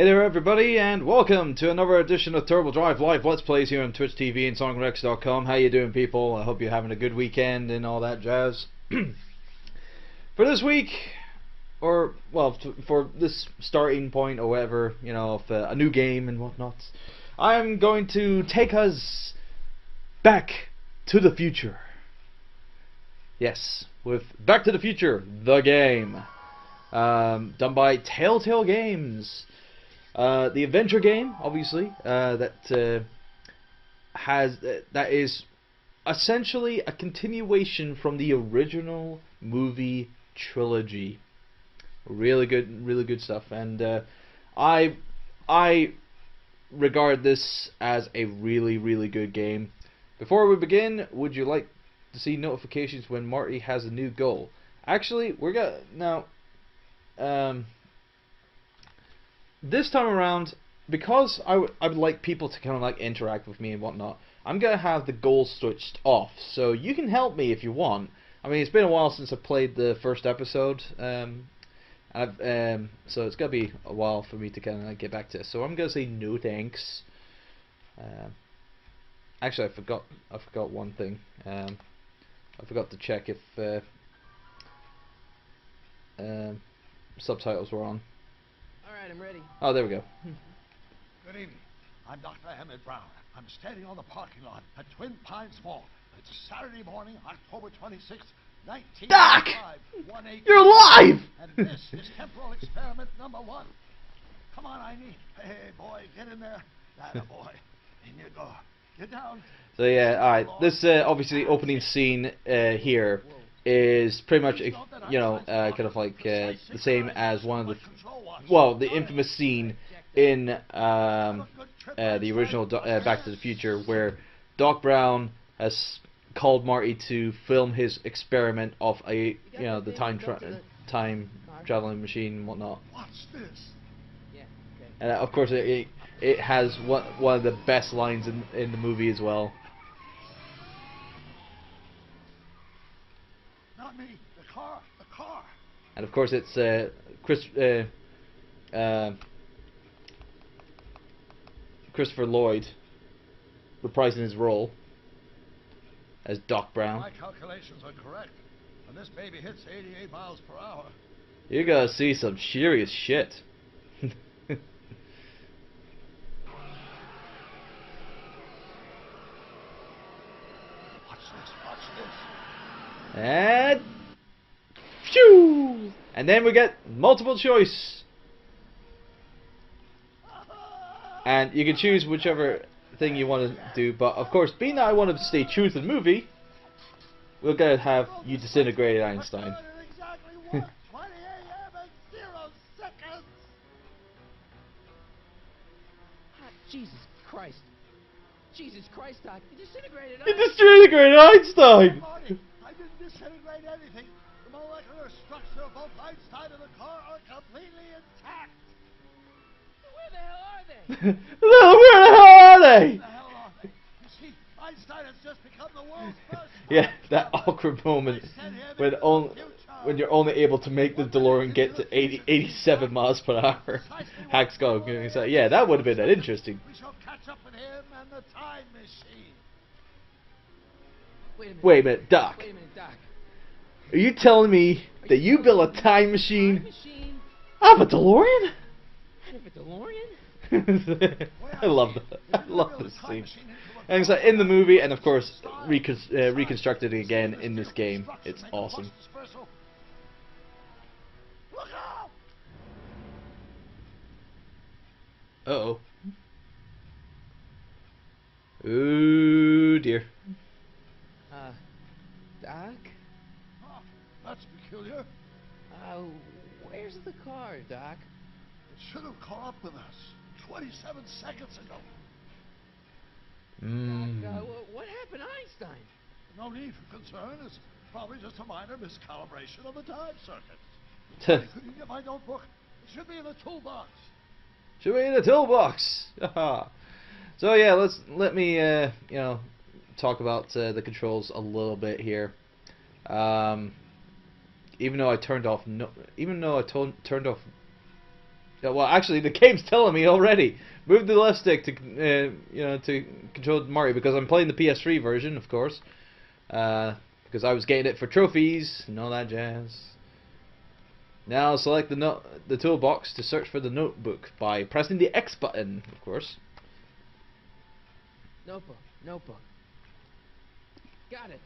Hey there everybody, and welcome to another edition of Turbo Drive Live Let's Plays here on Twitch TV and SongRex.com. How you doing, people? I hope you're having a good weekend and all that jazz. For this week, or well, for this starting point or whatever, you know, of a new game and whatnot, I'm going to take us back to the future. Yes, with Back to the Future, the game, done by Telltale Games. The adventure game, obviously, that is essentially a continuation from the original movie trilogy. Really good stuff, and I regard this as a really good game. Before we begin, would you like to see notifications when Marty has a new goal? Actually, we're gonna now. This time around, because I would like people to kind of like interact with me and whatnot, I'm going to have the goals switched off, so you can help me if you want. I mean, it's been a while since I played the first episode, so it's going to be a while for me to kind of like get back to it. So I'm going to say no thanks. Actually, I forgot one thing. I forgot to check if subtitles were on. Alright, I'm ready. Oh, there we go. Good evening. I'm Dr. Emmett Brown. I'm standing on the parking lot at Twin Pines Mall. It's Saturday morning, October 26th, 1995. Doc! You're alive! And this is temporal experiment number 1. Come on, I need. Hey, boy, get in there. Atta boy. In you go. Get down. So yeah, alright. This obviously opening scene here is pretty much, you know, kind of like the same as one of the infamous scene in the original Back to the Future, where Doc Brown has called Marty to film his experiment of the time traveling machine and whatnot. Watch this. And of course it has one of the best lines in the movie as well. Not me. The car. And of course it's Christopher Lloyd reprising his role as Doc Brown. My calculations are correct. When this baby hits 88 miles per hour. You're gonna see some serious shit. Watch this. And phew! And then we get multiple choice. And you can choose whichever thing you want to do, but of course, being that I want to stay true to the movie, we're going to have you disintegrated Einstein. Exactly what? 20 a.m. and 0 seconds. Jesus Christ, Doc, you disintegrated us. You disintegrated Einstein! Marty, I didn't disintegrate anything. The molecular structure of both Einstein and the car are completely intact. Where the hell are they? Where the hell are they? Where the hell are they? You see, Einstein has just become the world's first. Yeah, that awkward moment when you're only able to make the DeLorean get to 87 miles per hour. Hack's going to say, yeah, that would have been interesting. We shall catch up with him and the time machine. Wait a minute, Doc. Wait a minute, Doc. Are you telling me that you built a time machine Time machine? out of a DeLorean? Out of a DeLorean? I love that. I love this scene. And it's like in the movie, and of course reconstructed again in this game. It's awesome. Look out! Uh-oh. Ooh, dear. Doc? Oh, that's peculiar. Where's the car, Doc? It should have caught up with us 27 seconds ago. Doc, what happened to Einstein? No need for concern. It's probably just a minor miscalibration of the time circuit. Could you get my notebook? It should be in the toolbox. Should be in the toolbox. So yeah, let me talk about the controls a little bit here. Even though I turned off Yeah, well, actually, the game's telling me already. Move the left stick to, to control Marty, because I'm playing the PS3 version, of course. Because I was getting it for trophies and all that jazz. Now select the toolbox to search for the notebook by pressing the X button, of course. Notebook. Got it.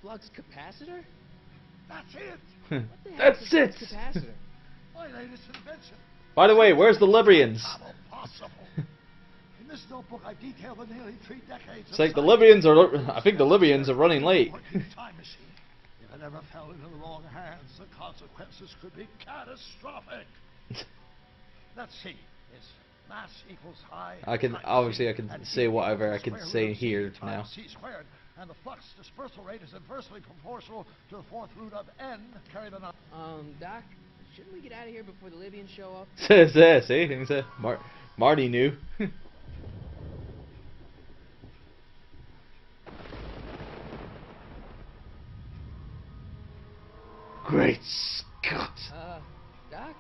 Flux capacitor? That's it! What the heck That's is a flux it! capacitor? My latest invention. By the way, where's the Libyans? How possible? In this notebook, I detail the nearly 3 decades. It's like the Libyans are. I think the Libyans are running late. Time machine. If it ever fell into the wrong hands, the consequences could be catastrophic. Let's see. Is mass equals high? I can say whatever I can say here now. C squared, and the flux dispersal rate is inversely proportional to the 4th root of n. Carry the number. Doc, shouldn't we get out of here before the Libyans show up? See, Marty knew. Great Scott! Doc?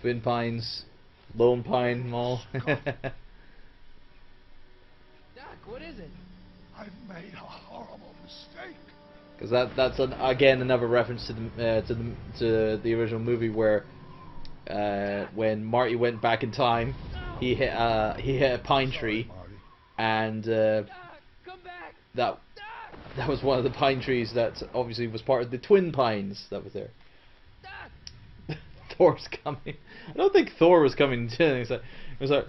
Twin Pines, Lone Pine Mall. Doc, what is it? I've made a horrible mistake. Because that's again another reference to the original movie where when Marty went back in time, he hit a pine tree, and Doc, come back! that was one of the pine trees that obviously was part of the Twin Pines that was there. Doc! Thor's coming. I don't think Thor was coming to. It was like,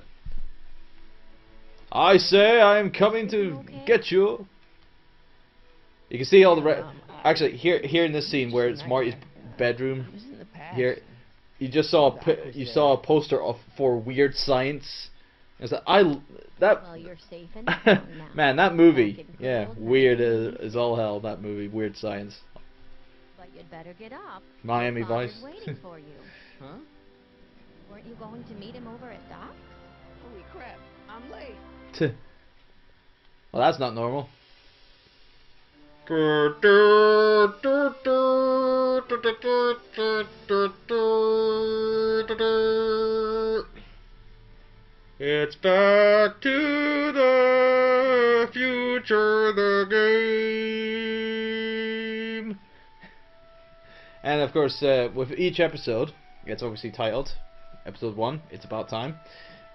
I say I am coming to get you. You can see all the actually here in this scene where it's Marty's bedroom. Here, you just saw a poster for Weird Science. It's like, Well, you're safe and sound now. man, that movie, yeah, weird as all hell. That movie, Weird Science. But you'd better get up. Miami Your father's Vice. waiting for you. Huh? Weren't you going to meet him over at Doc's? Holy crap, I'm late. Well, that's not normal. It's Back to the Future, the game. And of course, with each episode, it's obviously titled Episode 1, It's About Time.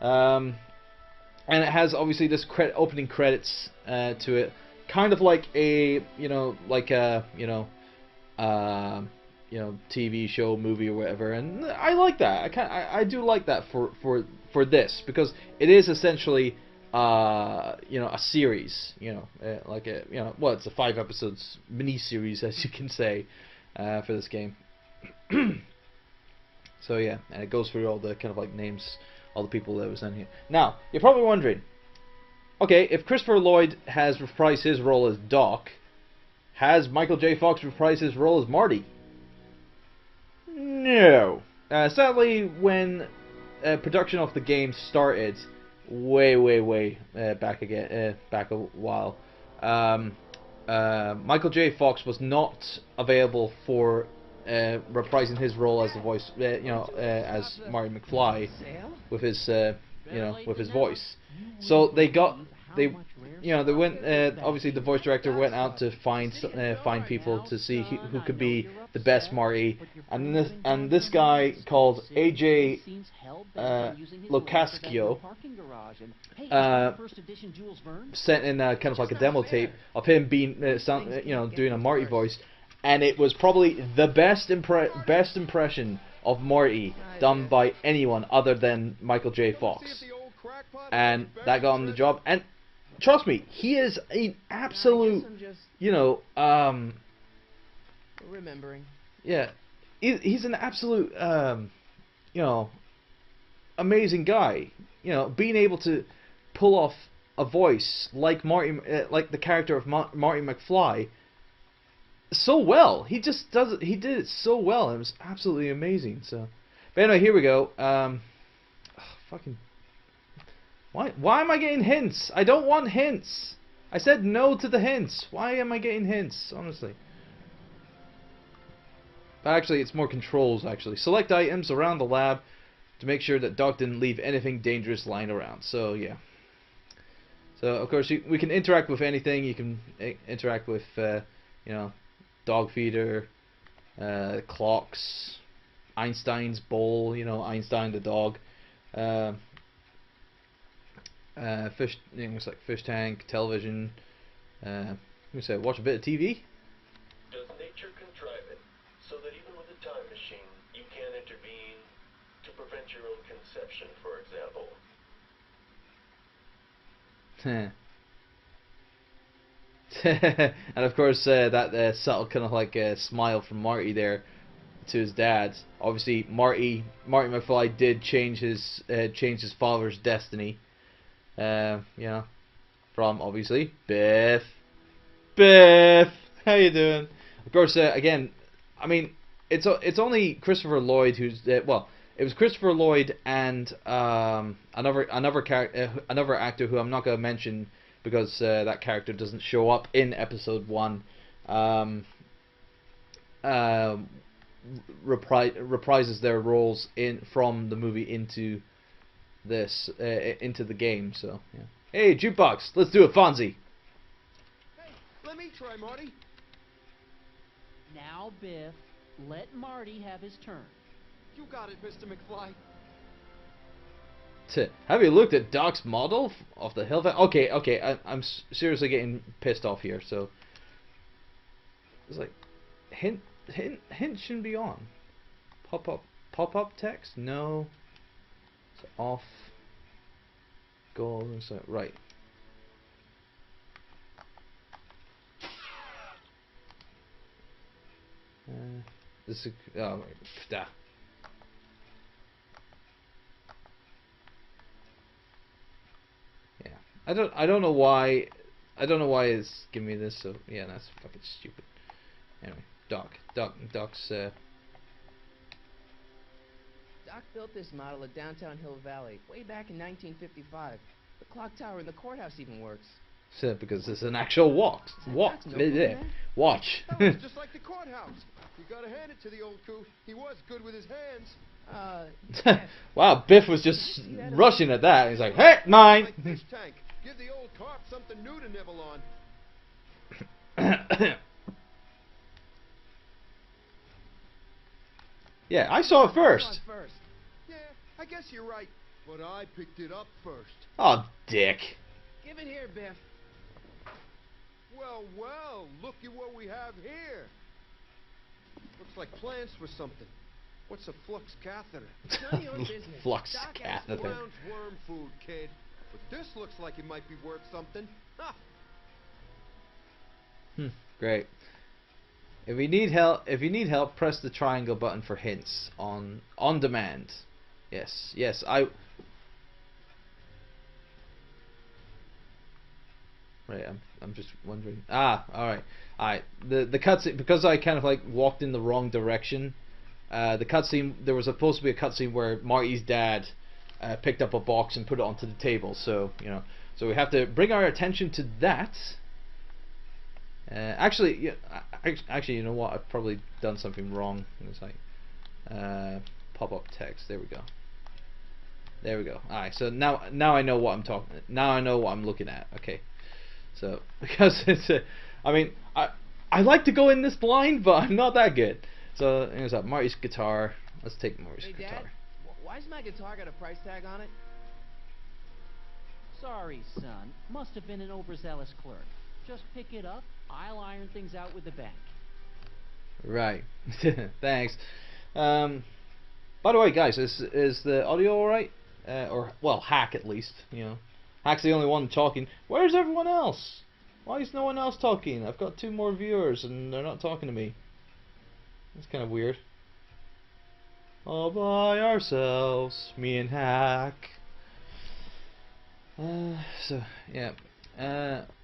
And it has obviously this opening credits to it, kind of like a TV show, movie, or whatever. And I like that. I do like that for this, because it is essentially a series. It's a 5 episodes mini series, as you can say, for this game. So yeah, and it goes through all the kind of like names, all the people that was in here. Now, you're probably wondering, okay, if Christopher Lloyd has reprised his role as Doc, has Michael J. Fox reprised his role as Marty? No. Sadly, when production of the game started, way back a while, Michael J. Fox was not available for reprising his role as the voice, as Marty McFly, with his voice. So they went. Obviously, the voice director went out to find people to see who could be the best Marty, and this guy called AJ Locascio sent in kind of like a demo tape of him being doing a Marty voice. And it was probably the best impression of Marty done by anyone other than Michael J. Fox. And that got him the job. And trust me, he is an absolute, remembering. Yeah, he's an absolute, amazing guy. Being able to pull off a voice like Marty, like the character of Marty McFly, so well. He just does it. He did it so well. It was absolutely amazing. So, but anyway, here we go. Fucking. Why am I getting hints? I don't want hints. I said no to the hints. Why am I getting hints? Honestly. But actually, it's more controls, actually. Select items around the lab to make sure that Doc didn't leave anything dangerous lying around. So, yeah. So, of course, we can interact with anything. You can interact with, you know, dog feeder, clocks, Einstein's bowl, you know, Einstein the dog. Fish, you know, it's like fish tank, television. We say watch a bit of TV. Does nature contrive it so that even with a time machine you can intervene to prevent your own conception, for example? And of course, that subtle kind of like smile from Marty there to his dad. Obviously, Marty McFly did change his father's destiny. You know, from obviously Biff. How you doing? Of course, again, I mean, it's only Christopher Lloyd who's well, it was Christopher Lloyd and another actor who I'm not going to mention because that character doesn't show up in episode 1. Reprises their roles from the movie into this into the game. So yeah. Hey, jukebox, let's do a Fonzie. Hey, let me try, Marty. Now, Biff, let Marty have his turn. You got it, Mr. McFly. Have you looked at Doc's model of the Hellfire? Okay, I'm seriously getting pissed off here. So it's like hint shouldn't be on. Pop up text? No. It's off. Go. So right. This is oh da. Yeah. I don't know why it's giving me this. So yeah, that's fucking stupid. Anyway, Doc's Doc built this model at downtown Hill Valley way back in 1955. The clock tower in the courthouse even works. Because it's an actual watch. Watch. That was just like the courthouse. You gotta hand it to the old coot. He was good with his hands. Wow, Biff was just rushing at that. He's like, hey, mine. Like fish tank. Give the old carp something new to nibble on. Yeah, I saw it first. Yeah, I guess you're right. But I picked it up first. Oh, dick. Give it here, Biff. Well, look at what we have here. Looks like plans for something. What's a flux catheter? None of your business. Flux Doc catheter. Brown's worm food, kid. But this looks like it might be worth something. Ha! Great. If you need help, press the triangle button for hints on demand. Yes, Right, I'm just wondering. All right. The cutscene, because I kind of like walked in the wrong direction. The cutscene, there was supposed to be a cutscene where Marty's dad picked up a box and put it onto the table. So so we have to bring our attention to that. Actually, you know what? I've probably done something wrong. It's like pop-up text. There we go. All right. So now I know what I'm talking. Now I know what I'm looking at. Okay. So because it's I mean I like to go in this blind, but I'm not that good. So it was Marty's guitar. Let's take Marty's guitar. Dad, why's my guitar got a price tag on it? Sorry, son. Must have been an overzealous clerk. Just pick it up. I'll iron things out with the bank. Right. Thanks. By the way, guys, is the audio alright? Or well, Hack at least. You know, Hack's the only one talking. Where's everyone else? Why is no one else talking? I've got 2 more viewers and they're not talking to me. That's kind of weird. All by ourselves, me and Hack. So yeah.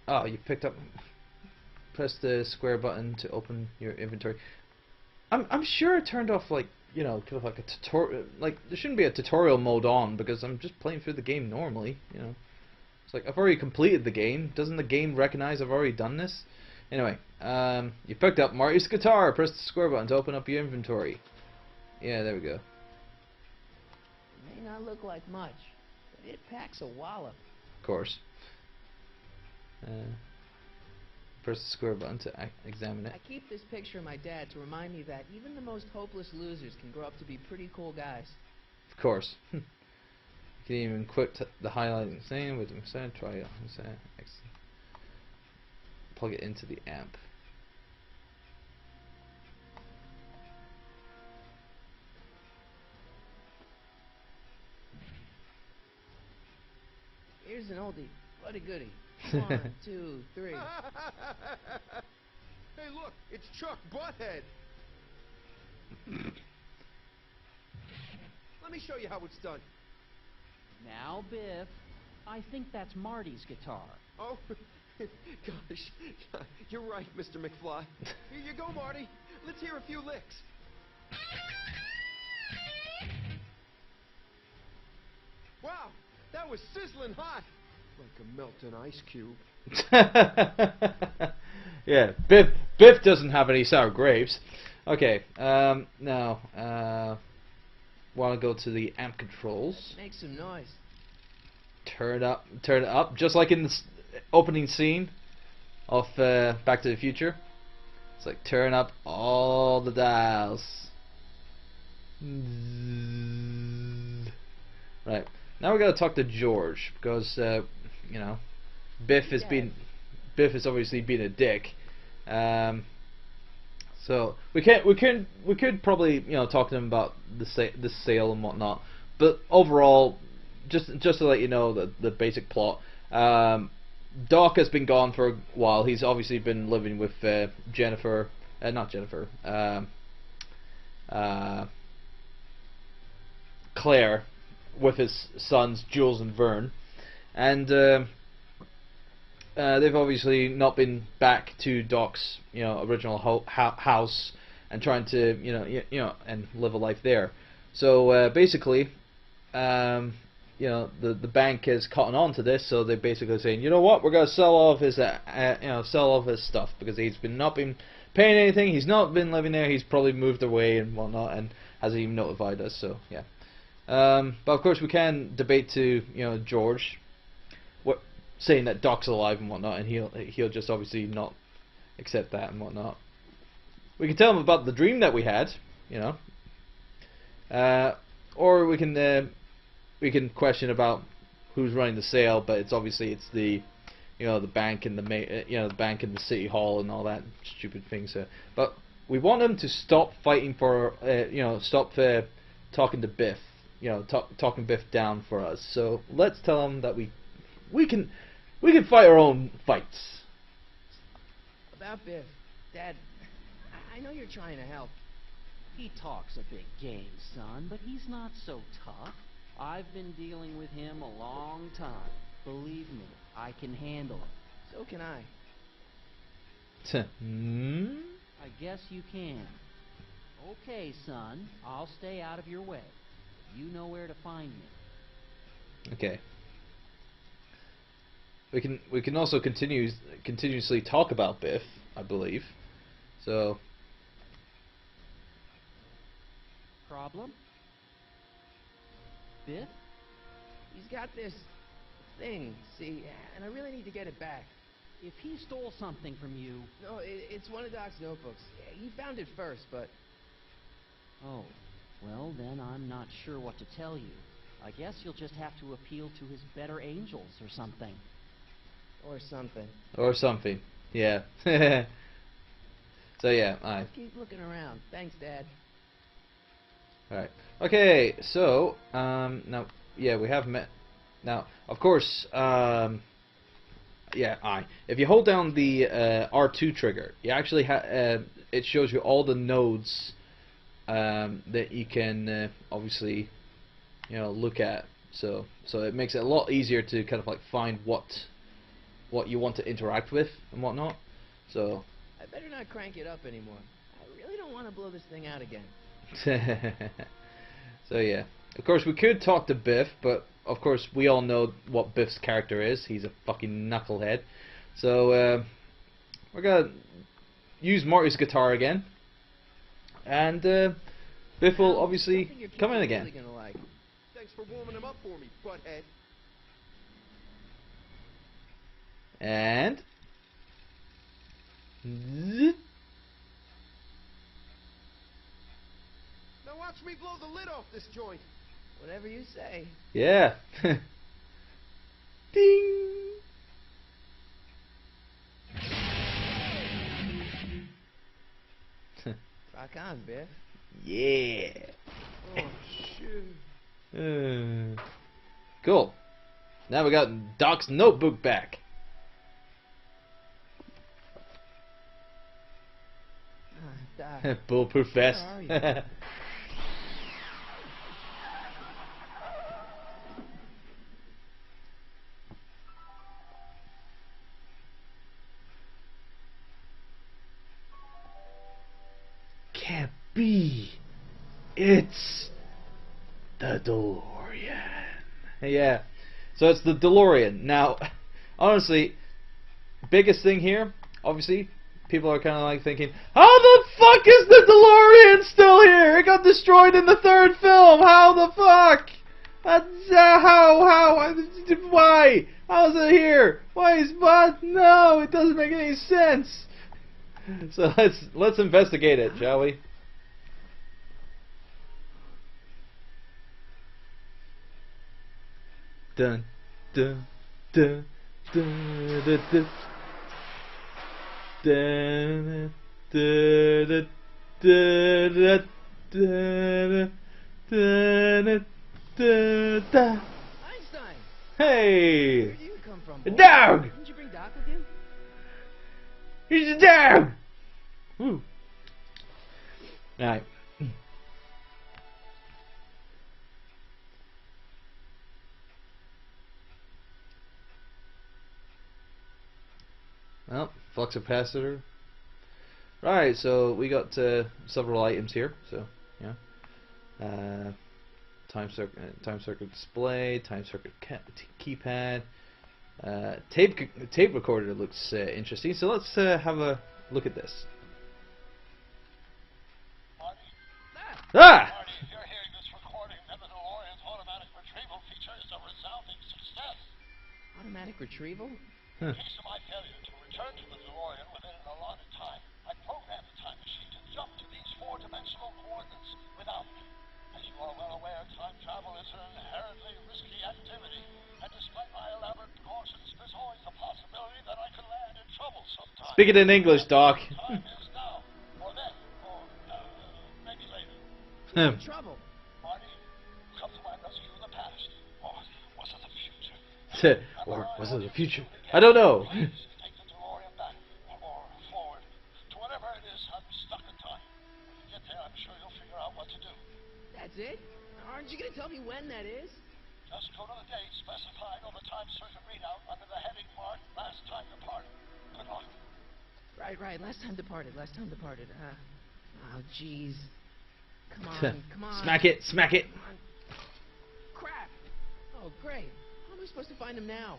Oh, you picked up. Press the square button to open your inventory. I'm sure it turned off like kind of like a tutorial. Like there shouldn't be a tutorial mode on because I'm just playing through the game normally. It's like, I've already completed the game. Doesn't the game recognize I've already done this? Anyway, you picked up Marty's guitar. Press the square button to open up your inventory. Yeah, there we go. It may not look like much, but it packs a wallop. Of course. Press the square button to examine it. I keep this picture of my dad to remind me that even the most hopeless losers can grow up to be pretty cool guys. Of course. You can even quit the highlighting thing with the try it. Plug it into the amp. Here's an oldie, but a goodie. 1, 2, 3. Hey, look, it's Chuck Butthead. Let me show you how it's done. Now, Biff, I think that's Marty's guitar. Oh, gosh, you're right, Mr. McFly. Here you go, Marty. Let's hear a few licks. Wow, that was sizzling hot. Like a melting ice cube. Yeah, Biff doesn't have any sour grapes. Okay, now, want to go to the amp controls. Make some noise. Turn it up, just like in the opening scene of Back to the Future. It's like turn up all the dials. Right, now we gotta talk to George because you know, Biff has obviously been a dick. So we could probably, you know, talk to him about the sale and whatnot. But overall, just to let you know the basic plot. Doc has been gone for a while. He's obviously been living with Claire, with his sons Jules and Vern, and they've obviously not been back to Doc's, you know, original house and trying to, you know, and live a life there. So basically, you know, the bank has cotton on to this, so they're basically saying, you know what, we're gonna sell all of his sell all of his stuff because he's not been paying anything. He's not been living there. He's probably moved away and whatnot, and hasn't even notified us. So yeah. But of course we can debate to, you know, George, saying that Doc's alive and whatnot, and he'll just obviously not accept that and whatnot. We can tell him about the dream that we had, you know, or we can question about who's running the sale, but it's the, you know, the bank and the bank and the city hall and all that stupid things. But we want him to stop fighting for, you know, stop talking to Biff, you know, talking Biff down for us. So let's tell him that we can fight our own fights. About Biff, Dad, I know you're trying to help. He talks a big game, son, but he's not so tough. I've been dealing with him a long time. Believe me, I can handle it. So can I. I guess you can. Okay, son, I'll stay out of your way. You know where to find me. Okay. We can also continuously talk about Biff, I believe. So. Problem? Biff? He's got this thing, see, and I really need to get it back. If he stole something from you... No, it's one of Doc's notebooks. He found it first, but... Oh, well then I'm not sure what to tell you. I guess you'll just have to appeal to his better angels or something. Or something. Or something, yeah. So yeah, I'll keep looking around. Thanks, Dad. Alright. Okay, so, now, yeah, we have met. Now, of course, if you hold down the R2 trigger, you actually it shows you all the nodes that you can obviously, you know, look at. So it makes it a lot easier to kind of like find what you want to interact with and whatnot. So I better not crank it up anymore. I really don't want to blow this thing out again. So yeah, of course we could talk to Biff, but of course, we all know what Biff's character is. He's a fucking knucklehead. So we're gonna use Marty's guitar again, and Biff will obviously come in again. Really gonna like. Thanks for warming him up for me, butthead. And zip. Now watch me blow the lid off this joint. Whatever you say. Yeah. Ding. Rock on, Biff. Yeah. Oh shit. Cool. Now we got Doc's notebook back. Doc. Bulletproof vest. Where are you? Can't be. It's the DeLorean. Yeah. So it's the DeLorean. Now, honestly, biggest thing here, obviously, people are kind of like thinking, how the fuck is the DeLorean still here? It got destroyed in the third film. How the fuck? That's why? How's it here? Why is what? No, it doesn't make any sense. So let's investigate it, shall we? Dun dun dun dun dun dun. Dun, dun, dun, dun, dun, dun, dun. Einstein! Hey! Where did you come from, A boy? dog! Didn't you bring Doc with you? He's a dog! Woo. Alright. Well, flux capacitor. Right, so we got several items here. So, yeah, time circuit display, time circuit keypad, tape recorder looks interesting. So let's have a look at this. Marty? Ah! Marty, if you're hearing this recording, then the DeLorean's automatic retrieval feature is a resounding success. Automatic retrieval? In case of my failure to return to the DeLorean within an allotted time, I programmed the time machine to jump to these four-dimensional coordinates without me. As you are well aware, time travel is an inherently risky activity, and despite my elaborate precautions, there's always a possibility that I could land in trouble sometime. Speak it in English, Doc. Time is now, or then, or maybe later. Trouble. Marty, come to my rescue in the past, or was it the future? Or was it the future? I don't know. Please take the DeLorean back, or forward, to whatever it is. I'm stuck in time. When you get there, I'm sure you'll figure out what to do. That's it? Aren't you going to tell me when that is? Just go to the date specified on the time circuit readout under the heading marked Last Time Departed. Good luck. Right. Last time departed. Oh, jeez. Come on. Smack it, smack it. Come on. Crap. Oh, great. How am I supposed to find him now?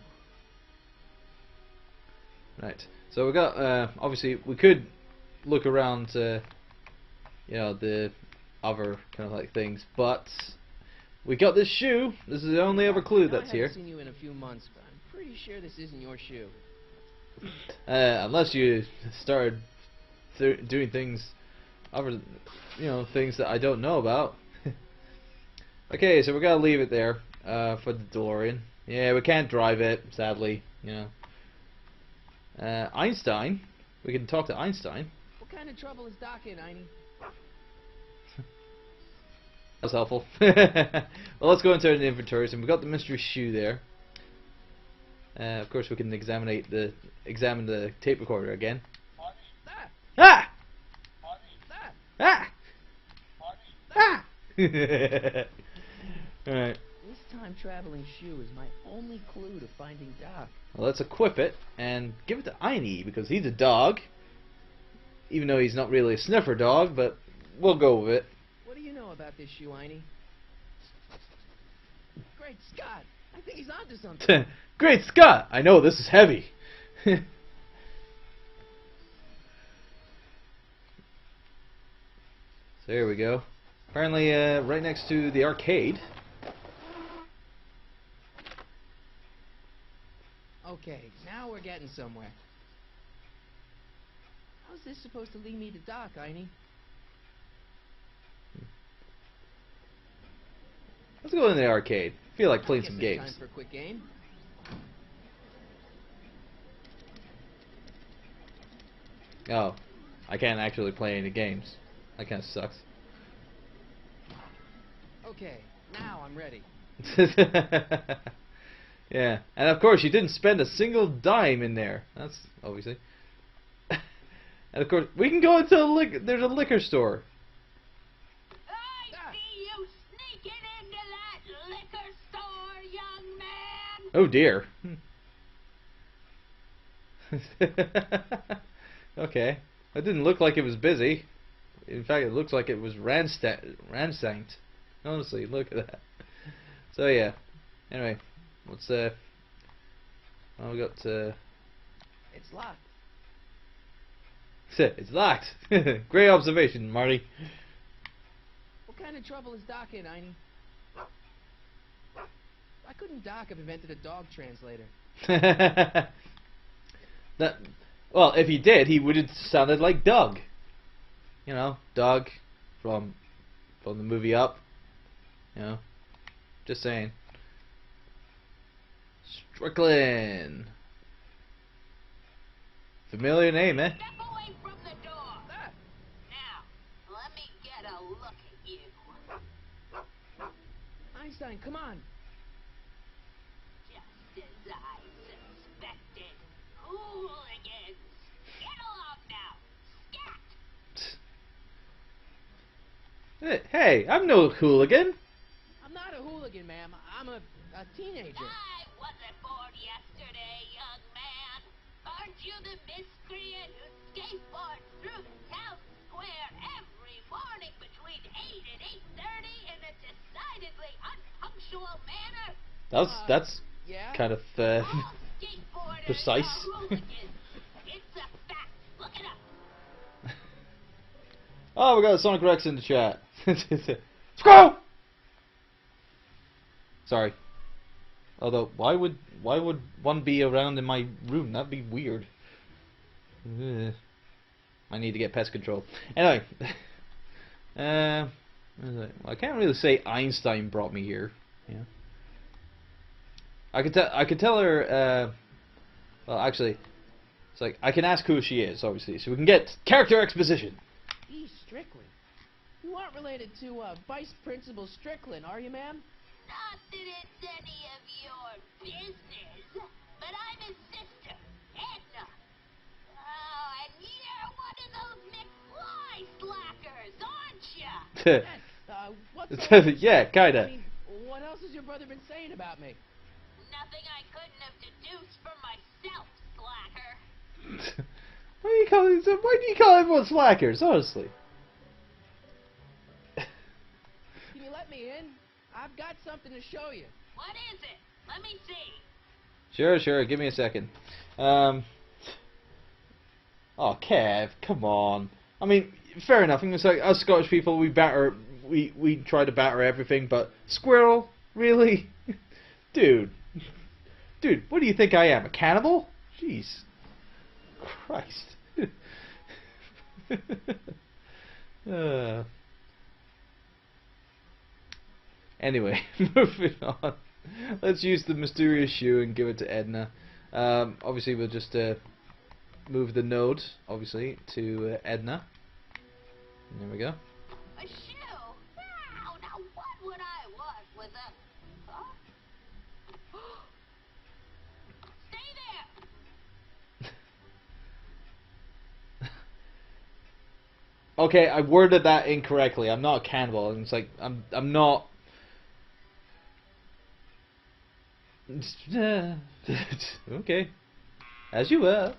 Right. So we got obviously we could look around, the other kind of like things, but we got this shoe. This is the only other clue that's I here. haven't seen you in a few months, but I'm pretty sure this isn't your shoe. Unless you started doing things, other things that I don't know about. Okay, so we're gonna leave it there for the DeLorean. Yeah, we can't drive it, sadly. Einstein. We can talk to Einstein. What kind of trouble is Doc in, Einie? That's helpful. Well, let's go into the inventories, and we've got the mystery shoe there. Of course, we can examine the tape recorder again. Marty? Ah! Marty? Ah! Marty? Ah! Alright. This time-traveling shoe is my only clue to finding Doc. Well, let's equip it and give it to Einie, because he's a dog. Even though he's not really a sniffer dog, but we'll go with it. What do you know about this shoe, Einie? Great. Great Scott! I think he's onto something. Great Scott! I know this is heavy. So here we go. Apparently, right next to the arcade. Okay, now we're getting somewhere. How's this supposed to lead me to Doc, Einie? Let's go in the arcade. Feel like playing some Guess it's games. time for a quick game. Oh, I can't actually play any games. That kind of sucks. Okay, now I'm ready. Yeah, and of course you didn't spend a single dime in there. That's obviously. And of course we can go into there's a liquor store. I see you sneaking into that liquor store, young man. Oh dear. Okay, that didn't look like it was busy. In fact, it looks like it was ransacked. Honestly, look at that. So yeah. Anyway, what's oh, we got It's locked. it's locked. Great observation, Marty. What kind of trouble is Doc in, Einie? Why couldn't Doc have invented a dog translator? Well, if he did, he would have sounded like Doug. You know, Doug from the movie Up. You know, just saying. Strickland. Familiar name, eh? Step away from the door. Now, let me get a look at you. Einstein, come on. Just as I suspected. Hooligans. Get along now. Scat. Hey, I'm no hooligan. I'm not a hooligan, ma'am. I'm a teenager. I wasn't born yesterday, young man. Aren't you the miscreant who skateboards through town square every morning between 8 and 8:30 in a decidedly unpunctual manner? That's Yeah? kind of All skateboarders precise. are hooligans. It's a fact. Look it up. Oh, we got Sonic Rex in the chat. Scroll. Sorry. Although, why would one be around in my room? That'd be weird. Ugh. I need to get pest control. Anyway, I can't really say Einstein brought me here. Yeah. I could tell her. Well, actually, it's like I can ask who she is, obviously, so we can get character exposition. E. Strickland. You aren't related to Vice Principal Strickland, are you, ma'am? Not that it's any of your business, but I'm his sister, Edna. Oh, and you're one of those McFly slackers, aren't ya? What's Yeah, kinda. I mean, what else has your brother been saying about me? Nothing I couldn't have deduced from myself, slacker. Why do you call everyone slackers? Honestly. Can you let me in? I've got something to show you. What is it? Let me see. Sure. Give me a second. Oh, Kev, come on. I mean, fair enough. It's like us Scottish people, we try to batter everything, but squirrel, really, dude, what do you think I am? A cannibal? Jeez, Christ. Anyway, moving on. Let's use the mysterious shoe and give it to Edna. Obviously, we'll just move the node, obviously, to Edna. There we go. A shoe? Now what would I want with a... Huh? Stay there! Okay, I worded that incorrectly. I'm not a cannibal. And it's like I'm not. Okay, as you were.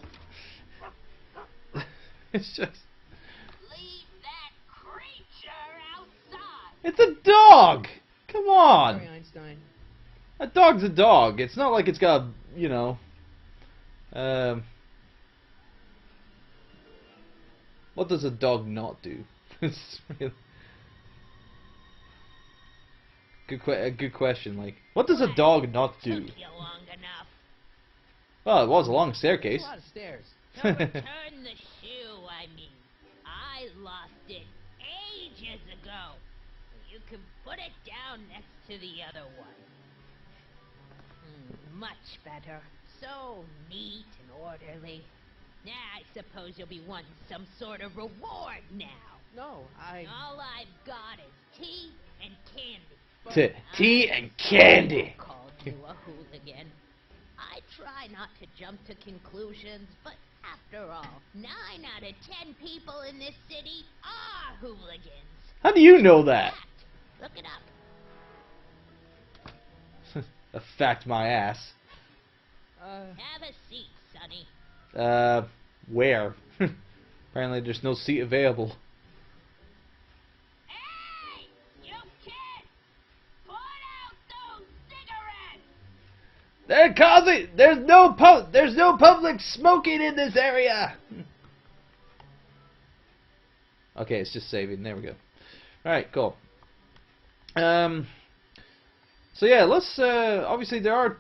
It's just. Leave that creature outside! It's a dog. Come on. Sorry, Einstein. A dog's a dog. It's not like it's got, you know, what does a dog not do? It's really a good question. Like, what does a dog not do? Took you long enough. Well, it was a long staircase. A lot of stairs. To return the shoe, I mean. I lost it ages ago. You can put it down next to the other one. Much better. So neat and orderly. Now I suppose you'll be wanting some sort of reward now. No, All I've got is tea and candy. Tea and candy. Called you a hooligan. I try not to jump to conclusions, but after all, 9 out of 10 people in this city are hooligans. How do you know that? Fact. Look it up. A fact, my ass. Have a seat, Sonny. Where? Apparently there's no seat available. Hey! You kid! Put out those cigarettes! They're causing. There's no public smoking in this area. Okay, it's just saving. There we go. All right, cool. So yeah, let's. Obviously, there are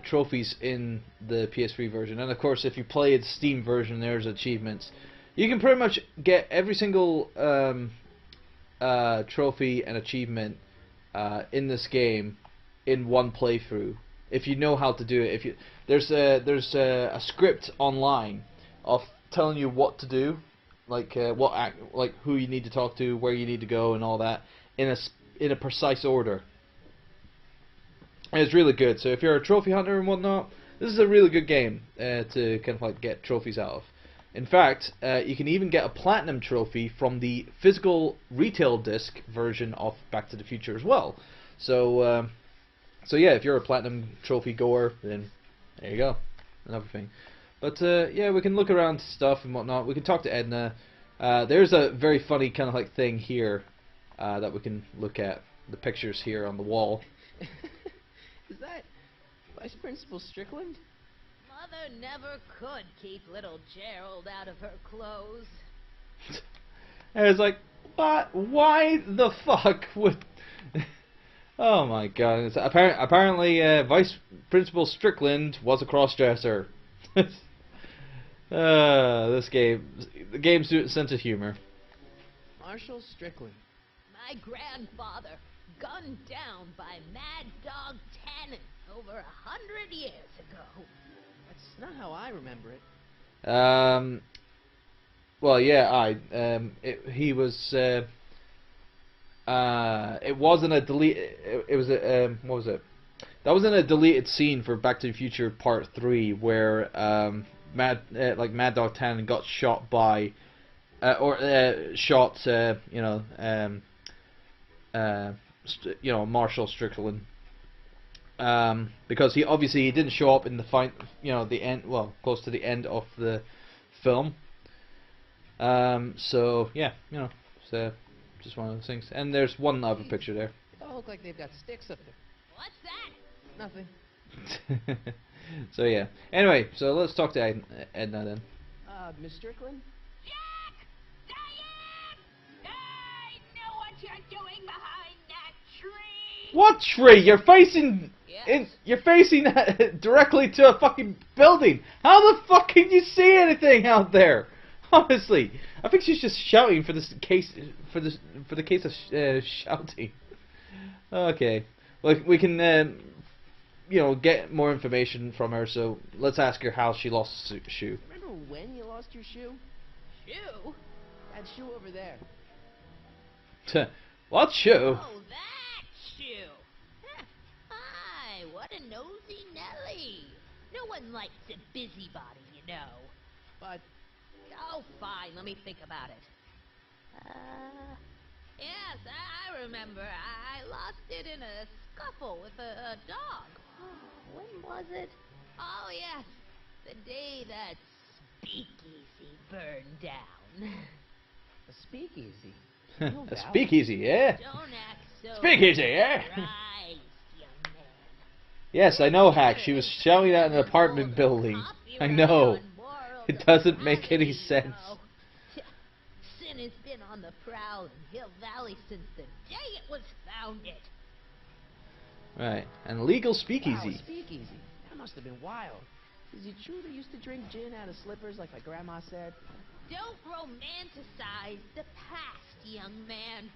trophies in the PS3 version, and of course, if you play the Steam version, there's achievements. You can pretty much get every single trophy and achievement in this game in one playthrough, if you know how to do it. If you there's a script online of telling you what to do, like who you need to talk to, where you need to go, and all that in a precise order. And it's really good. So if you're a trophy hunter and whatnot, this is a really good game to kind of like get trophies out of. In fact, you can even get a platinum trophy from the physical retail disc version of Back to the Future as well. So so yeah, if you're a platinum trophy goer, then there you go, another thing. But yeah, we can look around stuff and whatnot. We can talk to Edna. There's a very funny kind of like thing here that we can look at. The pictures here on the wall. Is that Vice Principal Strickland? Mother never could keep little Gerald out of her clothes. And it's like, what? Why the fuck would... Oh my god. It's apparently Vice Principal Strickland was a crossdresser. This game... The game's sense of humor. Marshall Strickland. My grandfather, gunned down by Mad Dog Tannen over 100 years ago. That's not how I remember it. Well, yeah, he was. It wasn't a delete. It was a. What was it? That was in a deleted scene for Back to the Future Part 3, where Mad Dog Tannen got shot by, Marshall Strickland, because he didn't show up in the the end, well, close to the end of the film. So yeah, it's just one of those things. And there's one other picture there. They all look like they've got sticks up there. What's that? Nothing. So yeah. Anyway, so let's talk to Edna then. Miss Strickland? Jack! Diane! I know what you're doing behind that tree! What tree? You're facing Yes. you're facing directly to a fucking building. How the fuck can you see anything out there? Honestly, I think she's just shouting for the case of shouting. Okay, well, we can get more information from her. So let's ask her how she lost the shoe. Remember when you lost your shoe? Shoe? That shoe over there. What shoe? Oh, that shoe! Hi, what a nosy Nelly! No one likes a busybody, you know. But Oh, fine, let me think about it. Yes, I remember. I lost it in a scuffle with a dog. When was it? Oh, yes, the day that speakeasy burned down. a speakeasy. A speakeasy, yeah? Don't act so Speakeasy, yeah? surprised, young Yes, I know, Hack. She was shouting at an apartment building. I know. It doesn't make any sense. Sin has been on the prowl in Hill Valley since the day it was founded. Right. An illegal Wow, speakeasy. a speakeasy. That must have been wild. Is it true they used to drink gin out of slippers like my grandma said? Don't romanticize the past, young man.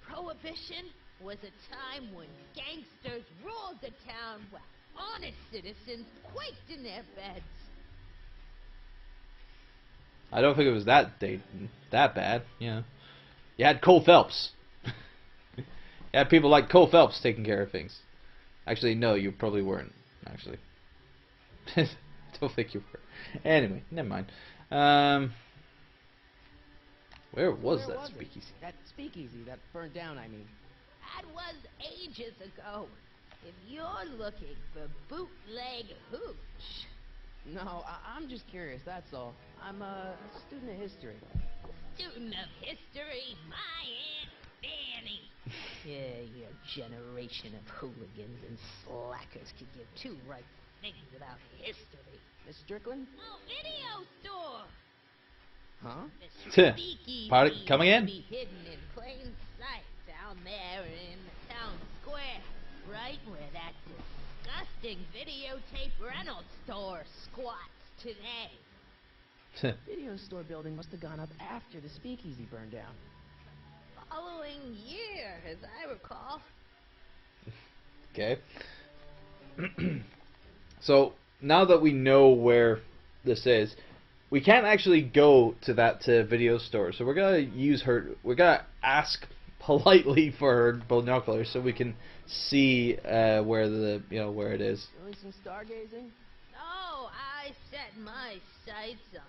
Prohibition was a time when gangsters ruled the town while honest citizens quaked in their beds. I don't think it was that bad, you know. You had Cole Phelps. You had people like Cole Phelps taking care of things. Actually, no, you probably weren't, actually. I don't think you were. Anyway, never mind. Where was that speakeasy? That speakeasy that burned down, I mean. That was ages ago. If you're looking for bootleg hooch. No, I'm just curious, that's all. I'm a student of history. Student of history, my Aunt Fanny. Yeah, your generation of hooligans and slackers could give two right things about history. Miss Strickland? Oh, video store. Huh? The speakeasy Pardon? Come again? be hidden in plain sight down there in the town square, right where that disgusting videotape rental store squats today. Video store building must have gone up after the speakeasy burned down. Following year, as I recall. Okay. So, now that we know where this is, we can't actually go to that video store. So we're going to use we're going to ask politely for her binoculars so we can see where where it is. Doing some stargazing? No, I set my sights on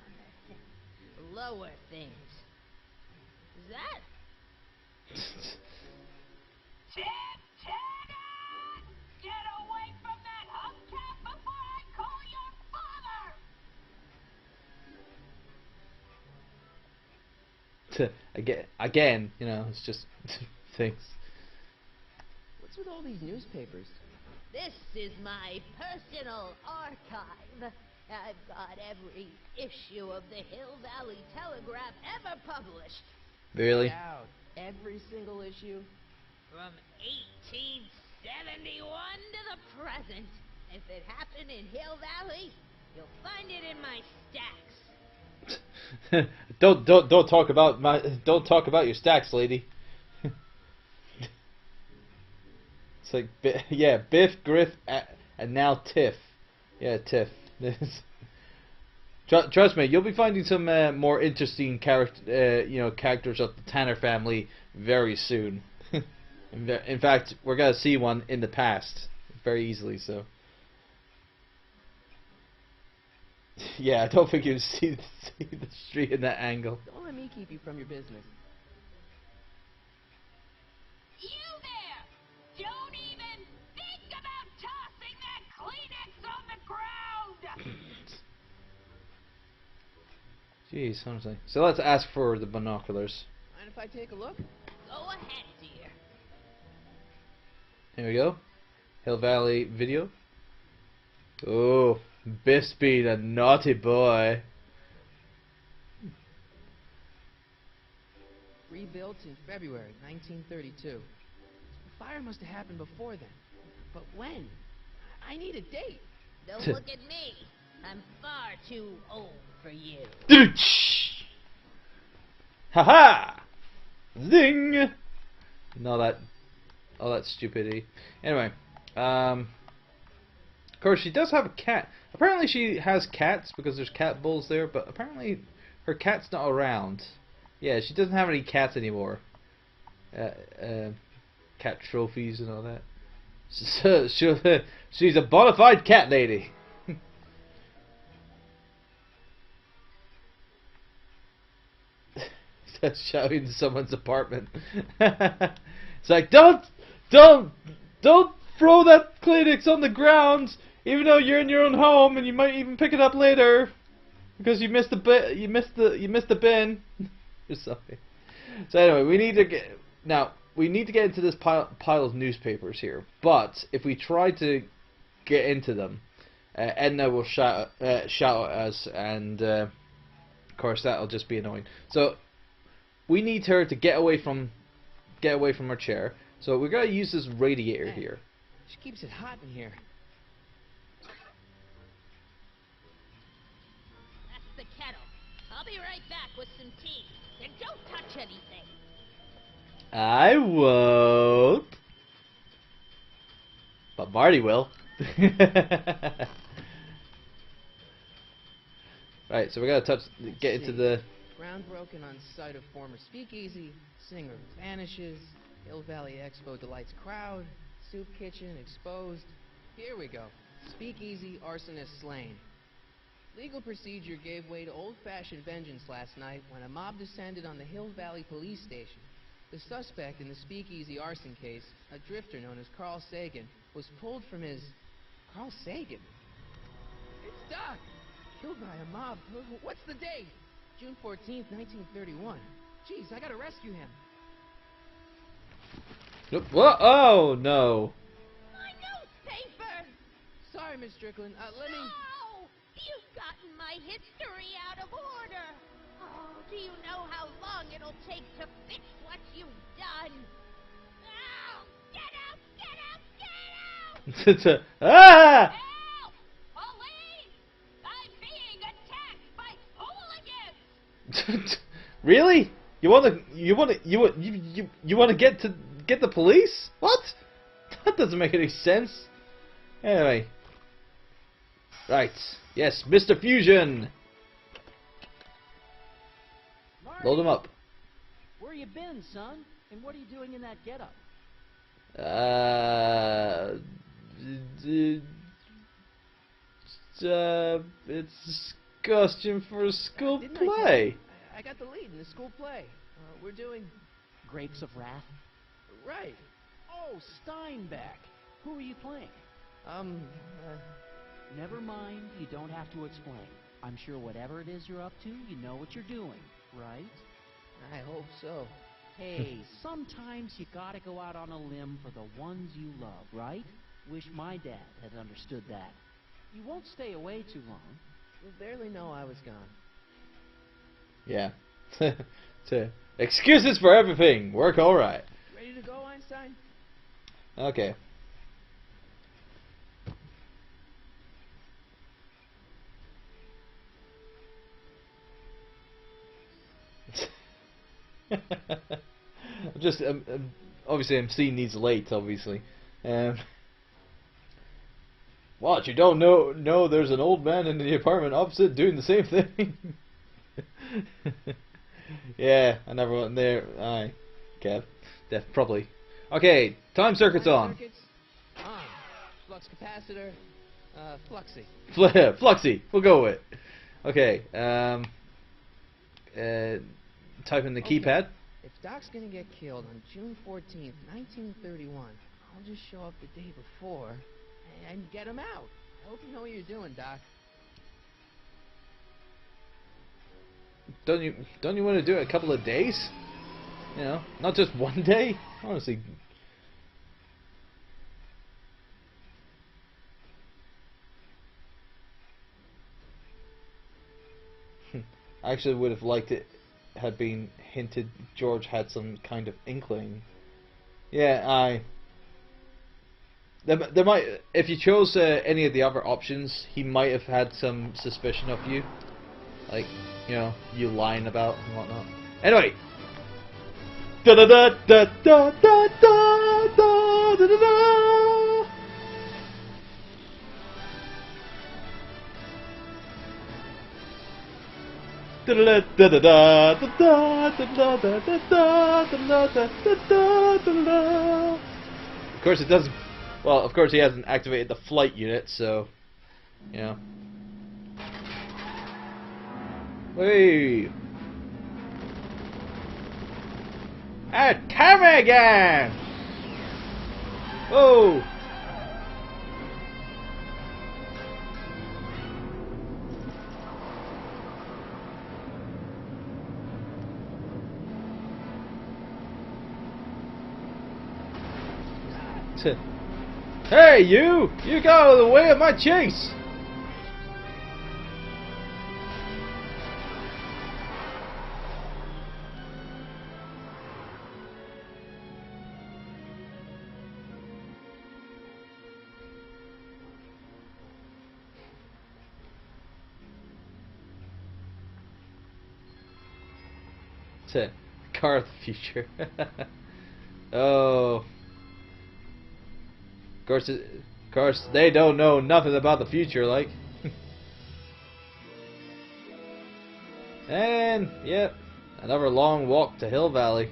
lower things. Is that? Get away from that hubcap before I call your father! Again, you know, it's just things. What's with all these newspapers? This is my personal archive. I've got every issue of the Hill Valley Telegraph ever published. Really? Out. Every single issue? From 1871 to the present. If it happened in Hill Valley, you'll find it in my stacks. don't talk about your stacks, lady. It's like, yeah, Biff, Griff, and now Tiff. Yeah, Tiff. Trust me, you'll be finding some more interesting characters of the Tanner family very soon. In fact, we're gonna see one in the past very easily. So, yeah, I don't think you'd see the street in that angle. Don't let me keep you from your business. You there! Don't even think about tossing that Kleenex on the ground! Jeez, honestly. So let's ask for the binoculars. Mind if I take a look? Go ahead, dear. Here we go. Hill Valley video. Oh, Biff's being a naughty boy. Rebuilt in February 1932. The fire must have happened before then. But when? I need a date. Don't look at me. I'm far too old for you. Haha! Zing! All that stupidity. Anyway, of course she does have a cat. Apparently she has cats because there's cat bowls there, but apparently her cat's not around. Yeah, she doesn't have any cats anymore. Cat trophies and all that. So, she's a bona fide cat lady. That's shouting to someone's apartment. It's like, don't throw that Kleenex on the ground, even though you're in your own home and you might even pick it up later because you missed the bin or something. So anyway, we need to get into this pile of newspapers here. But if we try to get into them, Edna will shout at us, and of course that'll just be annoying. So we need her to get away from her chair. So we're gonna use this radiator here. She keeps it hot in here. That's the kettle. I'll be right back with some tea. And don't touch anything. I won't. But Marty will. Right, so we gotta get into the... Ground broken on site of former speakeasy. Singer vanishes. Hill Valley Expo delights crowd. Soup kitchen exposed. Here we go. Speakeasy arsonist slain. Legal procedure gave way to old-fashioned vengeance last night when a mob descended on the Hill Valley Police Station. The suspect in the speakeasy arson case, a drifter known as Carl Sagan, was pulled from his... Carl Sagan? It's Doc! Killed by a mob. What's the date? June 14th, 1931. Jeez, I gotta rescue him. What? Oh, no. My newspaper! Sorry, Miss Strickland. Let me... No! You've gotten my history out of order! Oh, do you know how long it'll take to fix what you've done? Oh, get out! Get out! Get out! Ah! Help! Police! I'm being attacked by hooligans! Really? You wanna get the police? What? That doesn't make any sense. Anyway. Right. Yes, Mr. Fusion. Marty, Load him up. where you been, son? And what are you doing in that getup? It's costume for a school Didn't play. I got the lead in the school play. We're doing... Grapes of Wrath? Right. Oh, Steinbeck. Who are you playing? Never mind, you don't have to explain. I'm sure whatever it is you're up to, you know what you're doing, right? I hope so. Hey, sometimes you gotta go out on a limb for the ones you love, right? Wish my dad had understood that. You won't stay away too long. You'll barely know I was gone. Yeah. Excuses for everything. Work all right. Ready to go, Einstein? Okay. Just obviously MC needs late. Obviously. What, you don't know there's an old man in the apartment opposite doing the same thing? Yeah, I never went there. Aye. Kev. Def, probably. Okay, time circuits on. Flux capacitor. Fluxy. Fluxy. We'll go with. Okay. Type in the keypad. If Doc's gonna get killed on June 14th, 1931, I'll just show up the day before and get him out. I hope you know what you're doing, Doc. Don't you want to do it a couple of days? You know, not just one day. Honestly. I actually would have liked it had been hinted George had some kind of inkling. Yeah, there might, if you chose any of the other options, he might have had some suspicion of you, like, you know, you lying about and whatnot. Anyway, da da da da da da da da da da. Of course it doesn't. Well, of course he hasn't activated the flight unit, so you know. Hey! Come again! Oh! Hey, you! You got out of the way of my chase! Car of the future. Oh. Of course, they don't know nothing about the future, like. And, yep, another long walk to Hill Valley.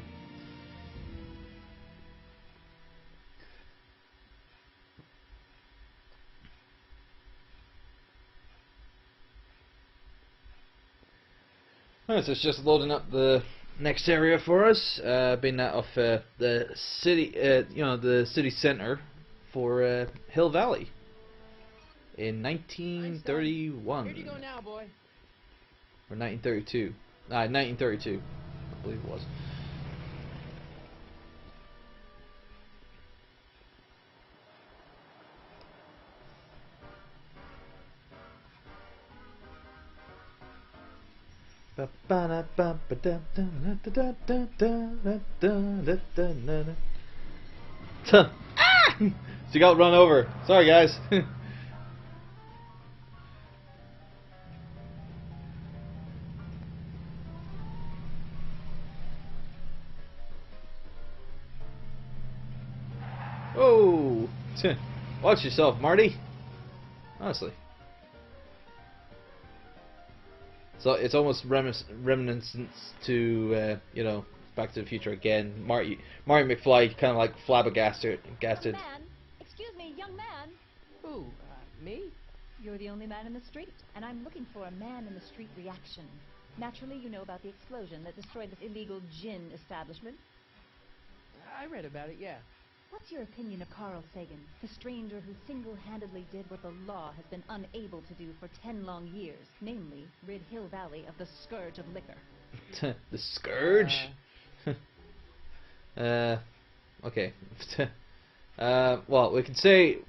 Alright, so it's just loading up the next area for us, being that of the city, the city center for Hill Valley in 1931. Here you go now, boy. Or 1932. 1932, I believe it was. So you got run over. Sorry, guys. Oh, watch yourself, Marty. Honestly. So it's almost reminiscent to, Back to the Future again. Marty McFly kind of like flabbergasted. Young man. Excuse me, young man. Who? Me? You're the only man in the street, and I'm looking for a man in the street reaction. Naturally, you know about the explosion that destroyed this illegal gin establishment. I read about it, yeah. What's your opinion of Carl Sagan, the stranger who single-handedly did what the law has been unable to do for 10 long years, namely, rid Hill Valley of the scourge of liquor? The scourge? Okay. Well, we can say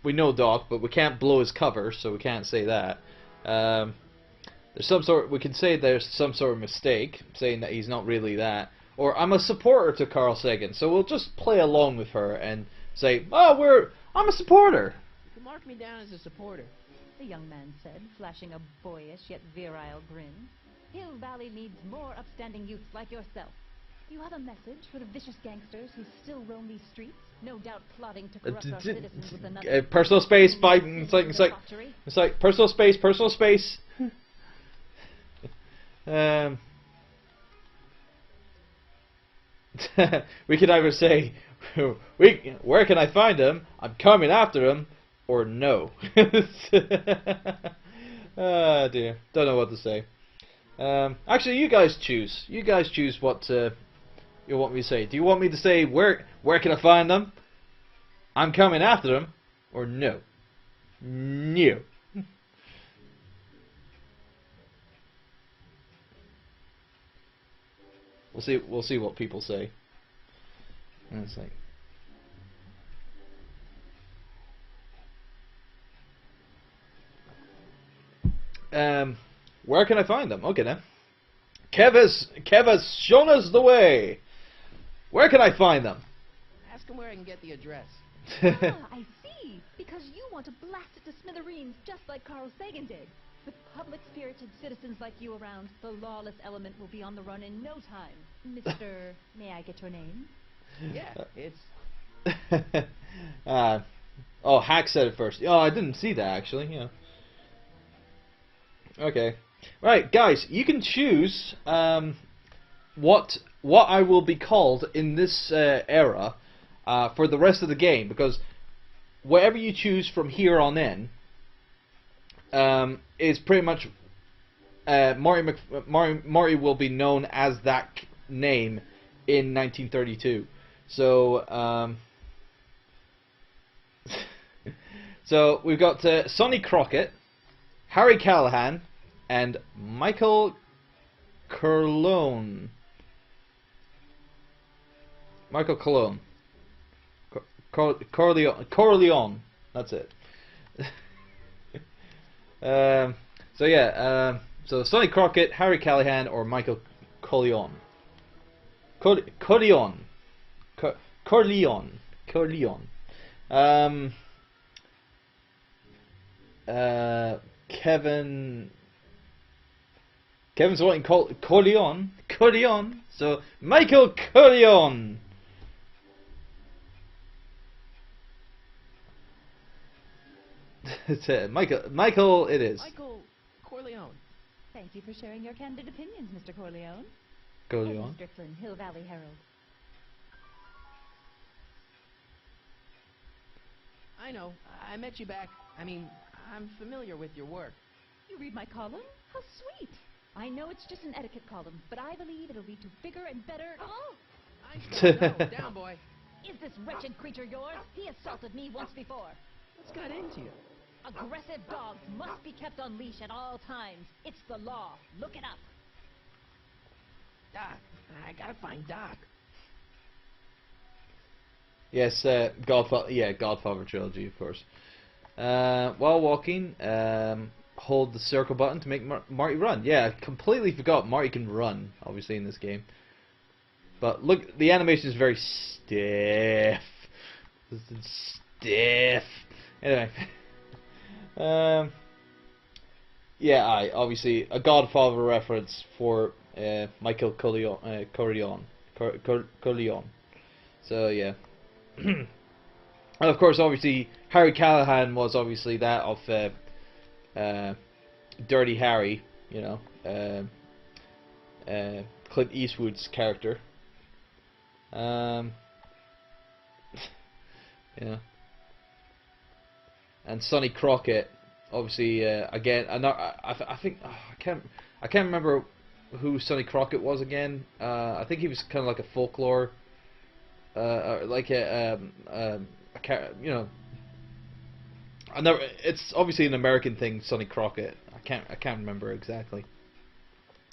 we know Doc, but we can't blow his cover, so we can't say that. We can say there's some sort of mistake, saying that he's not really that. Or I'm a supporter to Carl Sagan, so we'll just play along with her and say, oh, I'm a supporter. You can mark me down as a supporter. The young man said, flashing a boyish yet virile grin. Hill Valley needs more upstanding youths like yourself. You have a message for the vicious gangsters who still roam these streets, no doubt plotting to corrupt our citizens with another... personal space, fighting, it's like personal space. We could either say, where can I find him? I'm coming after him, or no. Ah, dear. Don't know what to say. Actually, you guys choose. You guys choose what you want me to say. Do you want me to say, where can I find them? I'm coming after them, or no? No. We'll see what people say. And it's like, where can I find them? Okay then. Kev has shown us the way. Where can I find them? Ask him where I can get the address. I see. Because you want to blast it to smithereens just like Carl Sagan did. With public-spirited citizens like you around, the lawless element will be on the run in no time. Mr. May I get your name? Yeah, it's... Oh, Hack said it first. Oh, I didn't see that, actually. Yeah. Okay. Right, guys, you can choose what I will be called in this era for the rest of the game, because whatever you choose from here on in is pretty much Marty will be known as that name in 1932. So so we've got Sonny Crockett, Harry Callahan, and Michael Corleone. Corleone. That's it. So yeah. So Sonny Crockett, Harry Callahan, or Michael Corleone. Corleone. Corleone. Kevin's wanting Corleone. So Michael Corleone. It's Michael. It is. Michael Corleone. Thank you for sharing your candid opinions, Mr. Corleone. Corleone. Strickland, Hill Valley Herald. I know. I met you back. I mean, I'm familiar with your work. You read my column? How sweet. I know it's just an etiquette column, but I believe it'll lead to bigger and better... Oh! No, down, boy. Is this wretched creature yours? He assaulted me once before. What's got into you? Aggressive dogs must be kept on leash at all times. It's the law. Look it up. Doc. I gotta find Doc. Yes, Godfather. Yeah, Godfather trilogy, of course. While walking, hold the circle button to make Marty run. Yeah, I completely forgot Marty can run, obviously, in this game. But look, the animation is very stiff. Stiff. Anyway. Yeah, obviously a Godfather reference for Michael Corleone. So yeah. And of course, obviously, Harry Callahan was obviously that of Dirty Harry, you know, Clint Eastwood's character. Yeah. And Sonny Crockett, obviously, again, I think I can't remember who Sonny Crockett was again. I think he was kind of like a folklore, like a you know. It's obviously an American thing, Sonny Crockett. I can't remember exactly.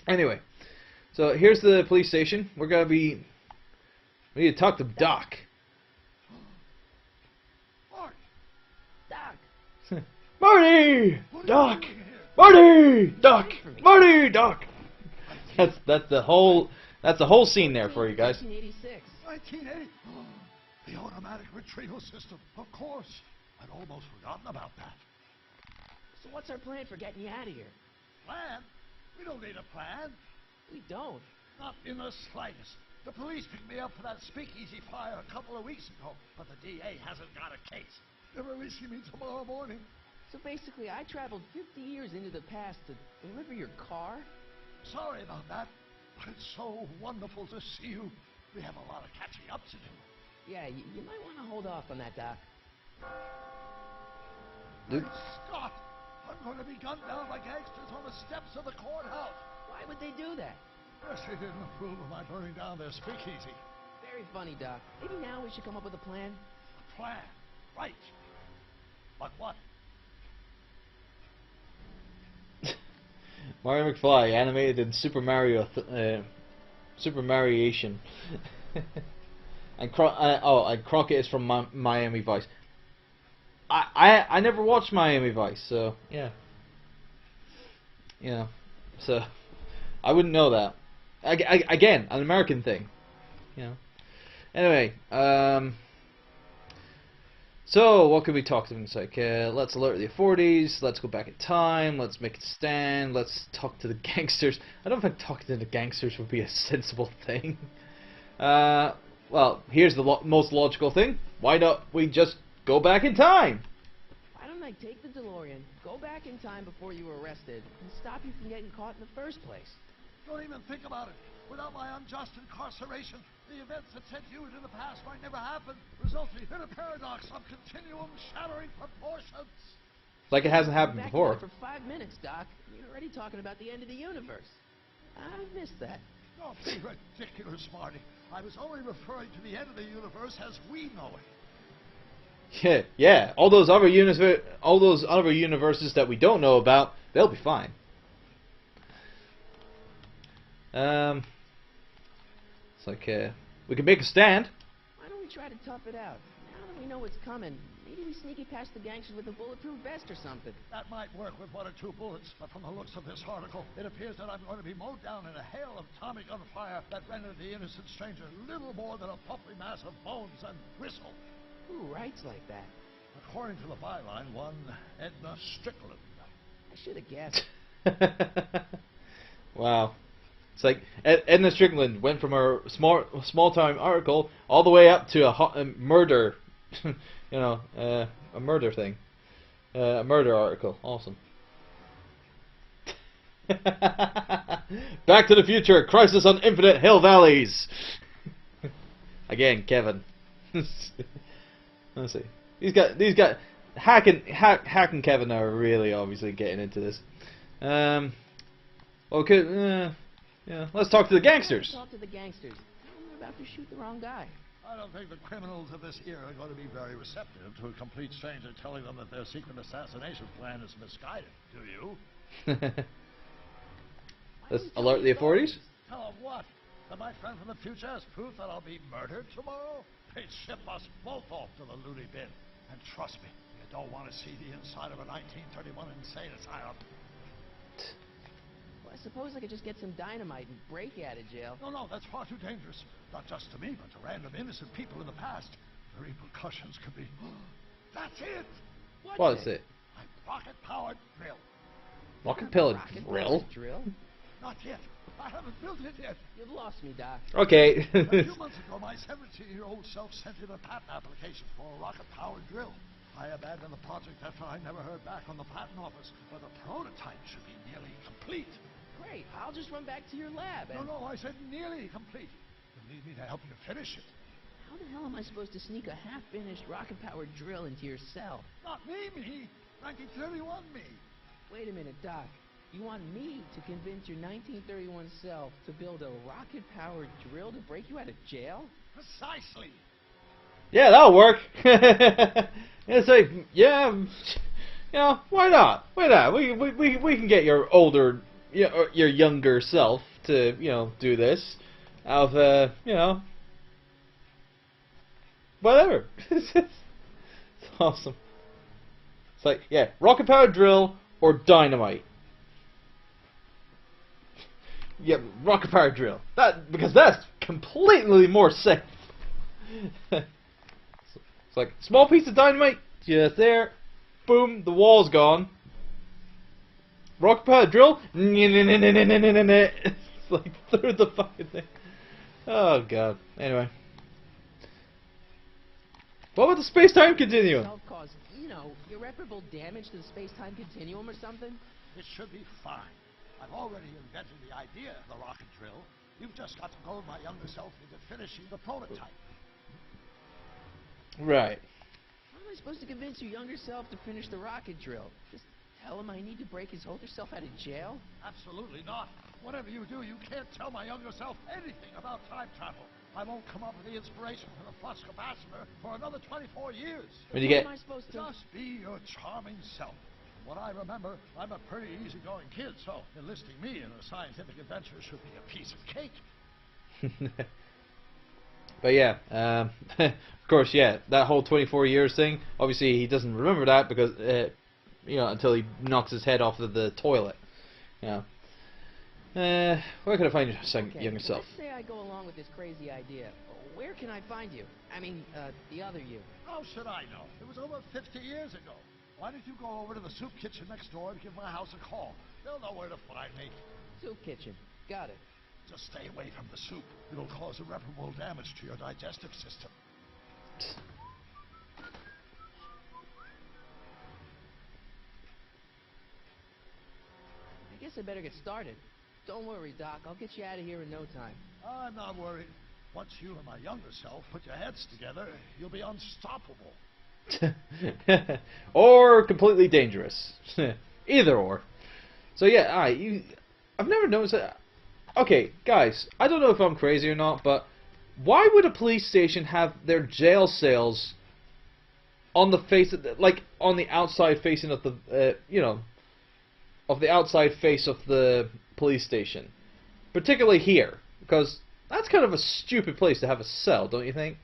Anyway, so here's the police station. We need to talk to Doc. Marty! Doc! Marty! Doc! Marty! Doc! That's the whole scene there for you guys. 1986. 1980. The automatic retrieval system, of course. I'd almost forgotten about that. So what's our plan for getting you out of here? Plan? We don't need a plan. We don't. Not in the slightest. The police picked me up for that speakeasy fire a couple of weeks ago, but the DA hasn't got a case. They're releasing me tomorrow morning. So basically, I traveled 50 years into the past to deliver your car? Sorry about that, but it's so wonderful to see you. We have a lot of catching up to do. Yeah, you might want to hold off on that, Doc. Great Scott! I'm going to be gunned down by gangsters on the steps of the courthouse. Why would they do that? Guess they didn't approve of my burning down their speakeasy. Very funny, Doc. Maybe now we should come up with a plan. A plan? Right. But what? Mario McFly animated in Super Mario, Super Mariation. And Crockett is from Miami Vice. I never watched Miami Vice, so yeah. Yeah, so I wouldn't know that. Again, an American thing, you know. Anyway, so what could we talk to them? It's like, let's alert the authorities, let's go back in time, let's make a stand, let's talk to the gangsters. I don't think talking to the gangsters would be a sensible thing. Well, here's the most logical thing. Why don't we just go back in time? Why don't I take the DeLorean, go back in time before you were arrested, and stop you from getting caught in the first place? Don't even think about it. Without my unjust incarceration, the events that sent you into the past might never happen, resulting in a paradox of continuum shattering proportions. Like it hasn't happened Back before. For 5 minutes, Doc. You're already talking about the end of the universe. I missed that. Don't be ridiculous, Marty. I was only referring to the end of the universe as we know it. Yeah. All those other universes that we don't know about, they'll be fine. It's like we can make a stand. Why don't we try to tough it out? Now we know what's coming, maybe we sneak it past the gangsters with a bulletproof vest or something. That might work with 1 or 2 bullets, but from the looks of this article, it appears that I'm going to be mowed down in a hail of Tommy gunfire that rendered the innocent stranger little more than a puffy mass of bones and gristle. Who writes like that? According to the byline, one Edna Strickland. I should have guessed. Wow. It's like Edna Strickland went from her small-time article all the way up to a murder, you know, a murder thing. A murder article. Awesome. Back to the Future. Crisis on Infinite Hill Valleys. Again, Kevin. Let's see. These guys, Hack and Kevin are really obviously getting into this. Okay. Yeah. Let's talk to the gangsters. Talk to the gangsters. We're about to shoot the wrong guy. I don't think the criminals of this era are going to be very receptive to a complete stranger telling them that their secret assassination plan is misguided. Do you? Let's alert the authorities. Tell them what? That my friend from the future has proof that I'll be murdered tomorrow? They'd ship us both off to the loony bin. And trust me, you don't want to see the inside of a 1931 insane asylum. Well, I suppose I could just get some dynamite and break out of jail. No, that's far too dangerous. Not just to me, but to random innocent people in the past. The repercussions could be... That's it! What is it? My rocket-powered drill. Rocket-powered drill? Not yet. I haven't built it yet. You've lost me, Doc. Okay. A few months ago, my 17-year-old self sent in a patent application for a rocket-powered drill. I abandoned the project after I never heard back from the patent office, but the prototype should be nearly complete. Great. I'll just run back to your lab and... No, I said nearly complete. You need me to help you finish it. How the hell am I supposed to sneak a half-finished rocket-powered drill into your cell? Not me. 1931 me. Wait a minute, Doc. You want me to convince your 1931 self to build a rocket-powered drill to break you out of jail? Precisely. Yeah, that'll work. It's like, yeah, you know, why not? Why not? We can get your older, your younger self to, you know, do this out of, you know, whatever. It's awesome. It's like, yeah, rocket-powered drill or dynamite. Yeah, rocket-powered drill. Because that's completely more safe. It's like, small piece of dynamite, just there. Boom, the wall's gone. Rocket-powered drill? It's like through the fucking thing. Oh, God. Anyway. What about the space-time continuum? Cause, you know, irreparable damage to the space-time continuum or something? It should be fine. I've already invented the idea of the rocket drill. You've just got to goad my younger self into finishing the prototype. Right. How am I supposed to convince your younger self to finish the rocket drill? Just tell him I need to break his older self out of jail? Absolutely not. Whatever you do, you can't tell my younger self anything about time travel. I won't come up with the inspiration for the flux capacitor for another 24 years. When you get... What am I supposed to... Just be your charming self. What I remember, I'm a pretty easygoing kid, so enlisting me in a scientific adventure should be a piece of cake. But yeah, of course, yeah, that whole 24 years thing, obviously he doesn't remember that because, you know, until he knocks his head off of the toilet. You know. Where can I find your younger self? Let's say I go along with this crazy idea. Where can I find you? I mean, the other you. How should I know? It was over 50 years ago. Why don't you go over to the soup kitchen next door and give my house a call? They'll know where to find me. Soup kitchen. Got it. Just stay away from the soup. It'll cause irreparable damage to your digestive system. I guess I better get started. Don't worry, Doc. I'll get you out of here in no time. I'm not worried. Once you and my younger self put your heads together, you'll be unstoppable. Or completely dangerous. Either or. So yeah, I've never noticed that. Okay, guys, I don't know if I'm crazy or not, but why would a police station have their jail cells on the face of the, like on the outside facing of the you know, of the outside face of the police station, particularly here, because that's kind of a stupid place to have a cell, don't you think?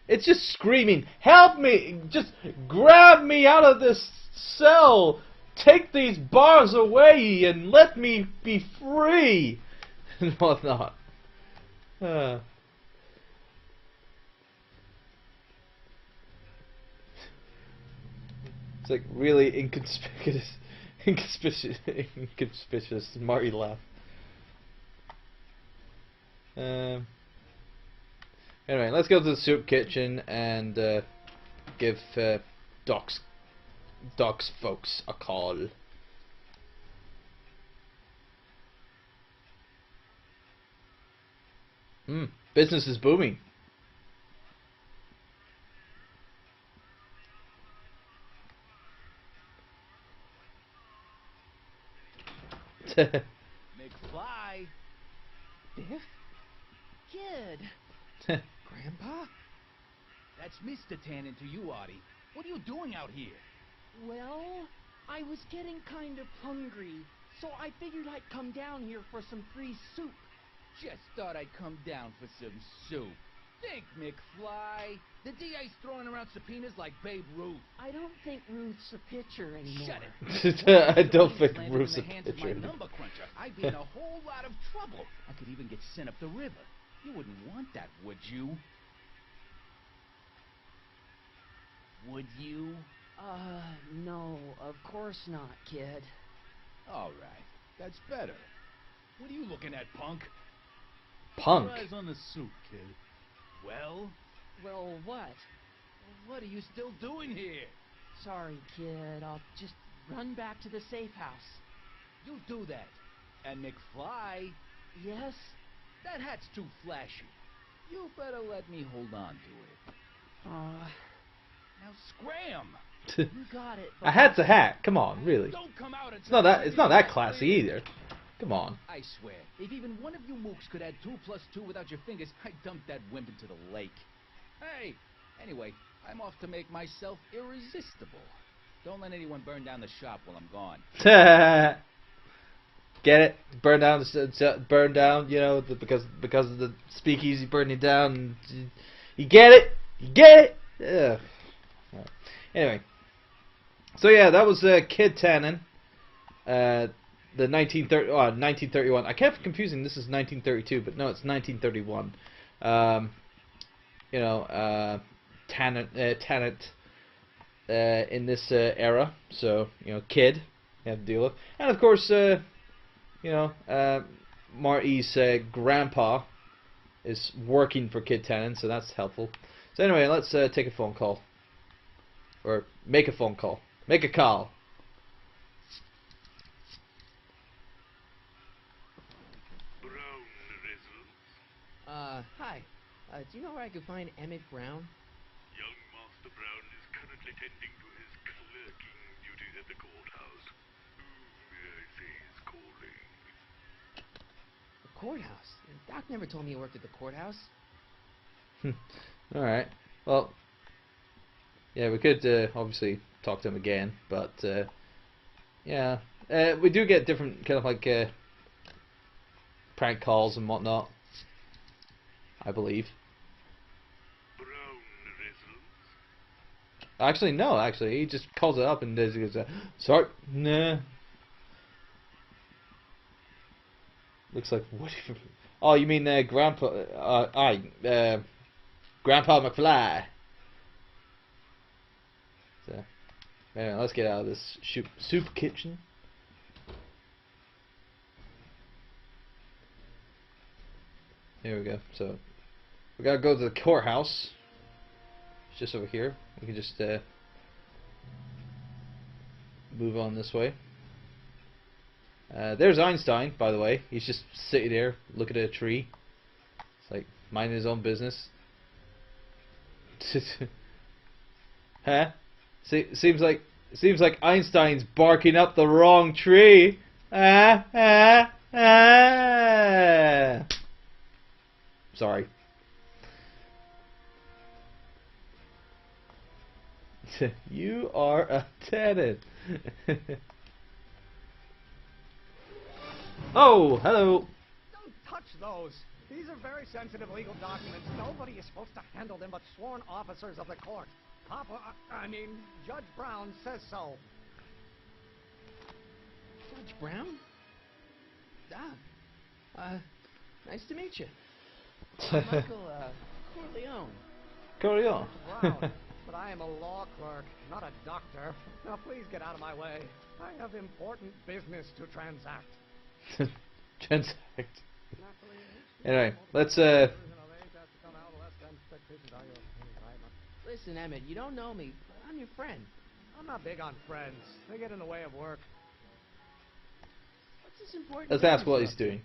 It's just screaming, "Help me! Just grab me out of this cell! Take these bars away and let me be free!" And whatnot. It's like really inconspicuous Marty laugh. Anyway, let's go to the soup kitchen and give Doc's folks a call. Business is booming. McFly. Biff? Kid. Grandpa? That's Mr. Tannen to you, Artie. What are you doing out here? Well, I was getting kind of hungry, so I figured I'd come down here for some free soup. Just thought I'd come down for some soup. Think, McFly. The DA's throwing around subpoenas like Babe Ruth. I don't think Ruth's a pitcher anymore. Shut it. I don't think Landed Ruth's a in the hands of my pitcher. number cruncher, I'd be in a whole lot of trouble. I could even get sent up the river. You wouldn't want that, would you? Would you? No, of course not, kid. All right, that's better. What are you looking at, punk? Punk. Your eyes on the soup, kid. Well, What? what are you still doing here? Sorry, kid. I'll just run back to the safe house. You do that. And McFly, Yes? that hat's too flashy. You better let me hold on to it. Now scram! You got it. A hat's a hat. Come on, really. Don't come out It's not that classy either. Come on. I swear, if even one of you mooks could add 2 plus 2 without your fingers, I'd dump that wimp into the lake. Hey, anyway, I'm off to make myself irresistible. Don't let anyone burn down the shop while I'm gone. Get it? Burn down. You know, because of the speakeasy burning down. You get it? You get it? Yeah. Right. Anyway, so yeah, that was Kid Tannen. The 1931. I kept confusing. This is 1932, but no, it's 1931. You know, Tannen in this era. So you know, Kid, you have to deal with, and of course, you know, Marty's grandpa is working for Kid Tannen, so that's helpful. So anyway, let's take a phone call, or make a phone call, make a call. Hi. Do you know where I could find Emmett Brown? Young Master Brown is currently tending to his clerking duties at the courthouse. Who may I say is calling? The courthouse? Doc never told me he worked at the courthouse. Alright. Well, yeah, we could obviously talk to him again, but yeah. We do get different kind of like prank calls and whatnot, I believe. Brown residence? Actually, no. Actually, he just calls it up and does. He goes, "Sorry, nah." Looks like what? Oh, you mean Grandpa? Grandpa McFly. So, anyway, let's get out of this soup kitchen. Here we go. So we gotta go to the courthouse. It's just over here. We can just move on this way. There's Einstein, by the way. He's just sitting there looking at a tree. It's like minding his own business. Huh? Seems like Einstein's barking up the wrong tree. Sorry. You are a tenant. Oh, hello. Don't touch those. These are very sensitive legal documents. Nobody is supposed to handle them but sworn officers of the court. Judge Brown says so. Judge Brown? Nice to meet you. I'm Uncle, Corleone. Corleone. Brown, but I am a law clerk, not a doctor. Now please get out of my way. I have important business to transact. Transact. Anyway, let's Listen, Emmett, you don't know me, but I'm your friend. I'm not big on friends. They get in the way of work. What's this important? let's ask what he's doing.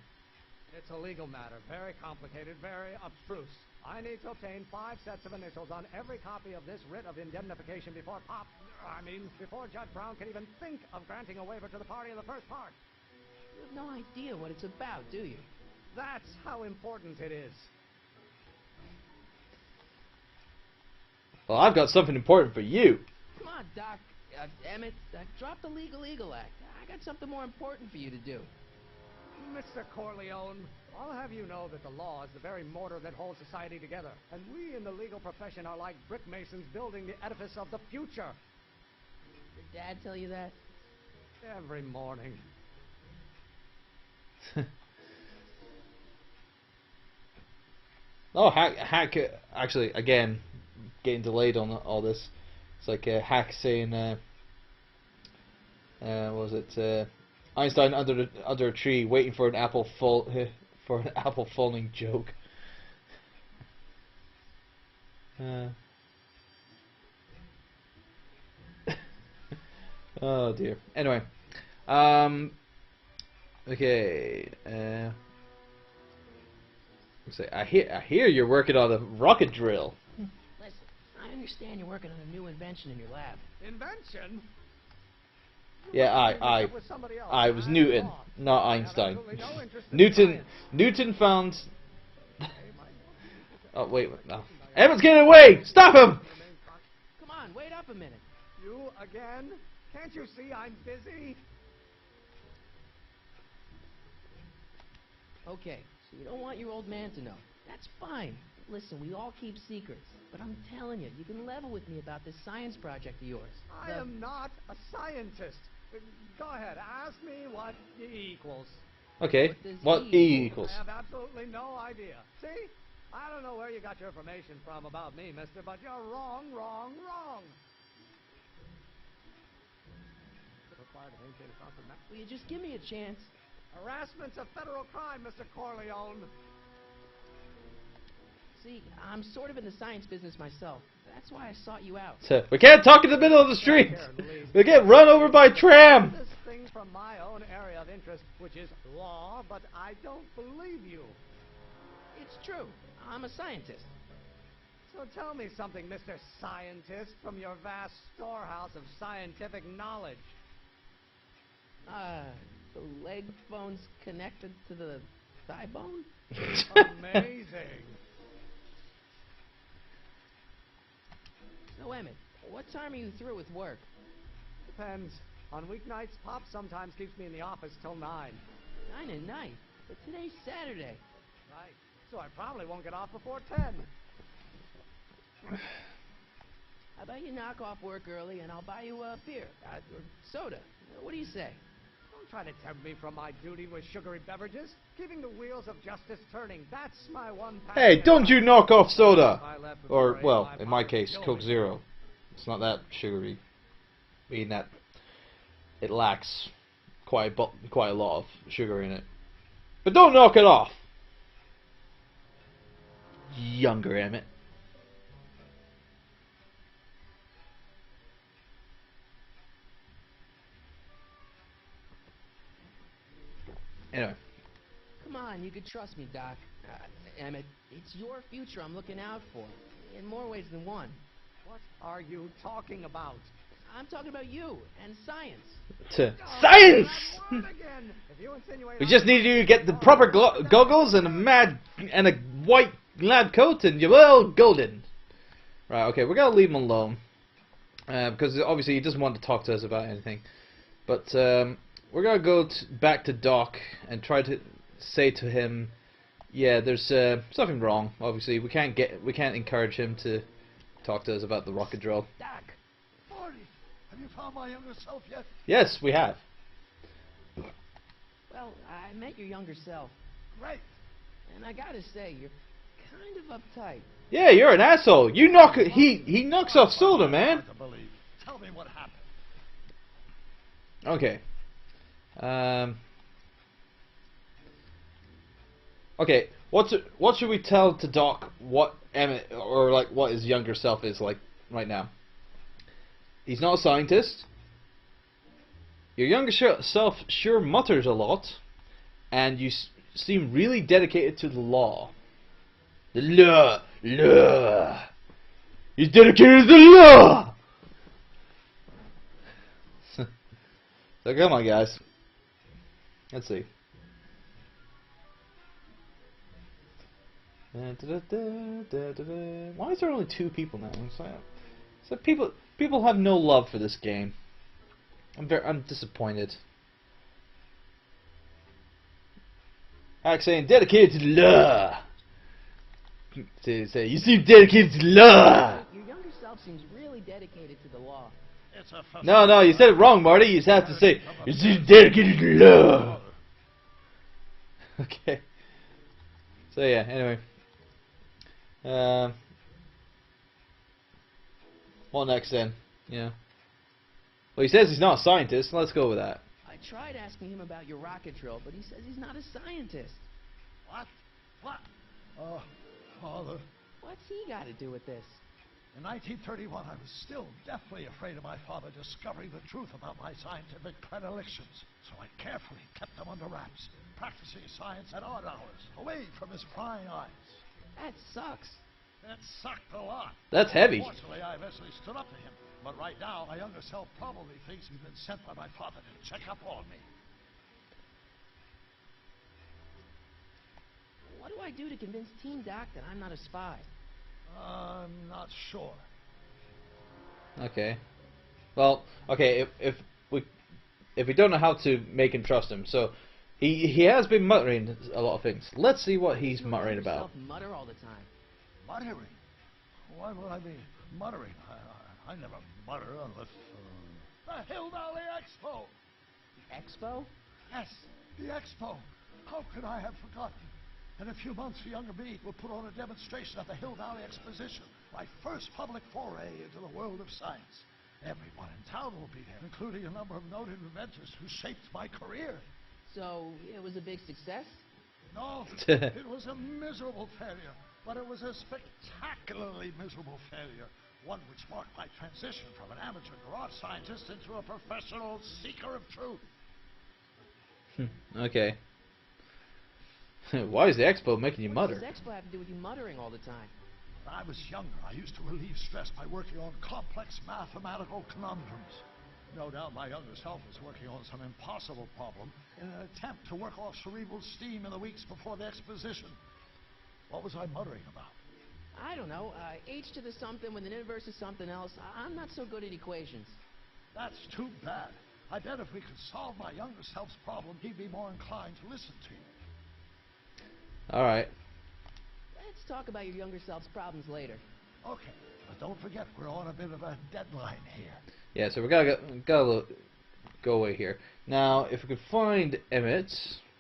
It's a legal matter, very complicated, very abstruse. I need to obtain 5 sets of initials on every copy of this writ of indemnification before before Judge Brown can even think of granting a waiver to the party in the first part. You have no idea what it's about, do you? That's how important it is. Well, I've got something important for you. Come on, Doc. Emmett, drop the Legal Eagle Act. I got something more important for you to do. Mr. Corleone, I'll have you know that the law is the very mortar that holds society together, and we in the legal profession are like brick masons building the edifice of the future. Did Dad tell you that? Every morning. Oh, Hack actually, again, getting delayed on all this. It's like Hack saying, what was it? Einstein under a tree waiting for an apple falling joke. Oh dear. Anyway, okay. I hear you're working on a rocket drill. Listen, I understand you're working on a new invention in your lab. Invention? Yeah, I was Newton, not Einstein. Newton found. Oh wait, no. Emmett's getting away! Stop him! Come on, wait up a minute. You again? Can't you see I'm busy? Okay, so you don't want your old man to know. That's fine. Listen, we all keep secrets. But I'm telling you, you can level with me about this science project of yours. I am not a scientist. Go ahead, ask me what E equals. Okay, what E equals? I have absolutely no idea. See? I don't know where you got your information from about me, mister, but you're wrong. Will you just give me a chance? Harassment's a federal crime, Mr. Corleone. See, I'm sort of in the science business myself. That's why I sought you out. We can't talk in the middle of the street. We get run over by tram. This thing's from my own area of interest, which is law, but I don't believe you. It's true. I'm a scientist. So tell me something, Mr. Scientist, from your vast storehouse of scientific knowledge. The leg bone's connected to the thigh bone? Amazing. So, Emmett, what time are you through with work? Depends. On weeknights, Pop sometimes keeps me in the office till 9. 9 at night? But today's Saturday. Right. So I probably won't get off before 10. How about you knock off work early and I'll buy you a beer, or soda. What do you say? Don't try to tempt me from my duty with sugary beverages. Keeping the wheels of justice turning, that's my one passion. Hey, don't you knock off soda! Or, well, in my case, Coke Zero. It's not that sugary. Meaning that it lacks quite a lot of sugar in it. But don't knock it off! Younger Emmett. Anyway. Come on, you can trust me, Doc. Emmett, it's your future I'm looking out for. In more ways than one. What are you talking about? I'm talking about you and science. Science! We just need you to get the proper goggles and a white lab coat and you're all golden. Right, okay, we're gonna leave him alone. Because obviously he doesn't want to talk to us about anything. But we're gonna go back to Doc and try to say to him yeah, there's something wrong. Obviously, we can't encourage him to talk to us about the rocket drill. Doc! Marty! Have you found my younger self yet? Yes, we have. Well, I met your younger self. Great! And I gotta say, you're kind of uptight. Yeah, you're an asshole. You knock he knocks off soda, man. Hard to believe. Tell me what happened. Okay. Okay. What should we tell to Doc what Emmett or like what his younger self is like right now? He's not a scientist. Your younger self sure mutters a lot, and you seem really dedicated to the law. The law. He's dedicated to the law. So come on, guys. Let's see. Why is there only 2 people now? So people have no love for this game. I'm disappointed. Like saying dedicated to the law. Say you seem dedicated to the law. Your younger self seems really dedicated to the law. No, you said it wrong, Marty. You just have to say you seem dedicated to the law. Okay. So yeah. Anyway. What next then? Yeah. Well, he says he's not a scientist. Let's go with that. I tried asking him about your rocket drill, but he says he's not a scientist. What? Oh, Father. What's he got to do with this? In 1931, I was still deathly afraid of my father discovering the truth about my scientific predilections. So I carefully kept them under wraps, practicing science at odd hours, away from his prying eyes. That sucks. That sucked a lot. That's heavy. Fortunately, I eventually stood up to him. But right now, my younger self probably thinks he's been sent by my father to check up on me. What do I do to convince Team Doc that I'm not a spy? I'm not sure. Okay. Well, okay. If we don't know how to make him trust him, so he has been muttering a lot of things. Let's see what he's muttering about. Mutter all the time. Muttering? Why would I be muttering? I never mutter unless... the Hill Valley Expo! The Expo? Yes, the Expo. How could I have forgotten? In a few months, a younger me will put on a demonstration at the Hill Valley Exposition. My first public foray into the world of science. Everyone in town will be there, including a number of noted inventors who shaped my career. So, it was a big success? No, it was a miserable failure. But it was a spectacularly miserable failure. One which marked my transition from an amateur garage scientist into a professional seeker of truth. Okay. Why is the Expo making you mutter? What does Expo have to do with you muttering all the time? When I was younger, I used to relieve stress by working on complex mathematical conundrums. No doubt my younger self was working on some impossible problem in an attempt to work off cerebral steam in the weeks before the exposition. What was I muttering about? I don't know. H to the something when the inverse is something else. I'm not so good at equations. That's too bad. I bet if we could solve my younger self's problem, he'd be more inclined to listen to you. Alright. Let's talk about your younger self's problems later. Okay, but don't forget we're on a bit of a deadline here. Yeah, so we gotta go away here. Now, if we could find Emmett,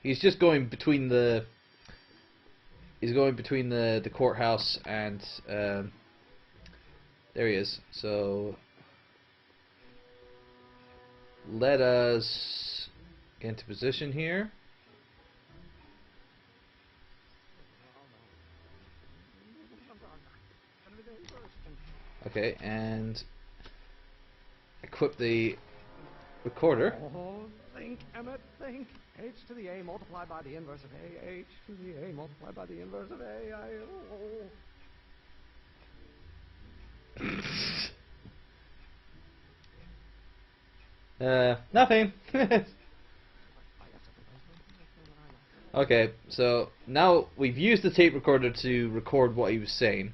he's just going between the... He's going between the courthouse and there he is. So let us get into position here. Okay, and equip the recorder. Oh, think, Emmett, think. H to the A multiplied by the inverse of A. H to the A multiplied by the inverse of A. Nothing. Okay, so now we've used the tape recorder to record what he was saying.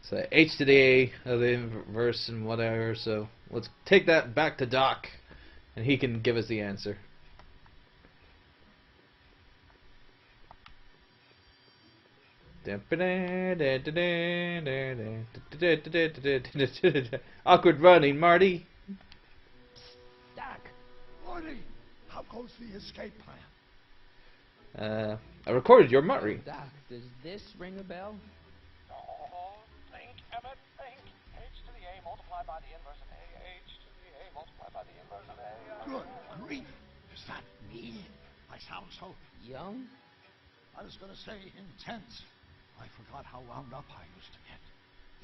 So H to the A of the inverse and whatever. So let's take that back to Doc, and he can give us the answer. Awkward running, Marty. Doc. Marty, how goes the escape plan? I recorded your Marty. Doc, does this ring a bell? Oh, think, Emmett, think. H to the A multiplied by the inverse of A. H to the A multiplied by the inverse of A. Good grief. Is that me? I sound so... Young? I was going to say intense. I forgot how wound up I used to get.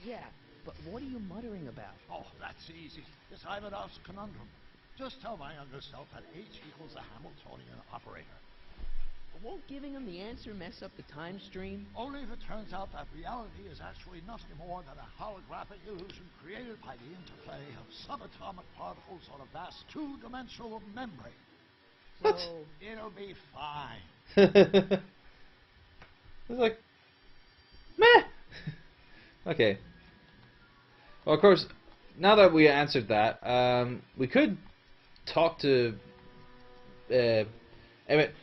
Yeah, but what are you muttering about? Oh, that's easy. It's Ivanhoff's conundrum. Just tell my younger self that H equals a Hamiltonian operator. Won't giving him the answer mess up the time stream? Only if it turns out that reality is actually nothing more than a holographic illusion created by the interplay of subatomic particles on a vast two-dimensional membrane. So... It'll be fine. It's like, meh. Okay. Well, of course, now that we answered that, we could talk to Emmett.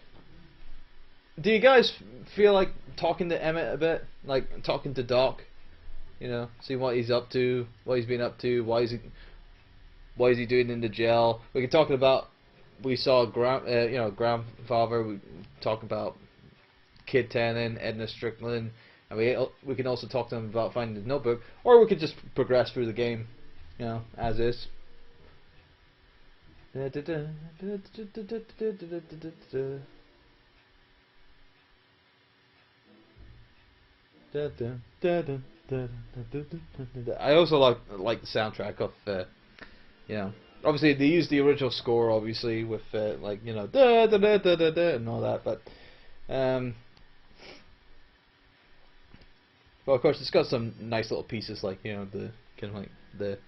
Do you guys feel like talking to Emmett a bit? Like talking to Doc? You know, seeing what he's up to, what he's been up to, why is he doing in the jail? We can talk about, we saw grandfather. We talk about Kid Tannen, Edna Strickland, and we can also talk to him about finding the notebook, or we could just progress through the game, you know, as is. I also like the soundtrack of, you know, obviously they used the original score, obviously, with like, you know, da da da da da da and all that, but well, of course, it's got some nice little pieces, like, you know, the kind of like the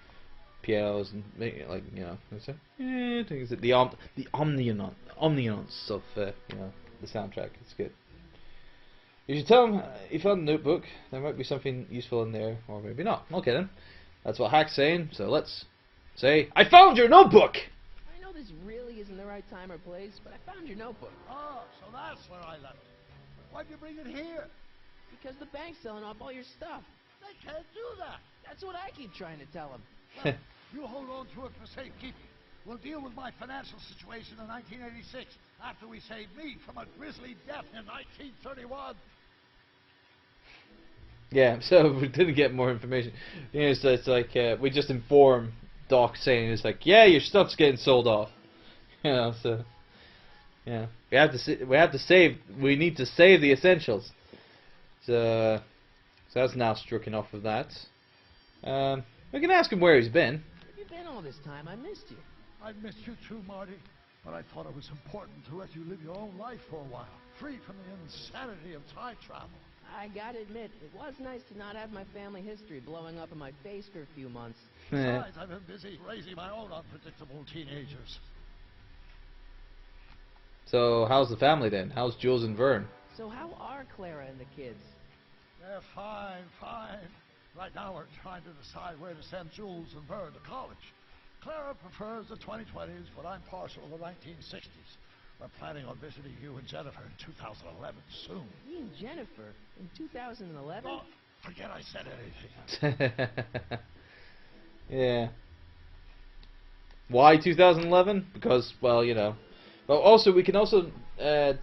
pianos and, like, you know, things that the omniance of you know, the soundtrack. It's good. You should tell him you found a notebook. There might be something useful in there, or maybe not. Okay then, that's what Hack's saying. So let's say, I found your notebook. I know this really isn't the right time or place, but I found your notebook. Oh, so that's where I left it. Why'd you bring it here? Because the bank's selling off all your stuff. They can't do that. That's what I keep trying to tell them. Well, you hold on to it for safekeeping. We'll deal with my financial situation in 1986 after we save me from a grisly death in 1931. Yeah, so we didn't get more information. You know, so it's like we just inform Doc, saying it's like, yeah, your stuff's getting sold off. You know, so yeah, we have to save. We need to save the essentials. So that's now stricken off of that. We can ask him where he's been. Where have you been all this time? I missed you. I missed you too, Marty. But I thought it was important to let you live your own life for a while, free from the insanity of time travel. I gotta admit, it was nice to not have my family history blowing up in my face for a few months. Besides, I've been busy raising my own unpredictable teenagers. So how's the family then? How's Jules and Vern? So how are Clara and the kids? They're fine, fine. Right now we're trying to decide where to send Jules and Vern to college. Clara prefers the 2020s, but I'm partial to the 1960s. We're planning on visiting you and Jennifer in 2011 soon. Me and Jennifer in 2011? Oh, forget I said anything. Yeah. Why 2011? Because, well, you know. Well, also, we can also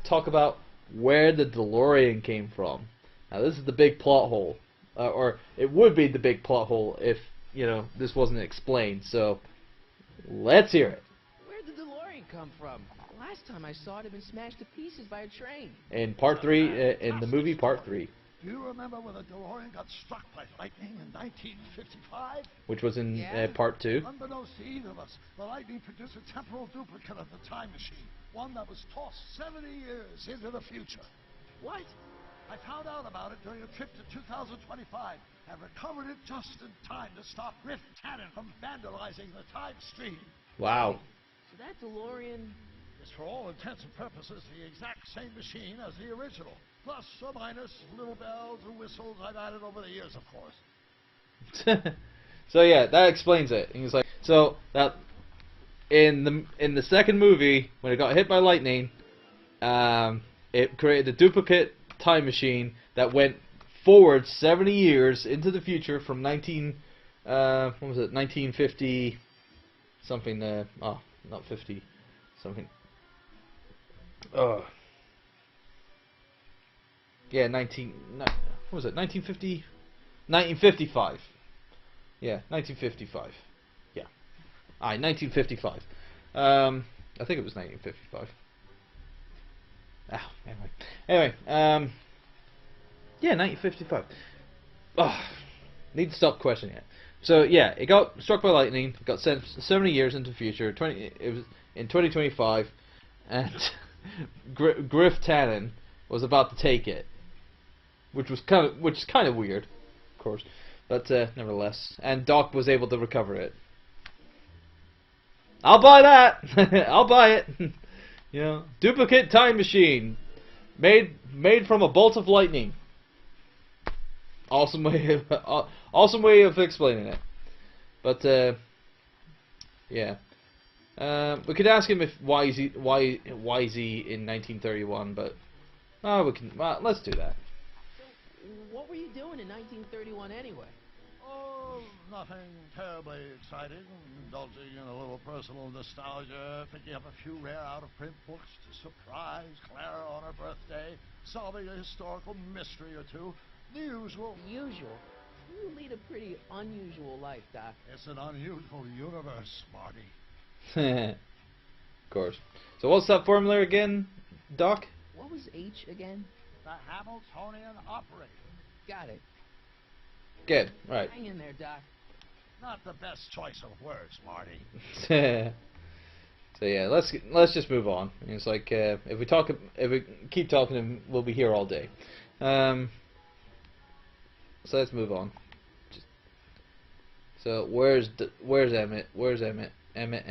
talk about where the DeLorean came from. Now, this is the big plot hole. Or it would be the big plot hole if, you know, this wasn't explained. So, let's hear it. Where'd the DeLorean come from? Last time I saw it had been smashed to pieces by a train. In part 3, in the movie part 3. Do you remember when the DeLorean got struck by lightning in 1955? Which was in part 2. Unbeknownst to either of us, the lightning produced a temporal duplicate of the time machine. One that was tossed 70 years into the future. What? I found out about it during a trip to 2025 and recovered it just in time to stop Griff Tannen from vandalizing the time stream. Wow. So that DeLorean is, for all intents and purposes, the exact same machine as the original. Plus or minus little bells and whistles I've added over the years, of course. So yeah, that explains it. He's like, so that in the second movie, when it got hit by lightning, it created a duplicate time machine that went forward 70 years into the future from what was it, 1950 something, oh, not 50 something, yeah, what was it, 1950, 1955, yeah, 1955, yeah, 1955, I think it was 1955, anyway, yeah, 1955, need to stop questioning it. So yeah, it got struck by lightning, it got sent 70 years into the future, it was in 2025, and Griff Tannen was about to take it, which is kind of weird, of course, but nevertheless, and Doc was able to recover it. I'll buy that. I'll buy it. You know, duplicate time machine, made from a bolt of lightning. Awesome way of explaining it. But yeah, we could ask him why is he in 1931, but let's do that. So, what were you doing in 1931 anyway? Oh, nothing terribly exciting. Indulging in a little personal nostalgia, picking up a few rare out-of-print books to surprise Clara on her birthday, solving a historical mystery or two. The usual. Usual? You lead a pretty unusual life, Doc. It's an unusual universe, Marty. Of course. So what's that formula again, Doc? What was H again? The Hamiltonian operator. Got it. Good. Right. Hang in there, Doc. Not the best choice of words, Marty. So yeah, let's just move on. It's like if we keep talking, we'll be here all day. So let's move on. So where's Emmett? Where's Emmett? Emmett.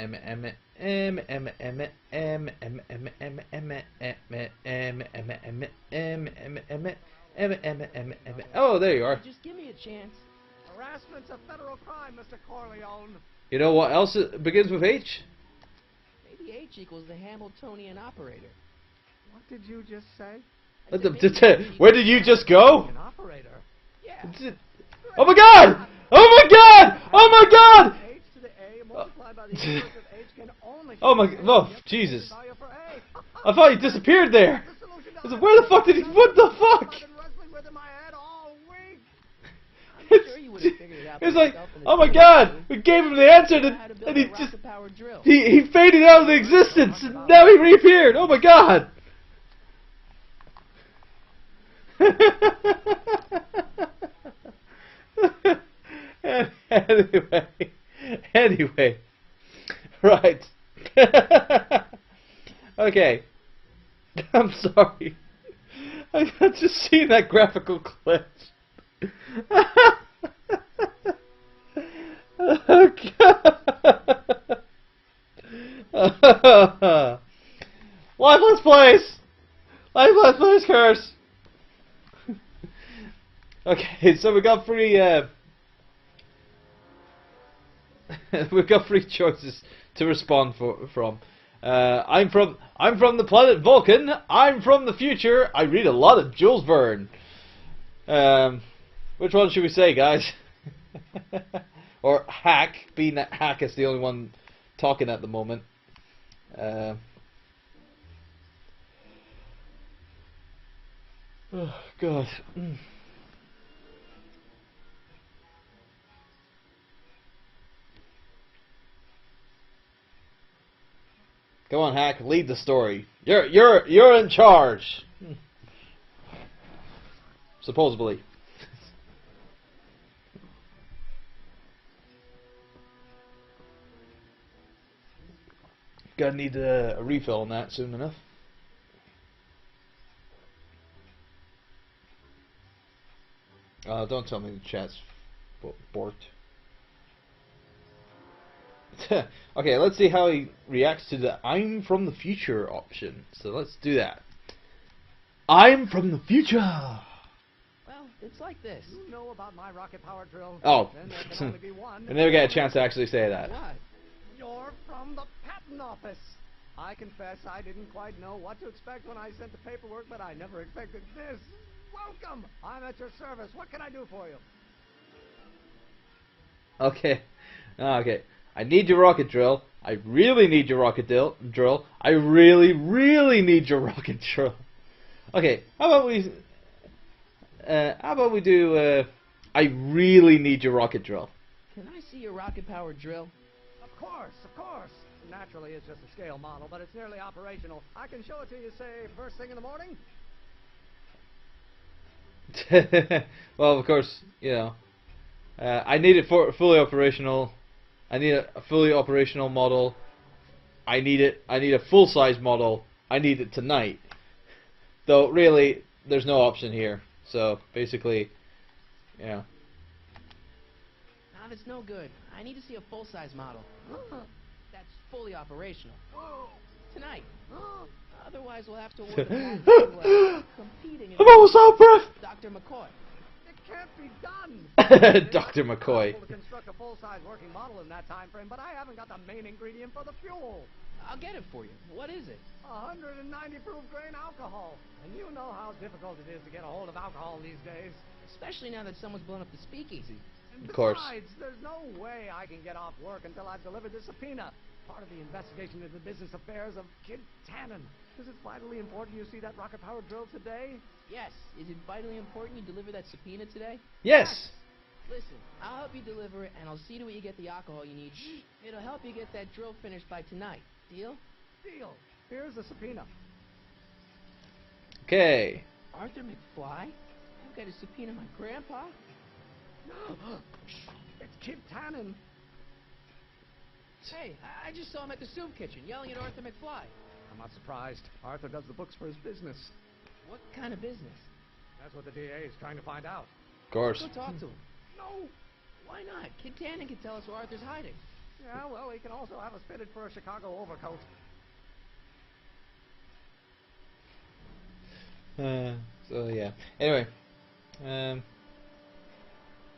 Oh, there you are. Just give me a chance. Harassment's a federal crime, Mr. Corleone. You know what else begins with H? Maybe H equals the Hamiltonian operator. What did you just say? Where did you just go? An operator. Yeah. Oh my God! Oh my God! Oh my God! H to the A multiplied by the inverse of H can only. Oh my! Oh Jesus! I thought he disappeared there. I said, where the fuck did he? What the fuck? It's like, oh my God! We gave him the answer, and he just he faded out of the existence, and now he reappeared. Oh my God! Anyway, right. Okay. I'm sorry. I've just seen that graphical glitch. Oh God. Lifeless place. Lifeless place curse. Okay, so we got three. We've got three choices to respond from. I'm from the planet Vulcan. I'm from the future. I read a lot of Jules Verne. Which one should we say, guys? Or Hack, being that Hack is the only one talking at the moment. Oh God. Come on, Hack, lead the story. You're in charge. Supposedly. Gonna need a refill on that soon enough. Don't tell me the chat's borked. Okay, let's see how he reacts to the I'm from the future option. So let's do that. I'm from the future. Well, it's like this. You know about my rocket power drill. Oh, Then there can only be one. I never get a chance to actually say that. What? You're from the patent office. I confess I didn't quite know what to expect when I sent the paperwork, but I never expected this. Welcome! I'm at your service. What can I do for you? Okay. Okay. I need your rocket drill. I really need your rocket drill. I really, really need your rocket drill. Okay, how about we do, I really need your rocket drill. Can I see your rocket-powered drill? Of course, of course. Naturally, it's just a scale model, but it's nearly operational. I can show it to you, say, first thing in the morning. Well, of course, you know, I need it for fully operational. I need a fully operational model. I need a full-size model. I need it tonight. Though really, there's no option here. So basically, you know. Nah, that's no good. I need to see a full-size model. That's fully operational. Tonight. Otherwise, we'll have to work competing. I'm almost out of breath. Dr. McCoy. It can't be done. Dr. McCoy. To construct a full-size working model in that time frame, but I haven't got the main ingredient for the fuel. I'll get it for you. What is it? 190 proof grain alcohol. And you know how difficult it is to get a hold of alcohol these days. Especially now that someone's blown up the speakeasy. And of course. Besides, there's no way I can get off work until I've delivered the subpoena. Part of the investigation into the business affairs of Kid Tannen. Is it vitally important you see that rocket-powered drill today? Yes. Is it vitally important you deliver that subpoena today? Yes. Listen, I'll help you deliver it, and I'll see to it you get the alcohol you need. It'll help you get that drill finished by tonight. Deal? Deal. Here's the subpoena. Okay. Arthur McFly? You got a subpoena my grandpa? It's Kid Tannen. Hey, I just saw him at the soup kitchen yelling at Arthur McFly. I'm not surprised. Arthur does the books for his business. What kind of business? That's what the DA is trying to find out. Of course. Go talk to him. No. Why not? Kid Tannen can tell us where Arthur's hiding. Yeah, well, he can also have us fitted for a Chicago overcoat. So yeah. Anyway,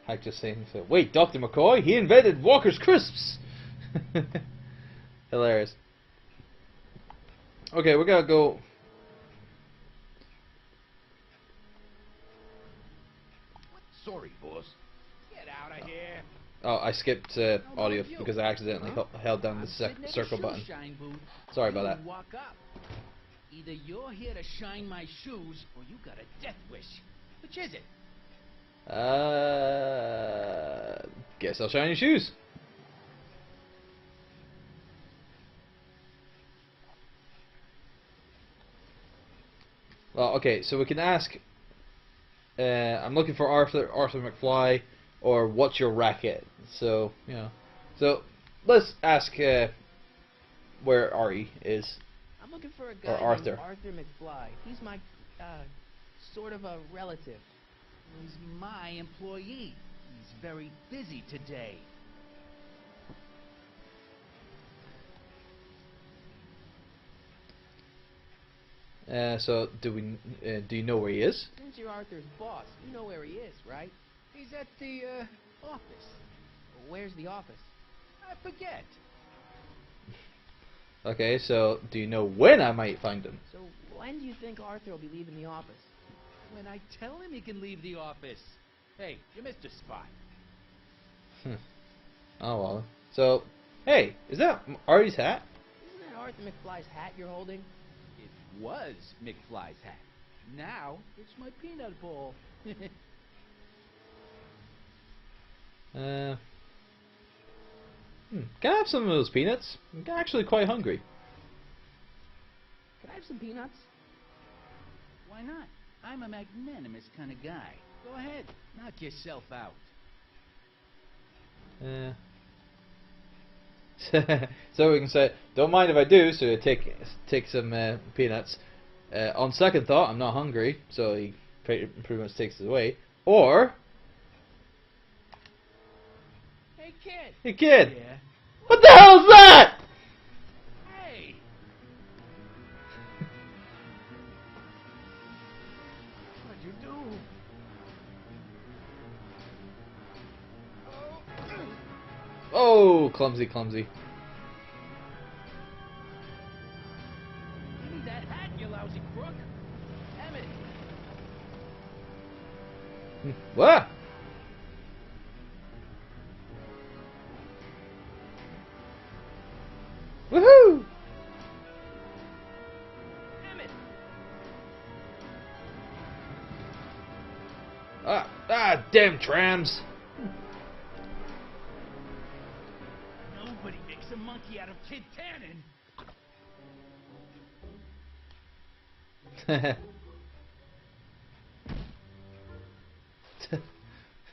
Hack just saying so. Wait, Dr. McCoy? He invented Walker's Crisps. Hilarious. Okay, we gotta go. Sorry, boss. Get out of here. Oh, I skipped audio because I accidentally held down the circle button. Sorry about that. Walk up. Either you're here to shine my shoes, or you got a death wish. Which is it? Guess I'll shine your shoes. Well, okay, so we can ask. I'm looking for Arthur McFly, or what's your racket? So you know, so let's ask where Ari is. I'm looking for a guy Or Arthur. named Arthur McFly. He's my sort of a relative. He's my employee. He's very busy today. So do you know where he is? Since you're Arthur's boss, you know where he is, right? He's at the office. Where's the office? I forget. Okay, so do you know when I might find him? So when do you think Arthur will be leaving the office? When I tell him he can leave the office. Hey, you missed a spot. Oh well. So, hey, is that Ari's hat? Isn't that Arthur McFly's hat you're holding? It was McFly's hat. Now it's my peanut ball. Can I have some of those peanuts? I'm actually quite hungry. Can I have some peanuts? Why not? I'm a magnanimous kind of guy. Go ahead, knock yourself out. So we can say, don't mind if I do. So you take some peanuts. On second thought, I'm not hungry, so he pretty much takes it away. Or, Hey kid. hey kid, Yeah. what the hell is that? Hey. What'd you do? Oh, clumsy, clumsy. Give me that hat, you lousy crook. Emmett. What? Woohoo! Emmett! Damn trams! Nobody makes a monkey out of Kid Tannen.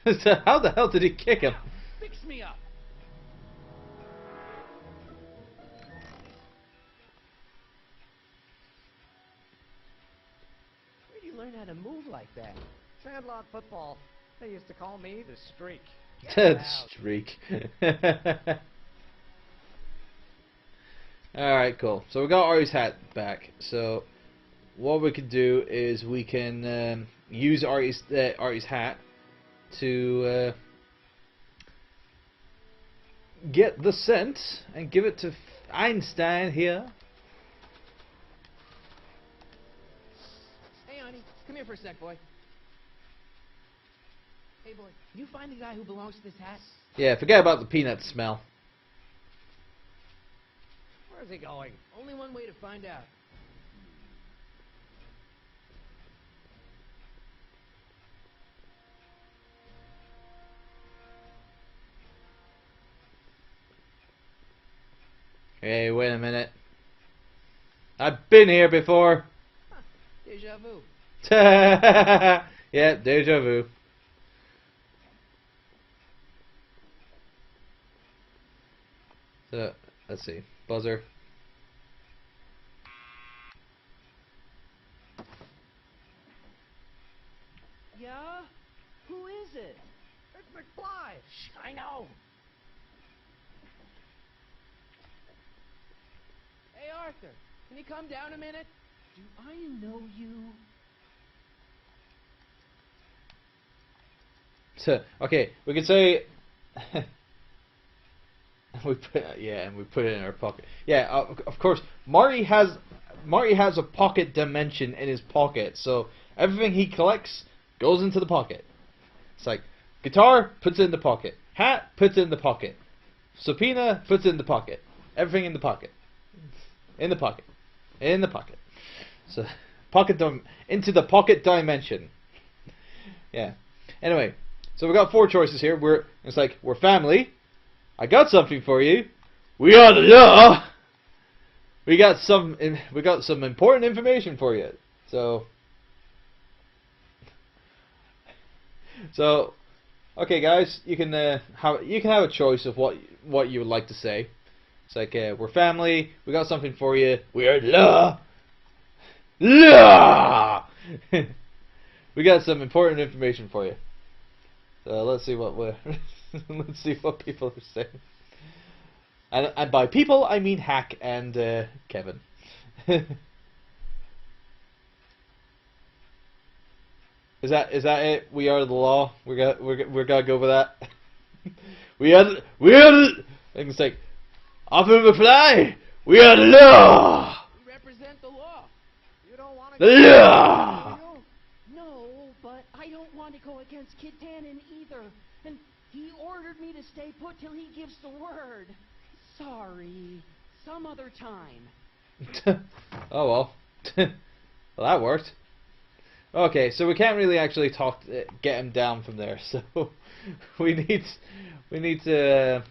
So how the hell did he kick him? Fix me up. Where'd you learn how to move like that? Sandlot football. They used to call me the Streak. The streak. Alright, cool. So we got Ari's hat back. So what we can do is we can use Ari's hat to get the scent and give it to Einstein here. Hey, honey, come here for a sec, boy. Hey, boy, can you find the guy who belongs to this hat? Yeah, forget about the peanut smell. Where's he going? Only one way to find out. Hey, wait a minute. I've been here before. Huh, deja vu. Yeah, deja vu. So, let's see. Buzzer. Yeah? Who is it? It's McFly. I know. Hey, Arthur, can you come down a minute? Do I know you? So, okay, we can say we put it in our pocket. Yeah, of course. Marty has a pocket dimension in his pocket, so everything he collects goes into the pocket. It's like guitar, puts it in the pocket. Hat, puts it in the pocket. Subpoena, puts it in the pocket. Everything in the pocket. In the pocket. In the pocket. So into the pocket dimension. Yeah. Anyway, so we got 4 choices here. It's like we're family. I got something for you. We are the law. We got some important information for you. So okay, guys, you can have a choice of what you would like to say. It's like we're family. We got something for you. We are the law. Law. We got some important information for you. So let's see what let's see what people are saying. And by people I mean Hack and Kevin. Is that it? We are the law. We're gonna go with that. we are the, and it's like offer reply. We are the law. We represent the law. You don't want to The law. No, but I don't want to go against Kid Tannen either. And he ordered me to stay put till he gives the word. Sorry. Some other time. Oh well. Well, that worked. Okay, so we can't really actually get him down from there. So we need to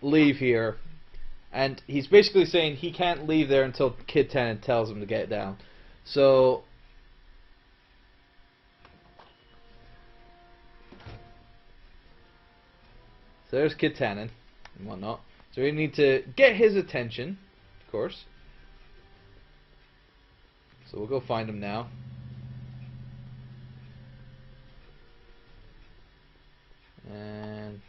leave here. And he's basically saying he can't leave there until Kid Tannen tells him to get down. So there's Kid Tannen and whatnot. So we need to get his attention, of course. So we'll go find him now. And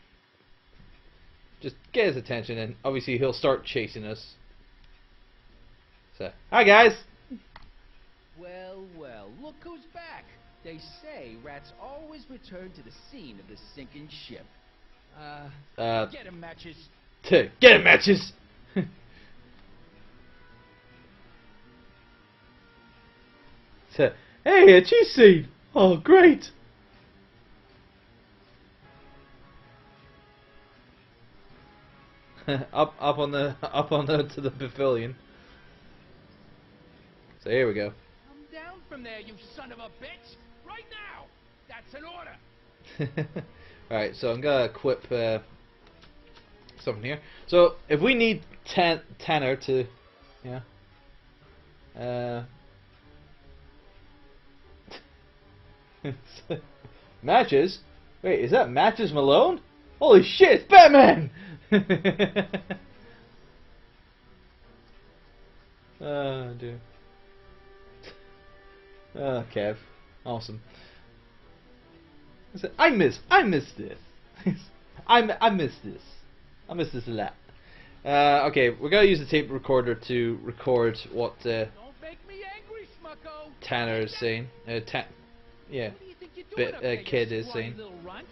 just get his attention, and obviously he'll start chasing us. So, hi guys! Well, well, look who's back. They say rats always return to the scene of the sinking ship. Get him, Matches. Get him, Matches! So, hey, a cheese scene! Oh, great! up on the to the pavilion. So here we go. Come down from there, you son of a bitch! Right now! That's an order! Alright, so I'm gonna equip something here. So if we need Tanner to, matches? Wait, is that Matches Malone? Holy shit, it's Batman! Oh dear. Oh, Kev. Awesome. I miss this. I miss this. I miss this a lot. Okay, we're gonna use the tape recorder to record what Don't make me angry, Smucko. Tanner is saying. Yeah, What do you think you're doing up there, you kid is scrawny saying. little runt?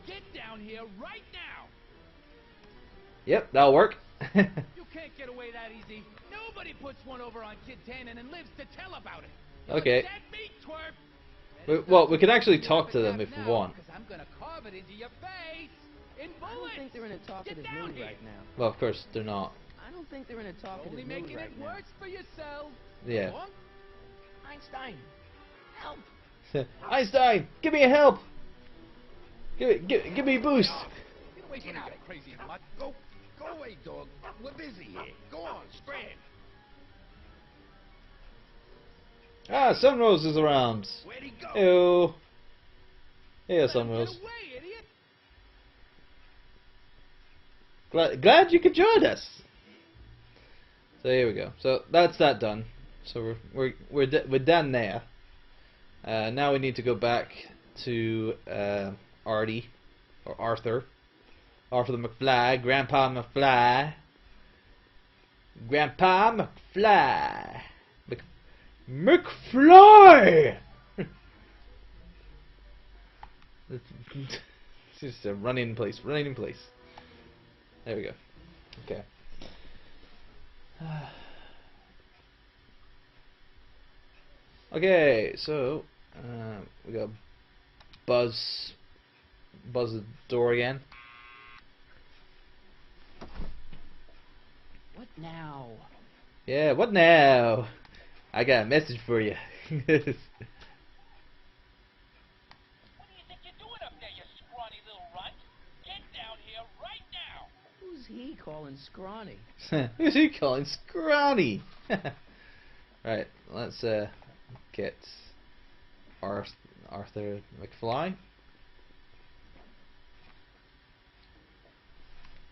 Get down here right now. Yep, that'll work. You can't get away that easy. Nobody puts one over on Kid Tannen and lives to tell about it. Okay. Dead meat, twerp. Well, we can actually talk to them if we want. Because I'm gonna carve it into your face. In I bullets. don't think they're in a talkative Get down mood here. right now. Well, of course they're not. I don't think they're in a talkative Only mood making right it now. worse for yourself. Yeah. Go on. Einstein, help! Einstein, give me a help. Give me a boost. Get away from me, you crazy mutt. Go away, dog. We're busy here. Go on, scram. Ah, Sunrose is around. Where'd he go? Ew. Yeah, Let him Sunrose. Get away, idiot. Glad you could join us. So here we go. So that's that done. So we're done there. Now we need to go back to Artie or Arthur the McFly, Grandpa McFly, McFly. It's just a running in place. There we go. Okay. Okay, so we got buzz the door again. What now? Yeah, what now? I got a message for you. What do you think you're doing up there, you scrawny little runt? Get down here right now. Who's he calling scrawny? Who's he calling scrawny? Right, let's get Arthur McFly.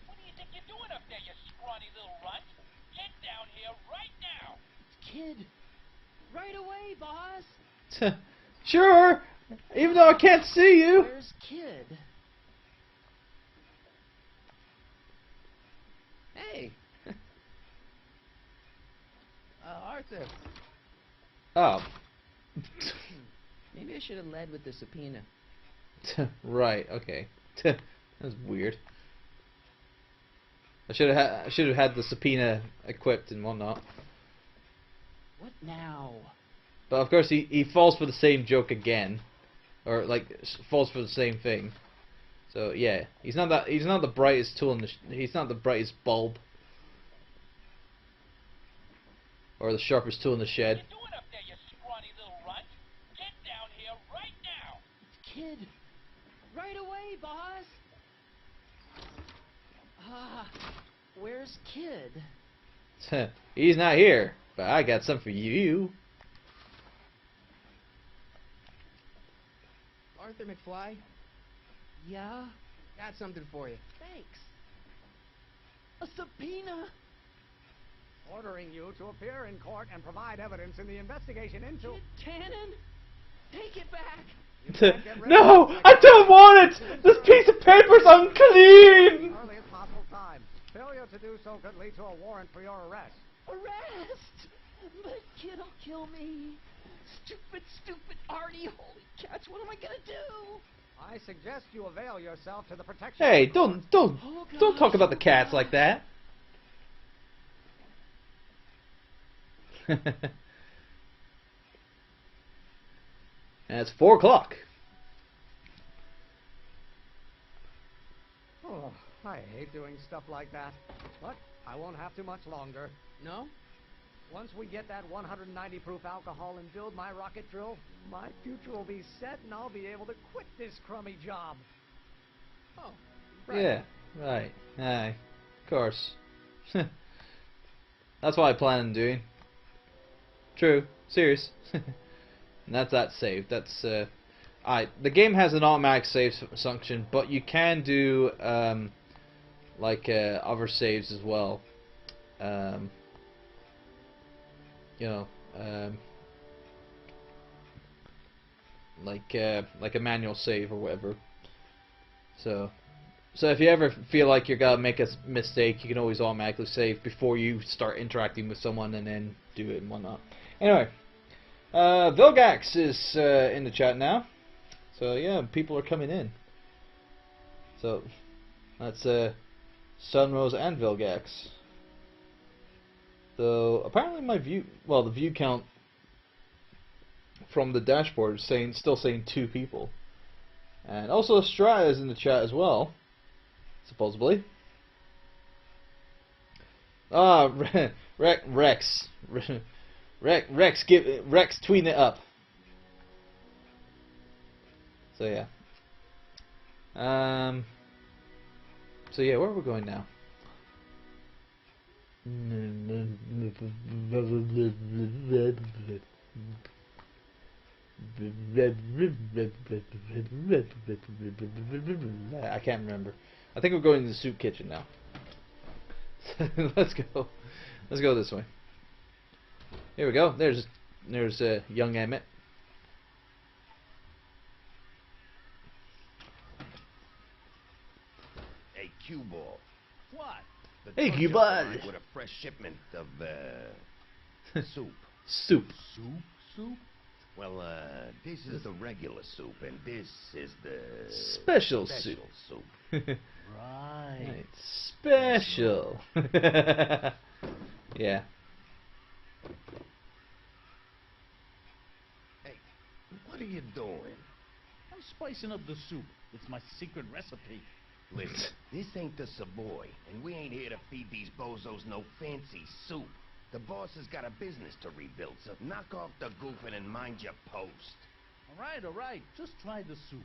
What do you think you're doing up there, you scrawny little runt? Get down here right now. Kid, right away, boss. Sure, even though I can't see you. Where's Kid? Hey. Arthur. Oh. Maybe I should have led with the subpoena. Right. Okay. That's weird. I should have had the subpoena equipped and whatnot. What now? But of course he falls for the same joke again, or like falls for the same thing. So yeah, he's not the brightest tool in the he's not the brightest bulb or the sharpest tool in the shed. What are you doing up there, you scrawny little runt? Get down here right now. Kid, right away, boss. Where's Kid? He's not here, but I got something for you. Arthur McFly? Yeah? Got something for you. Thanks. A subpoena? Ordering you to appear in court and provide evidence in the investigation into... Kid Tannen? Take it back. No, I don't want it. This piece of paper's unclean. Earliest possible time. Failure to do so could lead to a warrant for your arrest. Arrest! But Kid'll kill me. Stupid Artie. Holy cats, what am I gonna do? I suggest you avail yourself to the protection... Hey, of the court. don't gosh, talk about the cats like that. And it's 4 o'clock. Oh, I hate doing stuff like that. But I won't have to much longer. No? Once we get that 190 proof alcohol and build my rocket drill, my future will be set and I'll be able to quit this crummy job. Oh. Right. Yeah, right. Aye. Of course. That's what I plan on doing. True. Serious. And that's that save. That's the game has an automatic save function, but you can do other saves as well. Like a manual save or whatever. So if you ever feel like you're gonna make a mistake, you can always automatically save before you start interacting with someone and then do it and whatnot. Anyway, Vilgax is in the chat now. So yeah, people are coming in. So that's Sunrose and Vilgax. So apparently my the view count from the dashboard is still saying 2 people. And also Strata is in the chat as well, supposedly. Ah, Rex tweeting it up. So yeah. So yeah, where are we going now? I can't remember. I think we're going to the soup kitchen now. Let's go. Let's go this way. Here we go. There's young Emmett. Hey, cue ball. What? Hey, cue ball. With a fresh shipment of soup. Soup. Soup? Well, this is the regular soup, and this is the special soup. Right. Special. Yeah. Hey, what are you doing? I'm spicing up the soup. It's my secret recipe. Listen, this ain't the Savoy, and we ain't here to feed these bozos no fancy soup. The boss has got a business to rebuild, so knock off the goofing and mind your post. All right. Just try the soup.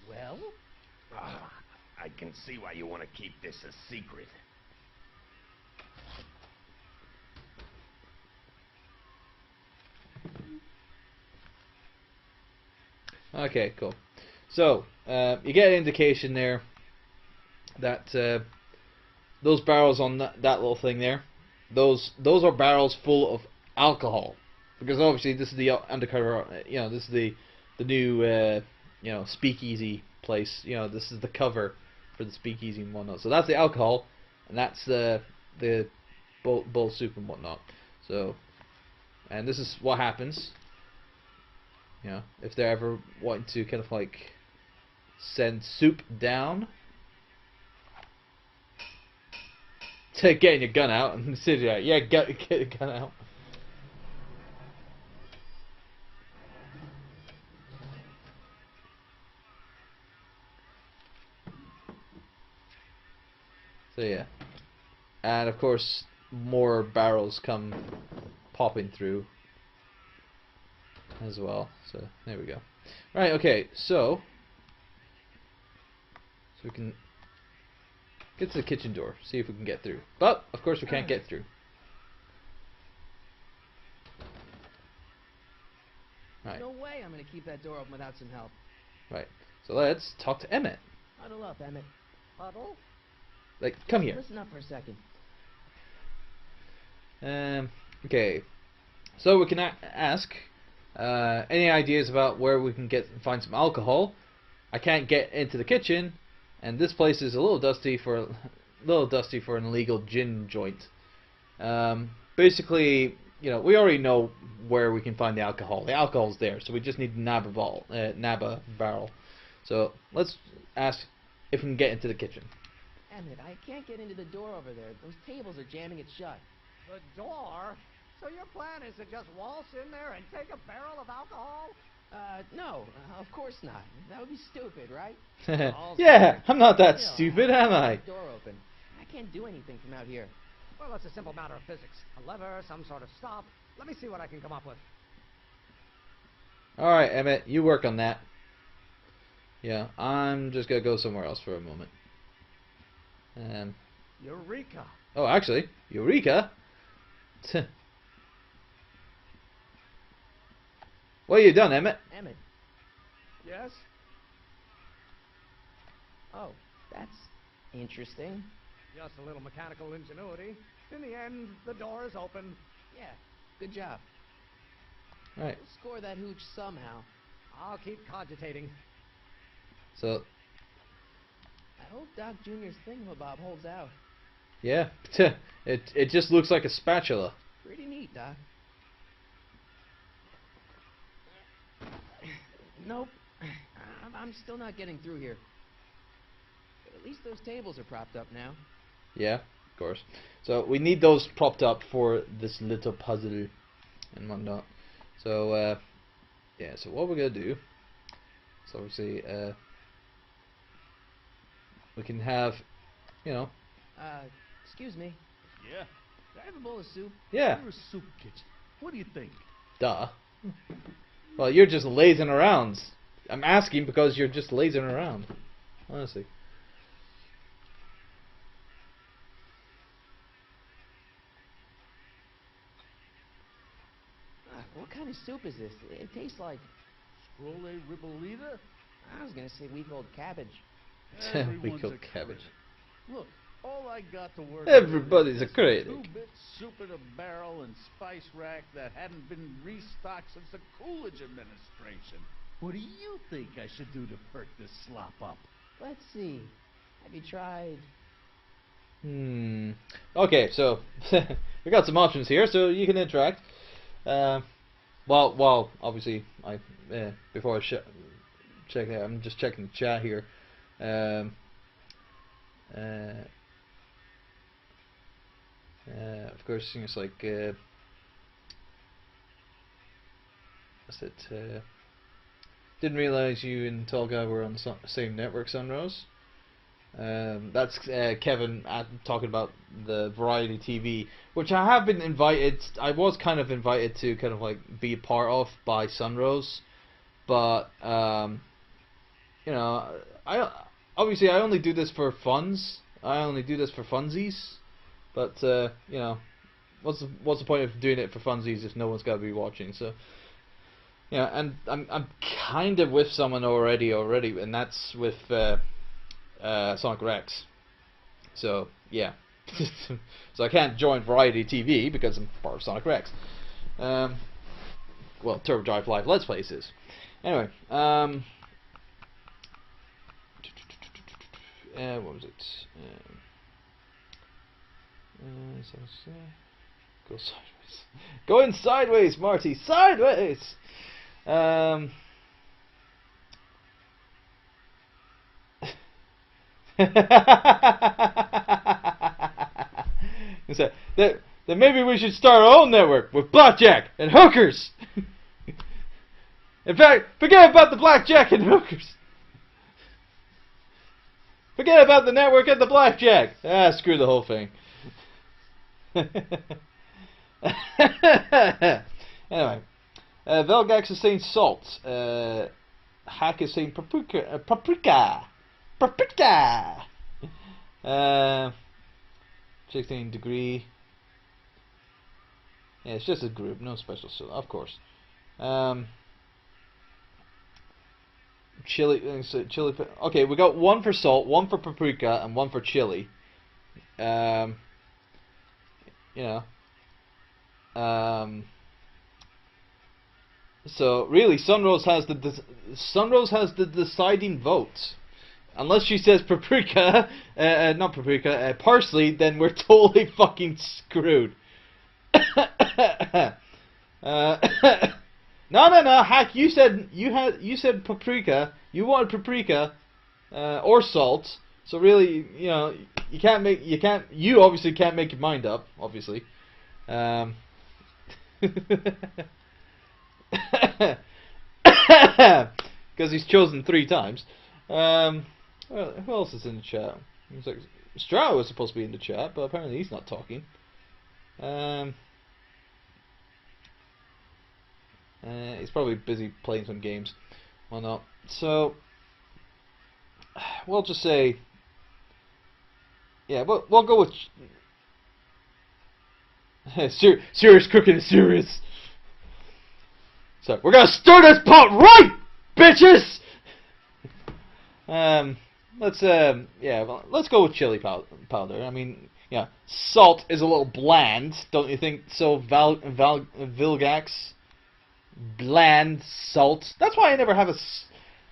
Well? I can see why you want to keep this a secret. Okay, cool. So, you get an indication there that those barrels on that little thing there, those are barrels full of alcohol, because obviously this is the undercover, this is the new speakeasy place. This is the cover for the speakeasy and whatnot. So that's the alcohol, and that's the bowl soup and whatnot. So, and this is what happens. If they're ever wanting to kind of like send soup down. Getting your gun out and sit there. Yeah, get your gun out. So yeah, and of course more barrels come popping through as well. So there we go. Right. Okay. So we can get to the kitchen door, see if we can get through. But, of course, we can't get through. Right. No way I'm going to keep that door open without some help. Right. So let's talk to Emmett. Huddle up, Emmett. Huddle? Like, come here. Listen up for a second. Okay. So we can ask any ideas about where we can find some alcohol. I can't get into the kitchen. And this place is a little dusty for an illegal gin joint. Basically, we already know where we can find the alcohol. The alcohol's there, so we just need to nab a barrel. So let's ask if we can get into the kitchen. Emmett, I can't get into the door over there. Those tables are jamming it shut. The door? So your plan is to just waltz in there and take a barrel of alcohol? No, of course not. That would be stupid, right? Yeah, I'm not that Still, stupid, am I? The door open. I can't do anything from out here. Well, it's a simple matter of physics. A lever, some sort of stop. Let me see what I can come up with. Alright, Emmett, you work on that. Yeah, I'm just gonna go somewhere else for a moment. Eureka! Oh, actually, Eureka? What have you done, Emmett? Emmett. Yes? Oh, that's interesting. Just a little mechanical ingenuity. In the end, the door is open. Yeah, good job. Alright. We'll score that hooch somehow. I'll keep cogitating. So, I hope Doc Jr.'s thingamabob holds out. yeah, it just looks like a spatula. Pretty neat, Doc. Nope. I'm still not getting through here. But at least those tables are propped up now. Yeah, of course. So we need those propped up for this little puzzle and whatnot. So yeah. So what we're gonna do is obviously we can have, you know. Excuse me. Yeah. Can I have a bowl of soup? Yeah. We're a soup kitchen. What do you think? Duh. Well, you're just lazing around. I'm asking because you're just lazing around. Honestly. What kind of soup is this? It tastes like... Scrolle ribolita? I was gonna say week-old cabbage. Week-old cabbage. Look, all I got to work Everybody's a with is critic. 2-bit soup in a barrel and spice rack that hadn't been restocked since the Coolidge administration. What do you think I should do to perk this slop up? Let's see. Have you tried... Okay, so we got some options here, so you can interact. Well, obviously, before I check it, I'm just checking the chat here. Of course, things like what's it? Didn't realize you and Tolga were on the same network, Sunrose. That's Kevin talking about the variety TV, which I have been invited. I was kind of invited to kind of like be a part of by Sunrose, but you know, I only do this for funds. I only do this for funsies. But you know, what's the point of doing it for funsies if no one's got to be watching? So yeah, and I'm kind of with someone already, and that's with Sonic Rex. So yeah, so I can't join Variety TV because I'm part of Sonic Rex. Well, Turbo Drive Live Let's Plays is. Anyway, what was it? Go sideways. Going sideways, Marty. Sideways. Then maybe we should start our own network with blackjack and hookers. In fact, forget about the blackjack and hookers. Forget about the network and the blackjack. Screw the whole thing. Anyway, Velgax is saying salt. Hack is saying paprika. Paprika. 16 degree. Yeah, it's just a group, no special salt, of course. Chili. Chili. Okay, we got one for salt, one for paprika, and one for chili. You know. So really, Sunrose has the deciding vote. Unless she says paprika, not paprika, parsley, then we're totally fucking screwed. No, Hack. You said paprika. You wanted paprika, or salt. So really, you know, you obviously can't make your mind up. Obviously. Because he's chosen 3 times. Well, who else is in the chat? It's like Stroud was supposed to be in the chat, but apparently he's not talking. He's probably busy playing some games. Well, not. So we'll just say, yeah, we'll go with serious cooking is serious. So we're gonna stir this pot right, bitches. Let's go with chili powder. I mean, yeah, salt is a little bland, don't you think? So Vilgax, bland salt. That's why I never have a.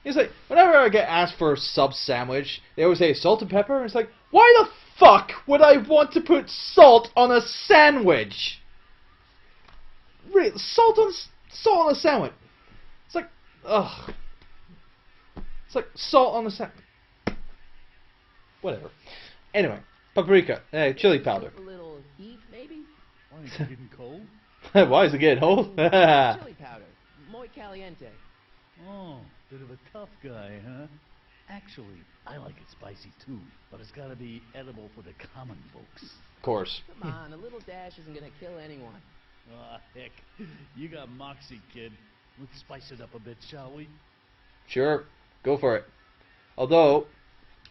It's like whenever I get asked for a sub sandwich, they always say salt and pepper. And it's like, why the fuck would I want to put salt on a sandwich? Really, salt on a sandwich. It's like, ugh. It's like salt on a sandwich. Whatever. Anyway, paprika, chili powder. A little heat, maybe? Why is it getting cold? Why is it getting cold? Chili powder, muy caliente. Oh, bit of a tough guy, huh? Actually, I like it spicy too, but it's gotta be edible for the common folks. Of course. Come on, a little dash isn't gonna kill anyone. Aw, heck. You got moxie, kid. Let's spice it up a bit, shall we? Sure, go for it. Although,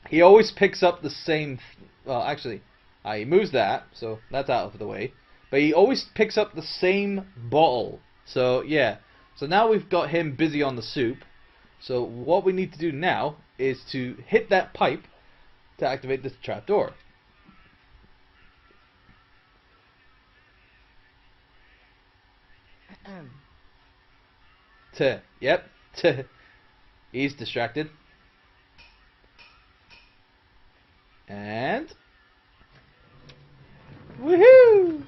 he always picks up the same... Well, actually, he moves that, so that's out of the way. But he always picks up the same bottle. So, yeah. So now we've got him busy on the soup. So what we need to do now is to hit that pipe to activate this trapdoor. Yep. He's distracted. And woohoo!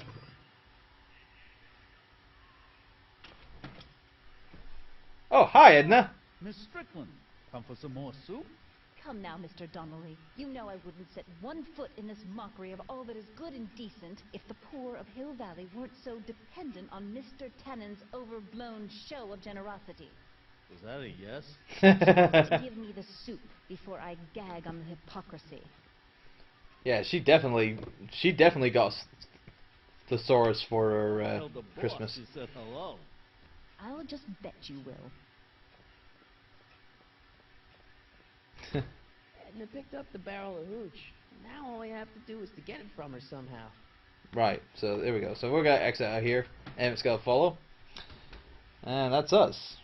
Oh, hi, Edna. Miss Strickland, come for some more soup? Come now, Mr. Donnelly. You know I wouldn't set one foot in this mockery of all that is good and decent if the poor of Hill Valley weren't so dependent on Mr. Tannen's overblown show of generosity. Was that a yes? Give me the soup before I gag on the hypocrisy. Yeah, she definitely got thesaurus for her Christmas. She said hello. I'll just bet you will. Edna picked up the barrel of hooch. Now all I have to do is to get it from her somehow. Right, so there we go. So we're going to exit out here. Emmett's got to follow. And that's us.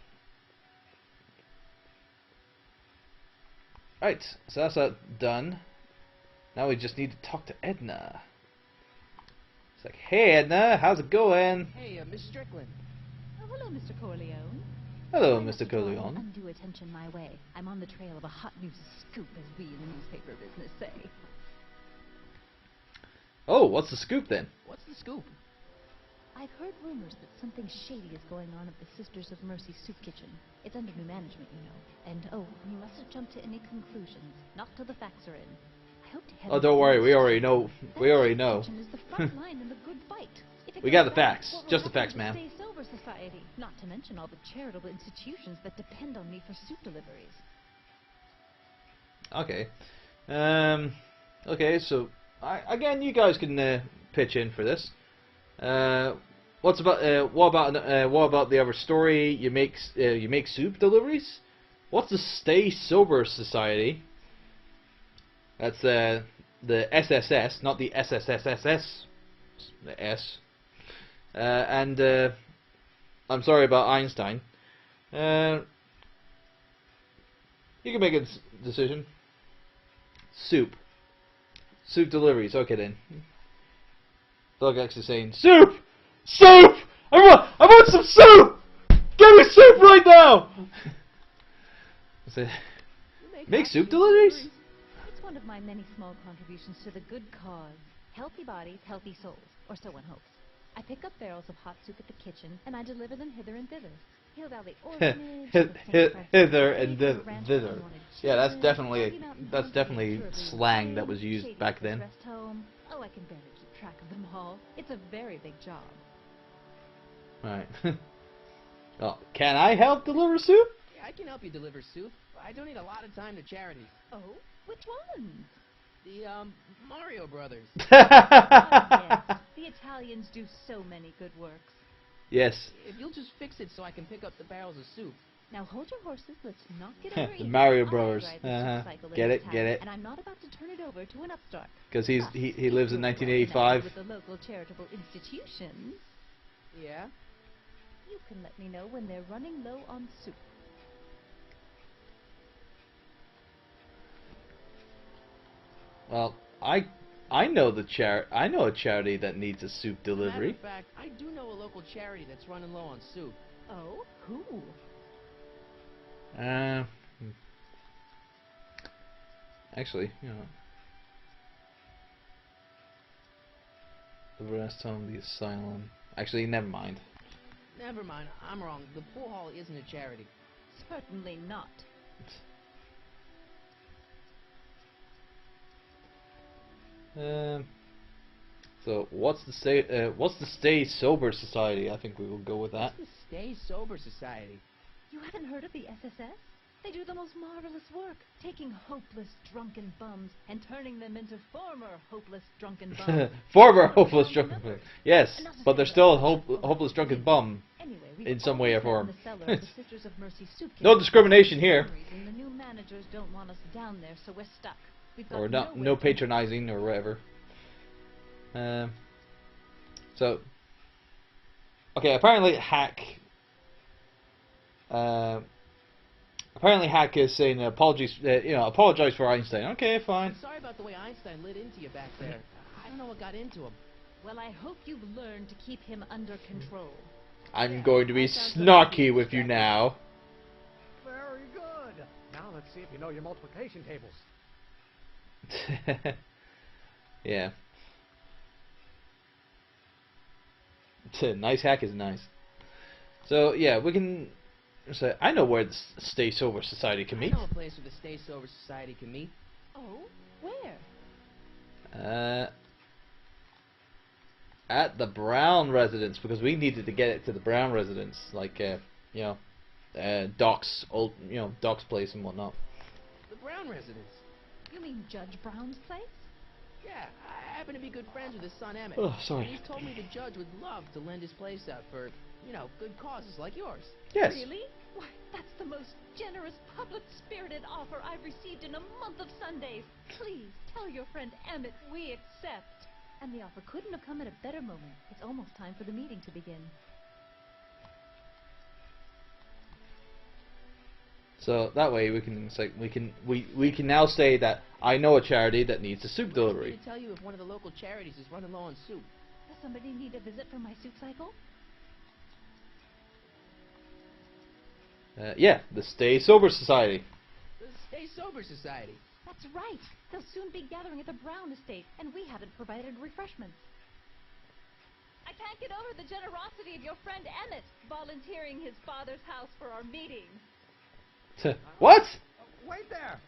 Right, so that's that done. Now we just need to talk to Edna. It's like, hey Edna, how's it going? Hey, Miss Strickland. Oh, hello, Mr. Corleone. Hello, Mr. Corleone. Undue attention my way. I'm on the trail of a hot news scoop, as we in the newspaper business say. Oh, what's the scoop then? What's the scoop? I've heard rumors that something shady is going on at the Sisters of Mercy soup kitchen. It's under new management, you know. And, oh, you mustn't jump to any conclusions. Not till the facts are in. I hope to Oh, don't worry, we already know. We already know. Is the front line in the good fight. We got the facts. Just the facts, ma'am. Stay Sober Society. Not to mention all the charitable institutions that depend on me for soup deliveries. Okay. Okay, so again, you guys can pitch in for this. What about the other story? You make soup deliveries. What's the Stay Sober Society? That's the SSS, not the SSSSS. The S. And I'm sorry about Einstein. You can make a decision. Soup deliveries. Okay then. Doug actually saying soup. I want some soup. Give me soup right now. Make soup deliveries. It's one of my many small contributions to the good cause. Healthy bodies, healthy souls, or so one hopes. I pick up barrels of hot soup at the kitchen, and I deliver them hither and thither. Hill Valley Orphanage, hither and thither. Yeah, that's definitely slang that was used back then. Rest home. Oh, I can barely keep track of them all. It's a very big job. Right. Oh, can I help deliver soup? Yeah, I can help you deliver soup. I donate a lot of time to charities. Oh, which ones? The, Mario Brothers. Ah, yes. The Italians do so many good works. Yes. If you'll just fix it so I can pick up the barrels of soup. Now hold your horses, let's not get over The easy. Mario I Brothers. ride the soup cycle in Get this it, town, get it. And I'm not about to turn it over to an upstart. Because he Plus, lives in if you're 1985. with the local charitable institutions, Yeah? you can let me know when they're running low on soup. Well, I know a charity that needs a soup Matter delivery. of fact, I do know a local charity that's running low on soup. Oh, who? Actually, you know, the rest home, the asylum. Actually, never mind. Never mind, I'm wrong. The pool hall isn't a charity. Certainly not. So what's the Stay Sober Society? I think we will go with that. What's the Stay Sober Society? You haven't heard of the SSS? They do the most marvelous work, taking hopeless drunken bums and turning them into former hopeless drunken bums. Former hopeless drunken bum. Yes, but they're still a hopeless drunken bum Anyway, in some way or form. the cellar of the Sisters of Mercy soup No kitchen. discrimination here. For some reason, the new managers don't want us down there, so we're stuck. We've got Or nowhere no to patronizing or whatever. So, okay, apparently Hack is saying apologies, apologize for Einstein. Okay, fine. Sorry about the way Einstein lit into you back there. I don't know what got into him. Well, I hope you've learned to keep him under control. I'm going to be snarky with you now. Very good. Now let's see if you know your multiplication tables. Yeah. Nice hack is nice. So yeah, we can say I know where the Stay Sober Society can meet. I know a place where the Stay Sober Society can meet. Oh, where? At the Brown residence, because we needed to get it to the Brown residence, like Doc's Doc's place and whatnot. The Brown residence. You mean Judge Brown's place? Yeah, I happen to be good friends with his son Emmett. Oh, sorry. He's told me the judge would love to lend his place out for, good causes like yours. Yes. Really? Why, that's the most generous, public-spirited offer I've received in a month of Sundays. Please, tell your friend Emmett we accept. And the offer couldn't have come at a better moment. It's almost time for the meeting to begin. So that way we can we can now say that I know a charity that needs a soup delivery. To tell you if one of the local charities is running low on soup. Does somebody need a visit for my soup cycle? Yeah, the Stay Sober Society. The Stay Sober Society. That's right. They'll soon be gathering at the Brown estate, and we haven't provided refreshments. I can't get over the generosity of your friend Emmett volunteering his father's house for our meetings. What? Wait there.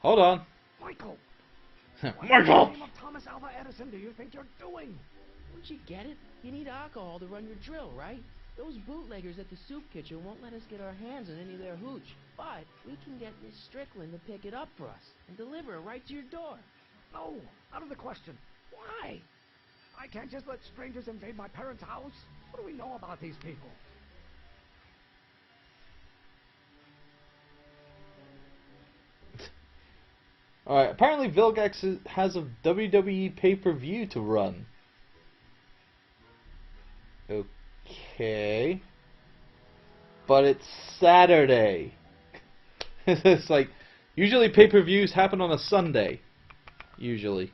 Hold on. Michael. Michael! What in the name of Thomas Alva Edison do you think you're doing? Don't you get it? You need alcohol to run your drill, right? Those bootleggers at the soup kitchen won't let us get our hands on any of their hooch. But we can get Miss Strickland to pick it up for us and deliver it right to your door. No, out of the question. Why? I can't just let strangers invade my parents' house. What do we know about these people? Alright, apparently Vilgax has a WWE pay-per-view to run. Okay. But it's Saturday. It's like, usually pay-per-views happen on a Sunday. Usually.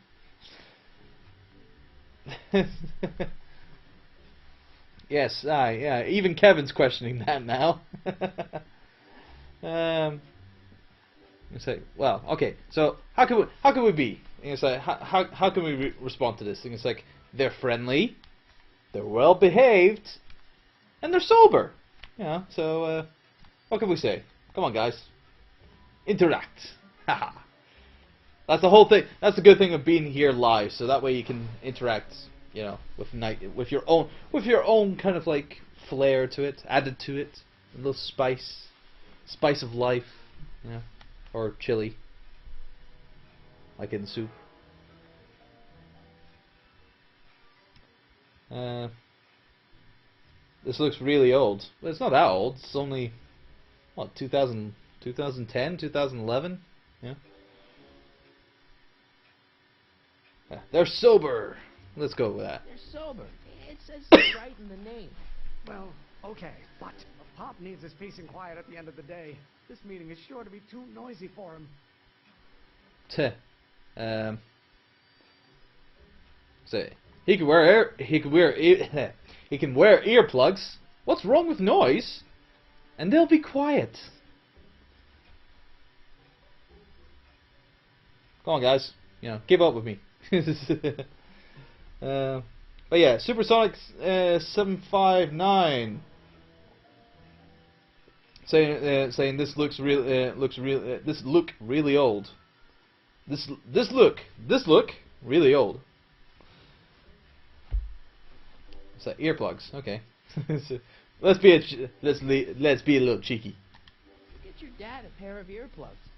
Yes, yeah, even Kevin's questioning that now. You say, well, okay, so how can we be? And it's like, how can we respond to this? And it's like, they're friendly, they're well behaved, and they're sober. Yeah, so what can we say? Come on, guys, interact. That's the whole thing. That's the good thing of being here live. So that way you can interact, you know, with your own kind of like flair to it, added to it, a little spice of life, you know, or chili, like in soup. This looks really old, but it's not that old. It's only what 2010, 2011, yeah. They're sober. Let's go with that. They're sober. It says so right in the name. Well, okay, but Pop needs his peace and quiet at the end of the day. This meeting is sure to be too noisy for him. So he can wear earplugs. What's wrong with noise? And they'll be quiet. Come on, guys. You know, give up with me. But yeah, Supersonic 759 saying this looks look really old. This look really old. So earplugs, okay. So, let's be a little cheeky. Get your dad a pair of earplugs.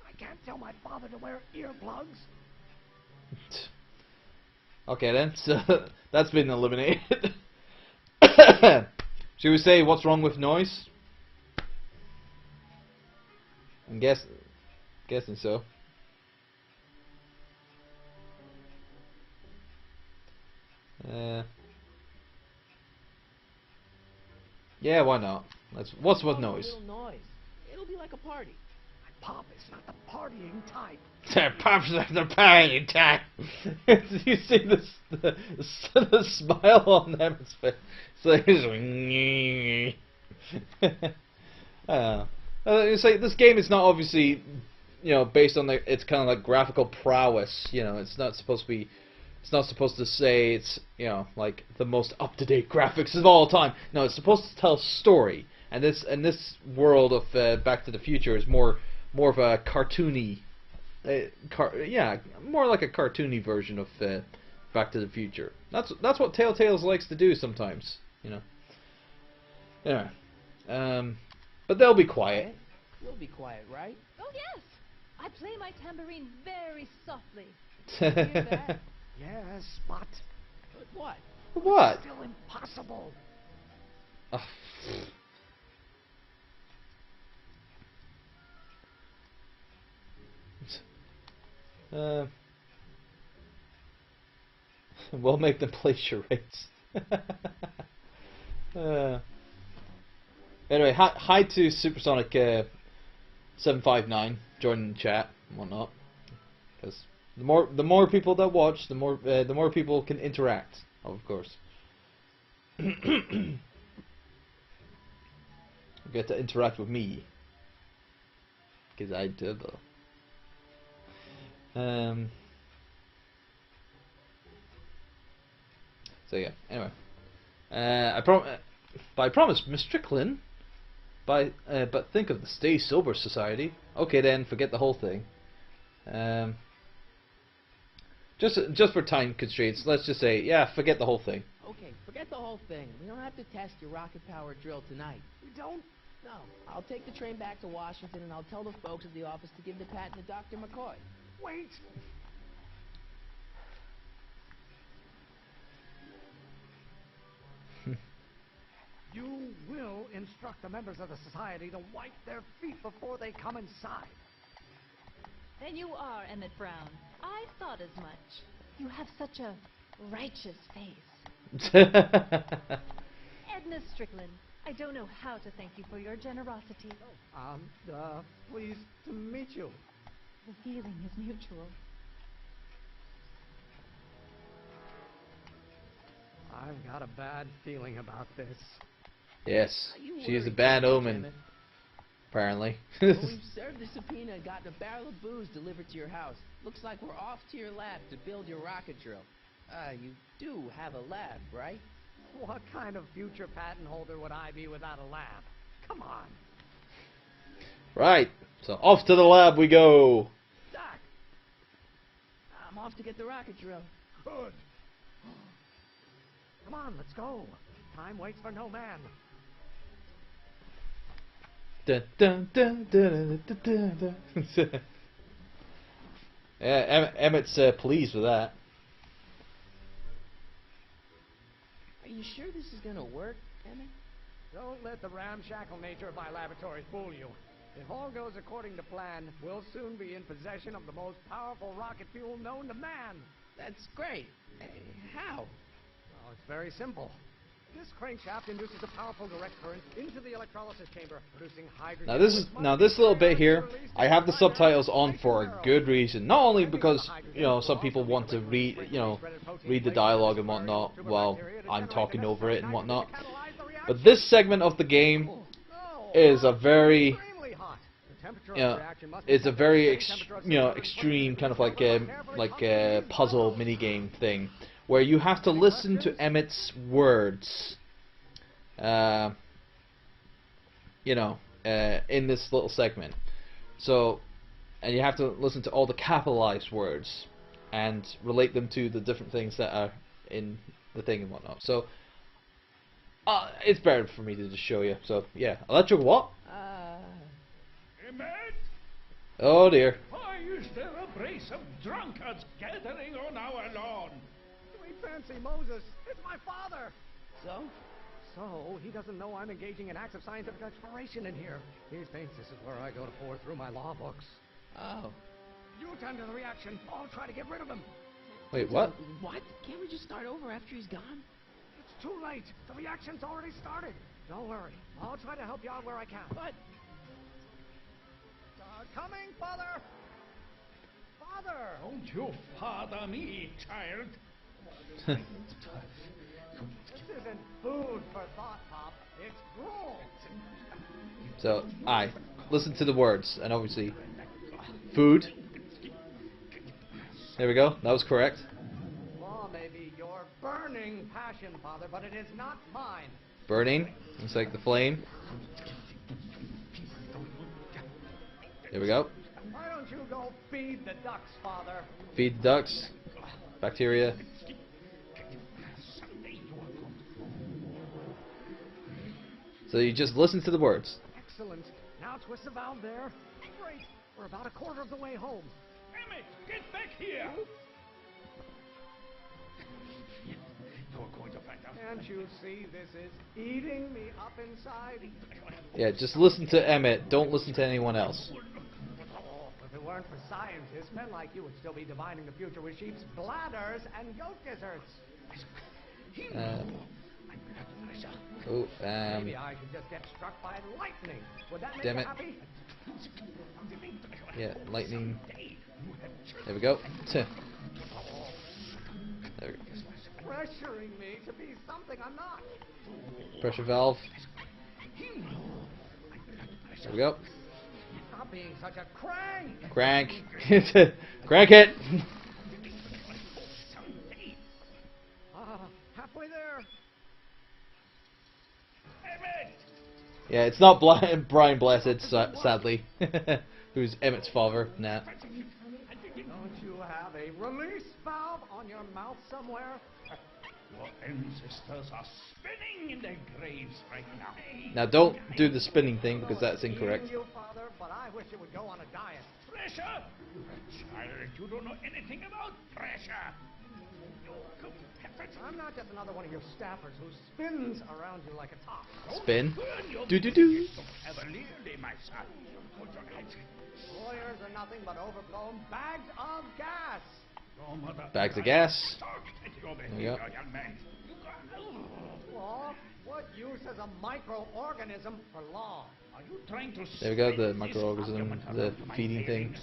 I can't tell my father to wear earplugs. Okay then, so that's been eliminated. Should we say what's wrong with noise? I'm guessing so. Yeah, why not? What's with noise? A little noise. It'll be like a party. Pop is not the partying type. Pop's not the partying type. You see the smile on Emmett's face. It's like this game is not obviously, you know, based on it's kind of like graphical prowess. You know, it's not supposed to be. It's not supposed to say it's, you know, like the most up-to-date graphics of all time. No, it's supposed to tell a story. And this world of Back to the Future is more of a cartoony, more like a cartoony version of Back to the Future. That's what Telltale likes to do sometimes, you know. Yeah. But they'll be quiet. You'll be quiet, right? Oh yes, I play my tambourine very softly. Hear that? Yes, but what? What? It's still impossible. We'll make them play charades. Anyway, hi to Supersonic 759 joining the chat and whatnot, because the more people that watch, the more people can interact, of course. Get to interact with me, because I do though. So yeah. Anyway, I promise, Miss Strickland. But think of the Stay Sober Society. Okay, then forget the whole thing. Just for time constraints, let's just say, yeah, forget the whole thing. Okay, forget the whole thing. We don't have to test your rocket power drill tonight. We don't? No. I'll take the train back to Washington and I'll tell the folks at the office to give the patent to Dr. McCoy. Wait. You will instruct the members of the society to wipe their feet before they come inside. Then you are Emmett Brown. I thought as much. You have such a righteous face. Edna Strickland, I don't know how to thank you for your generosity. Pleased to meet you. The feeling is mutual. I've got a bad feeling about this. Yes, she is a bad omen, apparently. Well, we've served the subpoena and gotten a barrel of booze delivered to your house. Looks like we're off to your lab to build your rocket drill. You do have a lab, right? What kind of future patent holder would I be without a lab? Come on. Right, so off to the lab we go. Doc, I'm off to get the rocket drill. Good. Come on, let's go. Time waits for no man. Dun, dun, dun, dun, dun, dun, dun. Yeah, Emmett's pleased with that. Are you sure this is gonna work, Emmett? Don't let the ramshackle nature of my laboratory fool you. If all goes according to plan, we'll soon be in possession of the most powerful rocket fuel known to man. That's great. How? Oh, it's very simple. This crankshaft induces a powerful direct current into the electrolysis chamber, producing hydrogen. Now this little bit here, I have the subtitles on for a good reason. Not only because, you know, some people want to read the dialogue and whatnot while I'm talking over it and whatnot. But this segment of the game is a very, it's a very extreme kind of like a puzzle mini game thing, where you have to listen to Emmett's words, in this little segment. So, and you have to listen to all the capitalized words and relate them to the different things that are in the thing and whatnot. So, it's better for me to just show you. So, yeah. Electric what? Emmett? Oh dear. Why is there a brace of drunkards gathering on our lawn? We fancy Moses. It's my father. So? So, he doesn't know I'm engaging in acts of scientific exploration in here. He thinks this is where I go to pour through my law books. Oh. You tend to the reaction. I'll try to get rid of him. Wait, what? What? Can't we just start over after he's gone? It's too late. The reaction's already started. Don't worry. I'll try to help you out where I can. But... coming, father! Father! Don't you father me, child. This isn't food for thought, Pop. It's gruel. So, listen to the words, and obviously, food. There we go. That was correct. Law may be your burning passion, Father, but it is not mine. Burning. It's like the flame. There we go. Why don't you go feed the ducks, Father? Feed the ducks. Bacteria. So you just listen to the words. Excellent. Now twist the valve there. Great. We're about a quarter of the way home. Emmett, get back here! You're going to find out. Can't you see this is eating me up inside? Yeah, just listen to Emmett. Don't listen to anyone else. If it weren't for scientists, men like you would still be divining the future with sheep's bladders and goat gizzards. Maybe I should just get struck by lightning. Would that make you happy? Yeah, lightning. There we go. There we go. Pressuring me to be something I'm not. Pressure valve. There we go. Stop being such a crank. Crank. Crank it. Halfway there. Yeah, it's not Brian Blessed, sadly, who's Emmett's father. Nah. Don't you have a release valve on your mouth somewhere? Your ancestors are spinning in their graves right now. Now don't do the spinning thing because that's incorrect. You, Father, but I wish it would go on a diet. Pressure? Child, you don't know anything about pressure. I'm not just another one of your staffers who spins around you like a top. Spin. Do. Cavalierly, my son. Lawyers are nothing but overblown bags of gas. Bags of gas. There we go. Law? What use is a microorganism for law? Are you trying to there we go, the microorganism, the feeding thing.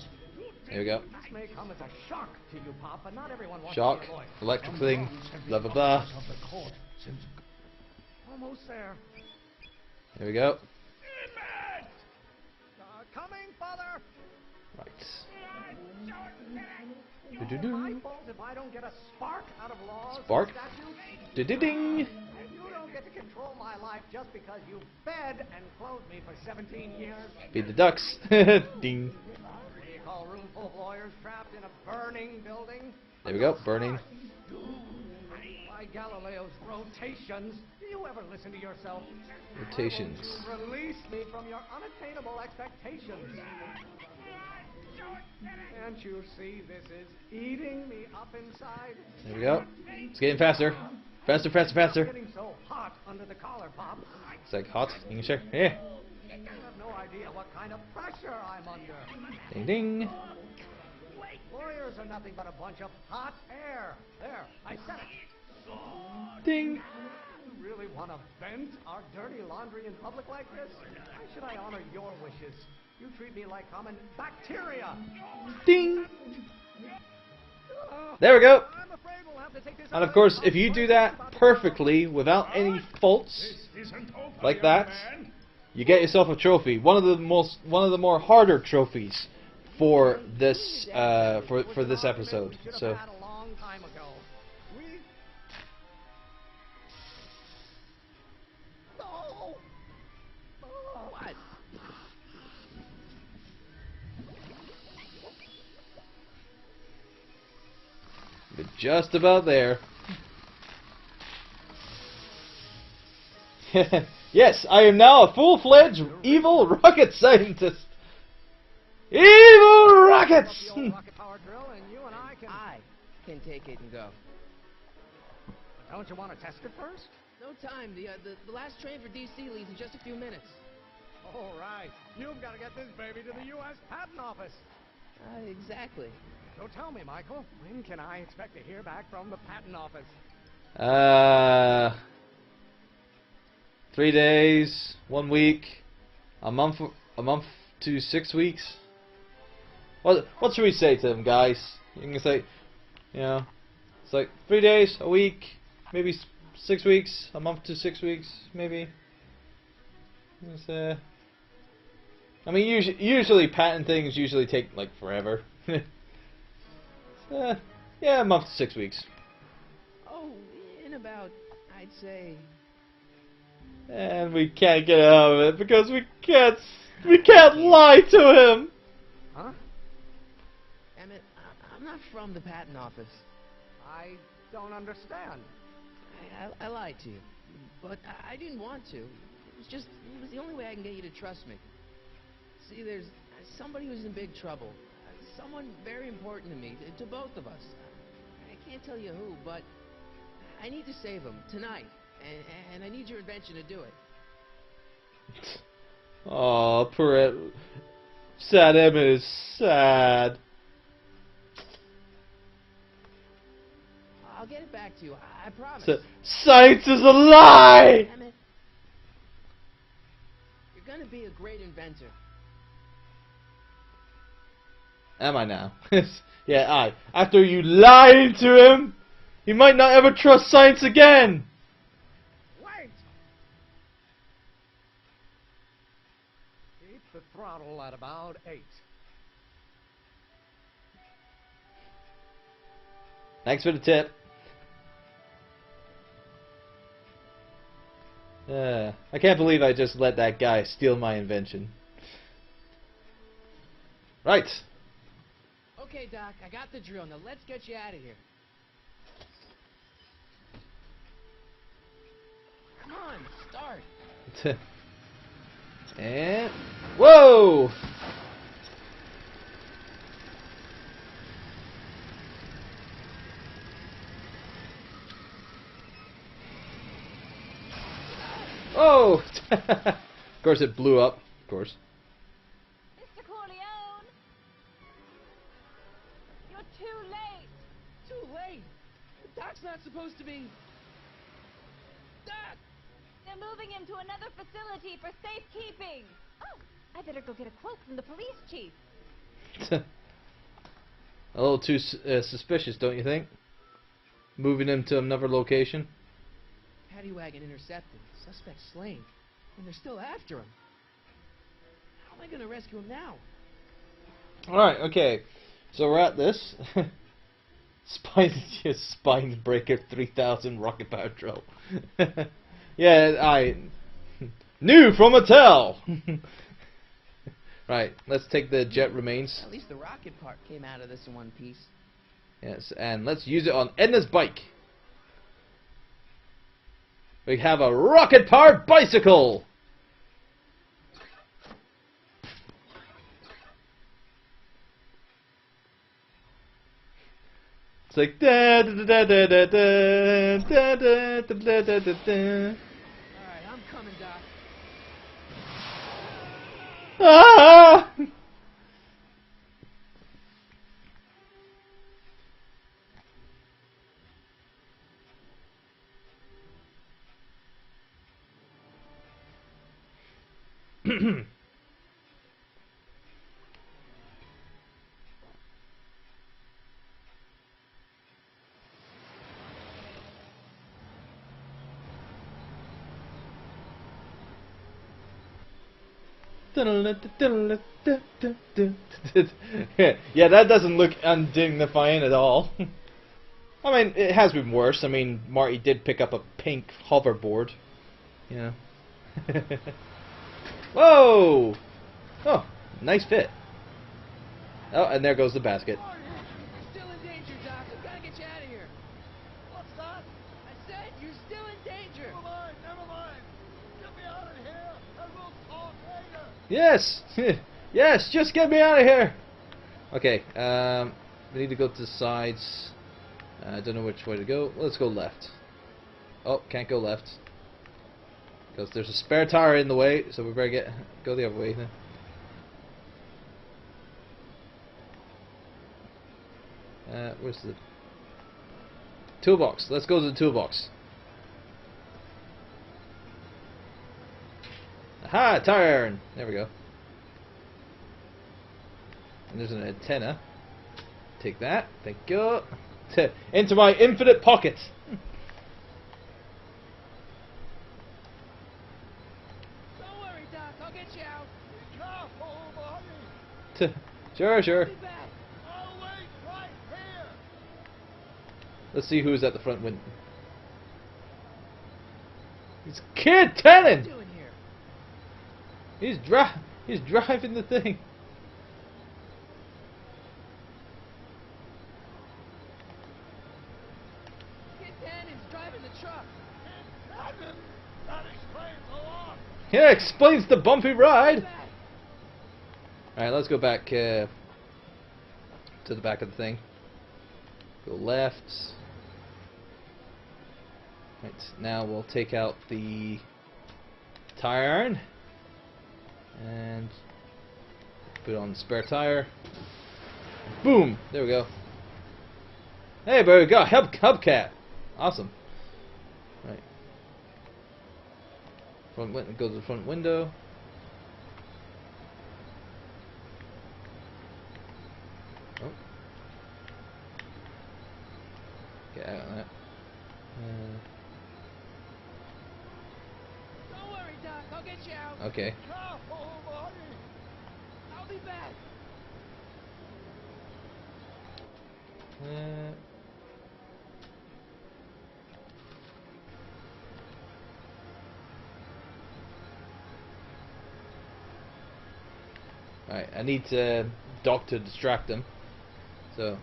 There we go. This may come as a shock to you, Pop, but not everyone wants Shock, to be a lawyer. electric thing, blah blah blah. Almost there. There we go. Coming, Father. Right. My fault if I don't get a spark out of laws. Spark. Ding. You don't get to control my life just because you fed and clothed me for 17 years. Feed the ducks. Ding. You call a room full of lawyers trapped in a burning building? There we go, burning. By Galileo's rotations, do you ever listen to yourself? Rotations. Release me from your unattainable expectations. Can't you see this is eating me up inside? There we go. It's getting faster. Faster, faster, faster. It's getting so hot under the collar, Pop. It's like hot. You can check. Yeah. You have no idea what kind of pressure I'm under. Ding ding. Lawyers are nothing but a bunch of hot air. There, I said it. Ding. You really want to vent our dirty laundry in public like this? Why should I honor your wishes? You treat me like common bacteria. Ding. There we go. And of course, if you do that perfectly without any faults like that, you get yourself a trophy. One of the more harder trophies for this for this episode. So. We're just about there. Yes, I am now a full-fledged evil rocket scientist. Evil rockets! I can take it and go. Don't you want to test it first? No time. The last train for DC leaves in just a few minutes. All right. You've got to get this baby to the U.S. Patent Office. Exactly. So tell me, Michael, when can I expect to hear back from the Patent Office? 3 days, 1 week, a month to 6 weeks. What should we say to them, guys? You can say, you know, it's like 3 days, a week, maybe 6 weeks, a month to 6 weeks, maybe. It's, I mean, usually patent things usually take like forever. Yeah, a month to 6 weeks. Oh, in about, I'd say. And we can't get out of it because we can't lie to him. Huh? Emmett, I'm not from the patent office. I don't understand. I lied to you, but I didn't want to. It was the only way I can get you to trust me. See, there's somebody who's in big trouble. Someone very important to me, to both of us. I can't tell you who, but I need to save him tonight, and I need your invention to do it. Oh, poor sad Emmett is sad. I'll get it back to you. I promise. Science is a lie. Emmett, you're gonna be a great inventor. Am I now? Yeah, after you lied to him, he might not ever trust science again. Wait! Keep the throttle at about 8. Thanks for the tip. I can't believe I just let that guy steal my invention. Right. Okay, Doc, I got the drill. Now let's get you out of here. Come on, start. And whoa! Oh! Of course it blew up. Of course. Mr. Corleone! You're too late! Too late? Doc's not supposed to be... Doc! They're moving him to another facility for safekeeping! Oh, I better go get a quote from the police chief. A little too suspicious, don't you think? Moving him to another location. Paddy wagon intercepted. Suspect slain. And they're still after him. How am I going to rescue him now? Alright, okay. So we're at this. Spine Breaker 3000 rocket power drill. Yeah, new from Mattel! Right, let's take the jet remains. At least the rocket part came out of this in one piece. Yes, and let's use it on Edna's bike. We have a rocket-powered bicycle! It's like da da da da da da da da da da da da. Alright, I'm coming, Doc. Ah! Yeah, that doesn't look undignifying at all. I mean, it has been worse. I mean, Marty did pick up a pink hoverboard. Yeah. Whoa! Oh, nice fit. Oh, and there goes the basket. Marty, you're still in danger, Doc. I've got to get you out of here. What's that? I said you're still in danger. Never mind, never mind. Get me out of here, and we'll talk later. Yes! Yes, just get me out of here! Okay, we need to go to the sides. I don't know which way to go. Let's go left. Oh, can't go left. Because there's a spare tire in the way, so we better go the other way then. Where's the toolbox? Let's go to the toolbox. Aha! Tire iron! There we go. And there's an antenna. Take that. Thank you. Into my infinite pocket. Don't worry, Doc. I'll get you out. Be careful, Marty. Sure, sure. I'll be back. I'll wait right here. Let's see who's at the front window. It's Kid Tannen! What are you doing here? He's driving the thing. Kid Tannen's driving the truck. That explains a lot. Yeah, explains the bumpy ride. Back. Alright, let's go back to the back of the thing. Go left. Right, now we'll take out the tire iron and put on the spare tire. Boom! There we go. Hey, but we got hubcap. Awesome. Right. Go to the front window. Oh. Get out of that. Don't worry, Doc. I'll get you out. Okay. Careful, Marty. I'll be back. Alright, I need Doc to distract him. So,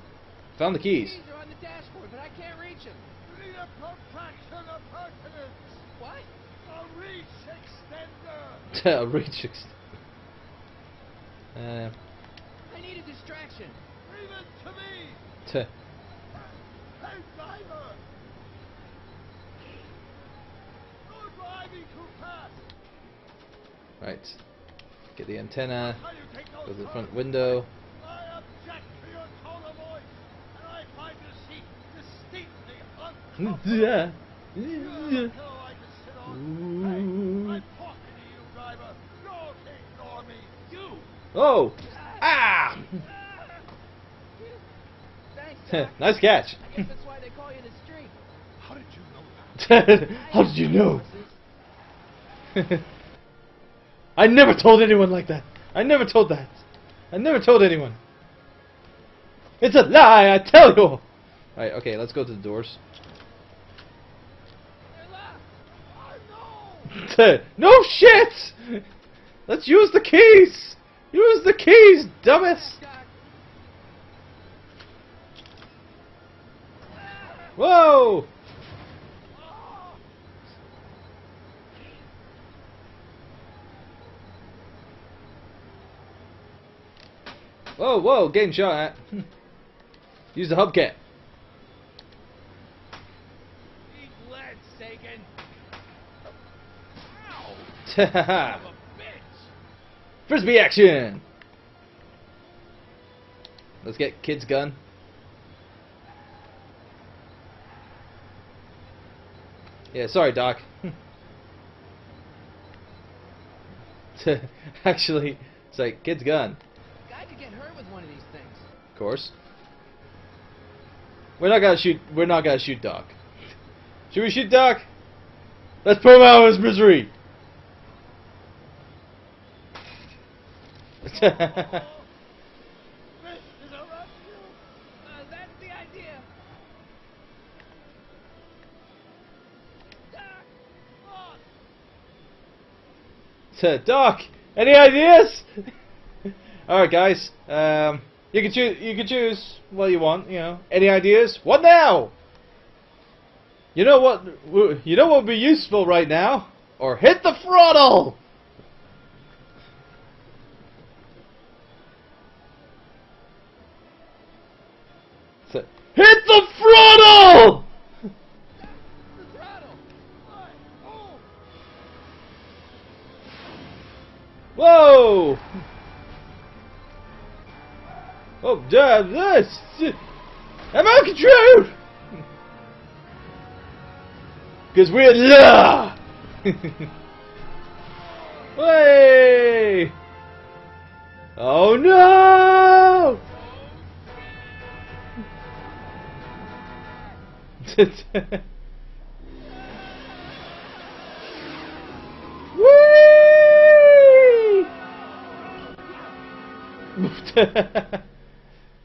found the keys. Keys are on the dashboard, but I can't reach them. You need a protraction appurtenance. What? A reach extender. A reach I need a distraction. Leave it to me. T Hey, driver. You're driving too fast. Right. Get the antenna. How you take those Go to the front turns? window. I object to your tone of voice, and I find your seat distinctly uncomfortable. Yeah. You're a pillow I can sit on. Hey, I'm talking to you, driver. Don't ignore me. You. Oh! Ah! Thanks, Doc. Nice catch. I guess that's why they call you the street. How did you know that? How did you know? I never told anyone like that. I never told that. I never told anyone. It's a lie, I tell you. Right, okay, let's go to the doors. They're locked. I know. No shit! Let's use the keys! Use the keys, dumbass! Doc. Whoa! Whoa, whoa, getting shot at. Use the hubcap. Lead, Sagan. Frisbee action! Let's get Kid's gun. Yeah, sorry, Doc. Actually, it's like Kid's gun. Guy could get hurt with one of these things. Of course. We're not gonna shoot. We're not gonna shoot Doc. Should we shoot Doc? Let's put him out of his misery. This is a rescue. That's the idea. Doc, any ideas? All right, guys. You can choose. You can choose what you want. You know, any ideas? What now? You know what? You know what would be useful right now? Or hit the throttle. So, hit the throttle. The throttle. Oh. Whoa! Oh, damn, this! I'm out of control! Because we're law! Way! Oh no!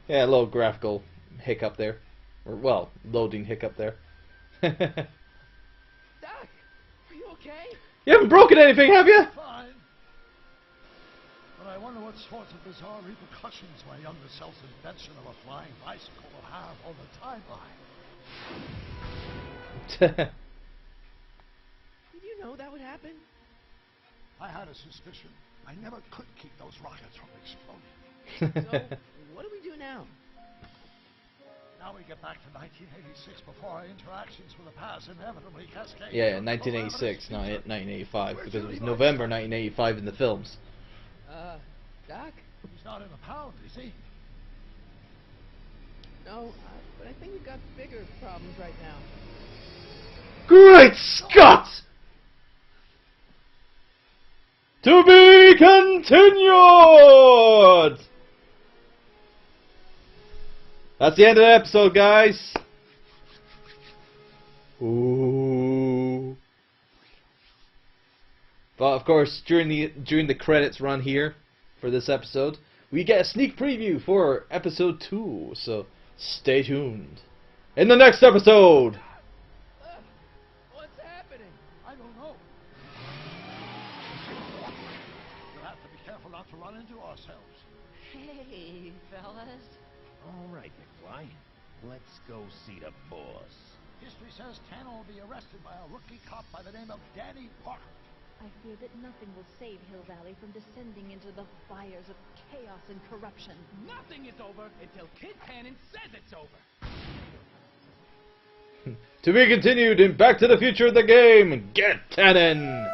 Yeah, a little graphical hiccup there. Or, well, loading hiccup there. Doc, are you okay? You haven't broken anything, have you? Fine. But I wonder what sorts of bizarre repercussions my younger self's invention of a flying bicycle will have on the timeline. Did you know that would happen? I had a suspicion. I never could keep those rockets from exploding. So, what do we do now? Now we get back to 1986 before our interactions with the past inevitably cascade. Yeah, 1986, not 1985, because it was November 1985 in the films. Doc? He's not in the pound, is he? No, but I think we've got bigger problems right now. Great Scott! To be continued! That's the end of the episode, guys. Ooh. But of course, during the credits run here for this episode, we get a sneak preview for episode 2. So stay tuned. In the next episode. What's happening? I don't know. We'll have to be careful not to run into ourselves. Hey, fellas. All right, McFly. Let's go see the boss. History says Tanner will be arrested by a rookie cop by the name of Danny Parker. I fear that nothing will save Hill Valley from descending into the fires of chaos and corruption. Nothing is over until Kid Tannen says it's over. To be continued in Back to the Future the game. Get Tannen!